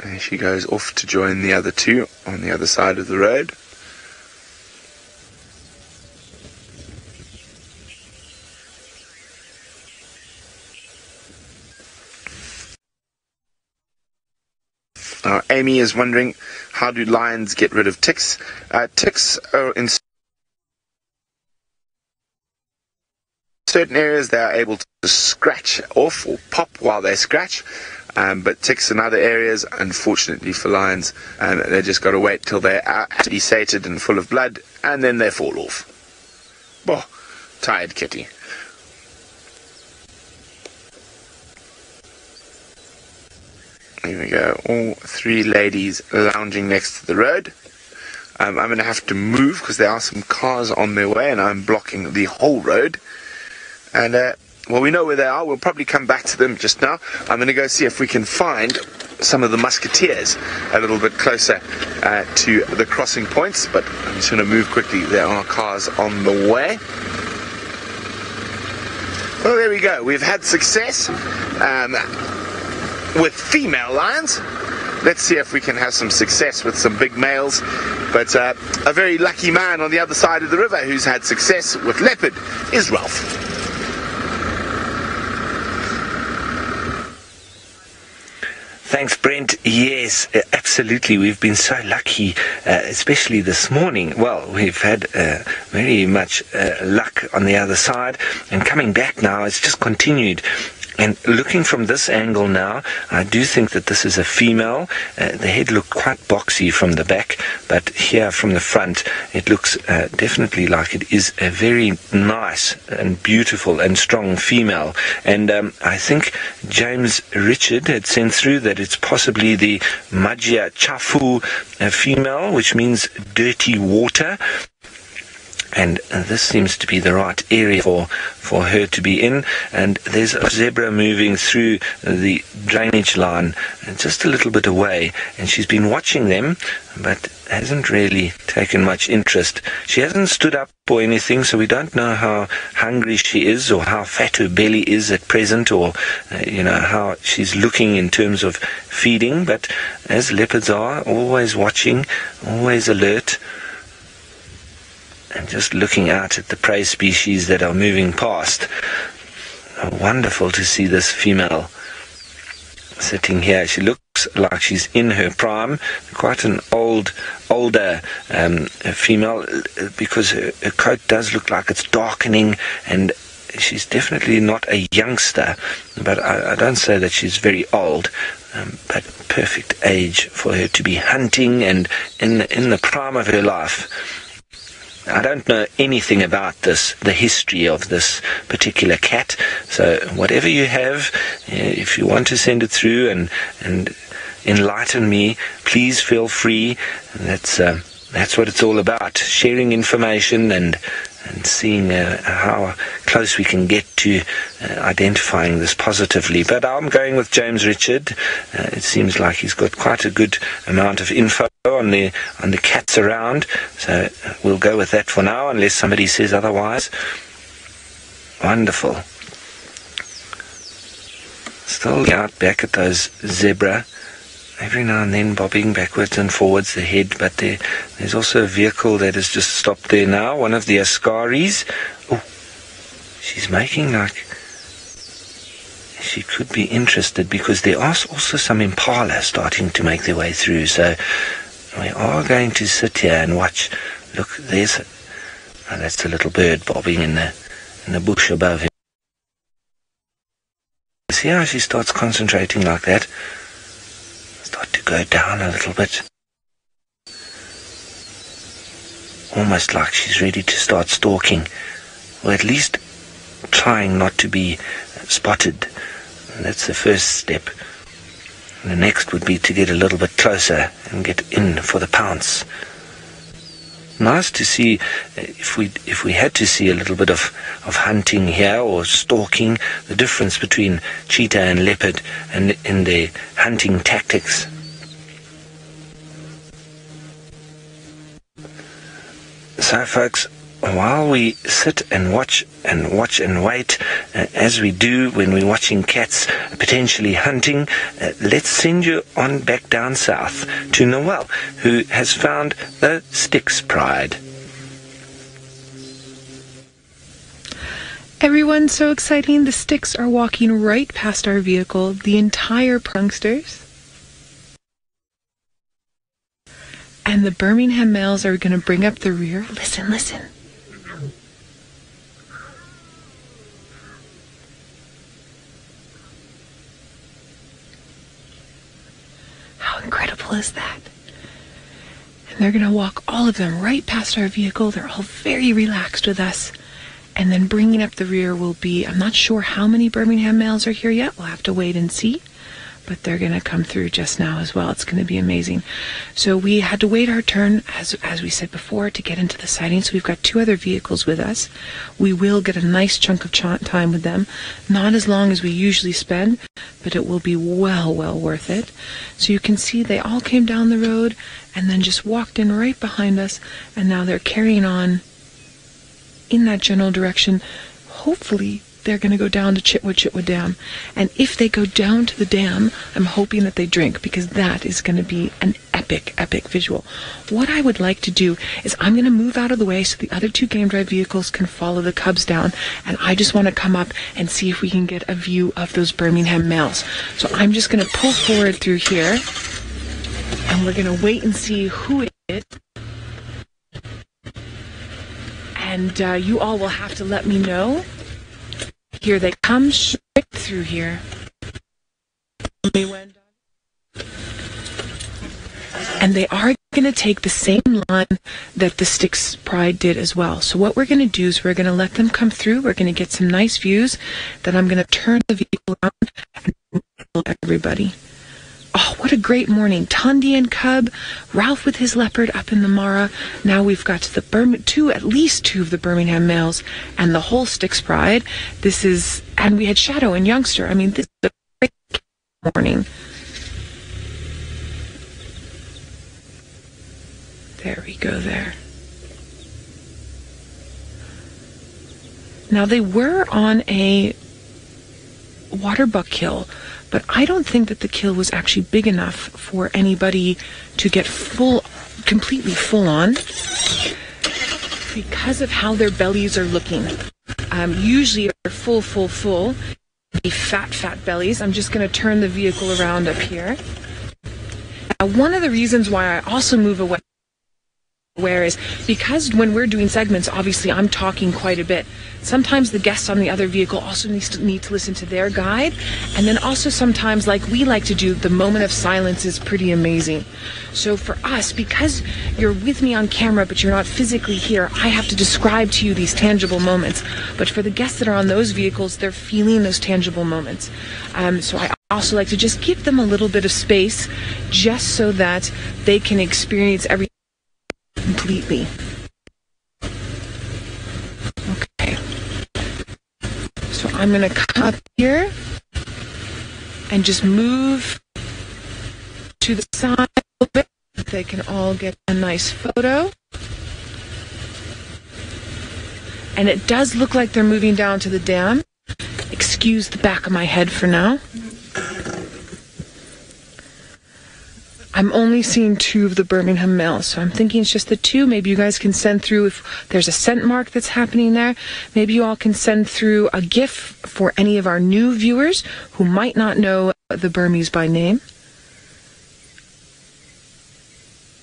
[SPEAKER 5] There she goes off to join the other two on the other side of the road. Amy is wondering, how do lions get rid of ticks? Ticks are in certain areas they are able to scratch off or pop while they scratch, but ticks in other areas, unfortunately for lions, they just got to wait till they're actually sated and full of blood, and then they fall off. Oh, tired kitty. Here we go, all three ladies lounging next to the road. I'm going to have to move because there are some cars on their way and I'm blocking the whole road. And, well, we know where they are. We'll probably come back to them just now. I'm going to go see if we can find some of the musketeers a little bit closer to the crossing points. But I'm just going to move quickly. There are cars on the way. Well, there we go. We've had success with female lions. Let's see if we can have some success with some big males. But a very lucky man on the other side of the river who's had success with leopard is Ralph.
[SPEAKER 6] Thanks, Brent. Yes, absolutely. We've been so lucky, especially this morning. Well, we've had very much luck on the other side, and coming back now, it's just continued. And looking from this angle now, I do think that this is a female. The head looked quite boxy from the back, but here from the front, it looks definitely like it is a very nice and beautiful and strong female. And I think James Richard had sent through that it's possibly the Magia Chafu female, which means dirty water. and this seems to be the right area for her to be in. And there's a zebra moving through the drainage line just a little bit away, and she's been watching them but hasn't really taken much interest. She hasn't stood up or anything, so we don't know how hungry she is or how fat her belly is at present, or how she's looking in terms of feeding. But as leopards are, always watching, always alert, and just looking out at the prey species that are moving past. Wonderful to see this female sitting here. She looks like she's in her prime, quite an older female, because her coat does look like it's darkening, and she's definitely not a youngster, but I don't say that she's very old, but perfect age for her to be hunting and in the prime of her life. I don't know anything about the history of this particular cat, so whatever you have, if you want to send it through and enlighten me, please feel free. That's what it's all about, sharing information and seeing how close we can get to identifying this positively. But I'm going with James Richard. It seems like he's got quite a good amount of info on the cats around, so we'll go with that for now, unless somebody says otherwise. Wonderful. Still out back at those zebra, every now and then bobbing backwards and forwards the head, but there's also a vehicle that has just stopped there now, one of the Ascaris. Oh, she's making like she could be interested, because there are also some impala starting to make their way through, so we are going to sit here and watch. Look, that's a little bird bobbing in the bush above him. See how she starts concentrating like that? Start to go down a little bit. Almost like she's ready to start stalking, or at least trying not to be spotted. And that's the first step. And the next would be to get a little bit closer and get in for the pounce. Nice to see, if we had to see a little bit of hunting here or stalking, the difference between cheetah and leopard and in their hunting tactics. So folks, while we sit and watch and wait, as we do when we're watching cats potentially hunting, let's send you on back down south to Noel, who has found the Styx pride.
[SPEAKER 1] Everyone, so exciting. The Styx are walking right past our vehicle, the entire pranksters. And the Birmingham males are going to bring up the rear. Listen, listen. How incredible is that? And they're going to walk, all of them, right past our vehicle. They're all very relaxed with us. And then bringing up the rear will be, I'm not sure how many Birmingham males are here yet. We'll have to wait and see. But they're going to come through just now as well. It's going to be amazing. So we had to wait our turn, as we said before, to get into the sighting. So we've got two other vehicles with us. We will get a nice chunk of time with them. Not as long as we usually spend, but it will be well worth it. So you can see they all came down the road and then just walked in right behind us. And now they're carrying on in that general direction. Hopefully they're going to go down to Chitwa Dam. And if they go down to the dam, I'm hoping that they drink, because that is going to be an epic visual. What I would like to do is I'm going to move out of the way so the other two game drive vehicles can follow the cubs down, and I just want to come up and see if we can get a view of those Birmingham males. So I'm just going to pull forward through here, and we're going to wait and see who it is. And you all will have to let me know. Here they come, straight through here. And they are going to take the same line that the Styx Pride did as well. So what we're going to do is we're going to let them come through. We're going to get some nice views. Then I'm going to turn the vehicle around and everybody. Oh, what a great morning. Tandi and cub, Ralph with his leopard up in the Mara. Now we've got at least two of the Birmingham males and the whole Styx pride. And we had Shadow and Youngster. I mean, this is a great morning. There we go there. Now they were on a water buck kill, but I don't think that the kill was actually big enough for anybody to get completely full on because of how their bellies are looking. Usually they're full, be fat bellies. I'm just going to turn the vehicle around up here. Now, one of the reasons why I also move away is because when we're doing segments, obviously I'm talking quite a bit. Sometimes the guests on the other vehicle also need to listen to their guide, and then also sometimes, like we like to do, the moment of silence is pretty amazing. So for us, because you're with me on camera but you're not physically here, I have to describe to you these tangible moments. But for the guests that are on those vehicles, they're feeling those tangible moments. So I also like to just give them a little bit of space just so that they can experience everything completely. Okay. So I'm going to come up here and just move to the side a little bit so they can all get a nice photo. And it does look like they're moving down to the dam. Excuse the back of my head for now. I'm only seeing two of the Birmingham males, so I'm thinking it's just the two. Maybe you guys can send through, if there's a scent mark that's happening there, maybe you all can send through a GIF for any of our new viewers who might not know the Burmese by name.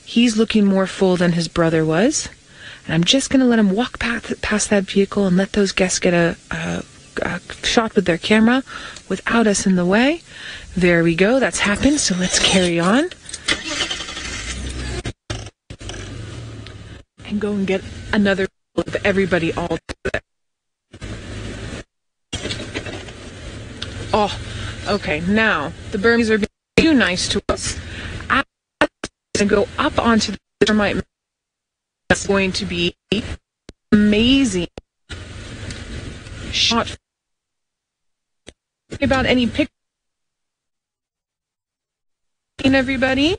[SPEAKER 1] He's looking more full than his brother was. And I'm just going to let him walk past that vehicle and let those guests get a shot with their camera without us in the way. There we go. That's happened, so let's carry on. And go and get another of everybody all together. Oh, okay. Now, the Burmese are being too nice to us. I'm going to go up onto the termite. That's going to be amazing shot. About any picture, everybody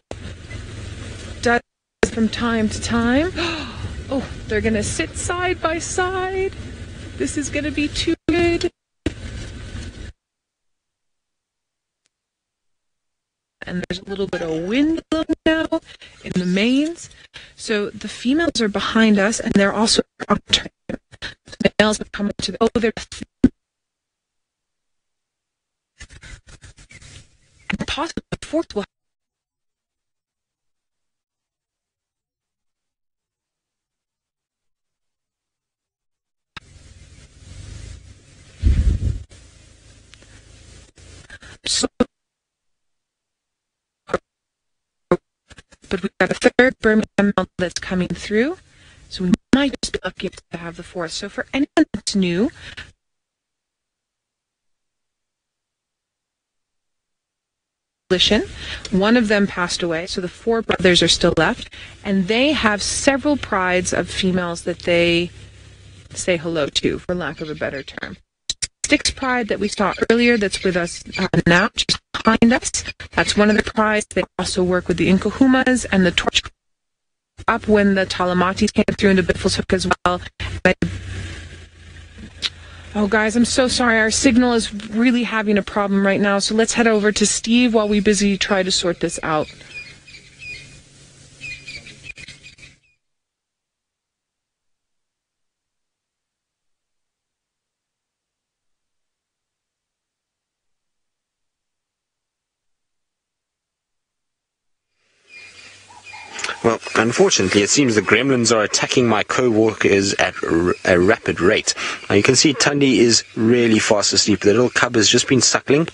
[SPEAKER 1] does from time to time. Oh, they're gonna sit side by side. This is gonna be too good. And there's a little bit of wind now in the mains. So the females are behind us, and they're also the males have come to the they're and possibly the fourth will. So, but we've got a third Birmingham male that's coming through, so we might just be lucky to have the fourth. So for anyone that's new, one of them passed away, so the four brothers are still left, and they have several prides of females that they say hello to, for lack of a better term. Styx pride that we saw earlier that's with us now, just behind us, that's one of the prides. They also work with the Nkuhumas and the torch up when the Talamatis came through into Bifilshoek as well. Oh, guys, I'm so sorry. Our signal is really having a problem right now, so let's head over to Steve while we busy try to sort this out.
[SPEAKER 2] Well, unfortunately, it seems the gremlins are attacking my co-walkers at a rapid rate. Now, you can see Tandi is really fast asleep. The little cub has just been suckling.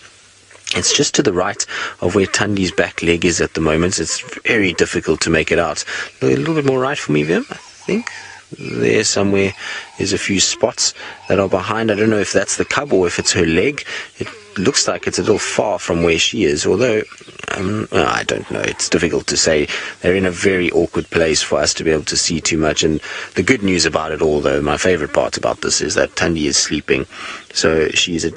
[SPEAKER 2] It's just to the right of where Tandi's back leg is at the moment. It's very difficult to make it out. A little bit more right for me, Vim, I think. There somewhere is a few spots that are behind. I don't know if that's the cub or if it's her leg. It looks like it's a little far from where she is, although I don't know. It's difficult to say. They're in a very awkward place for us to be able to see too much. And the good news about it all, though, my favorite part about this is that Tandi is sleeping. So she's at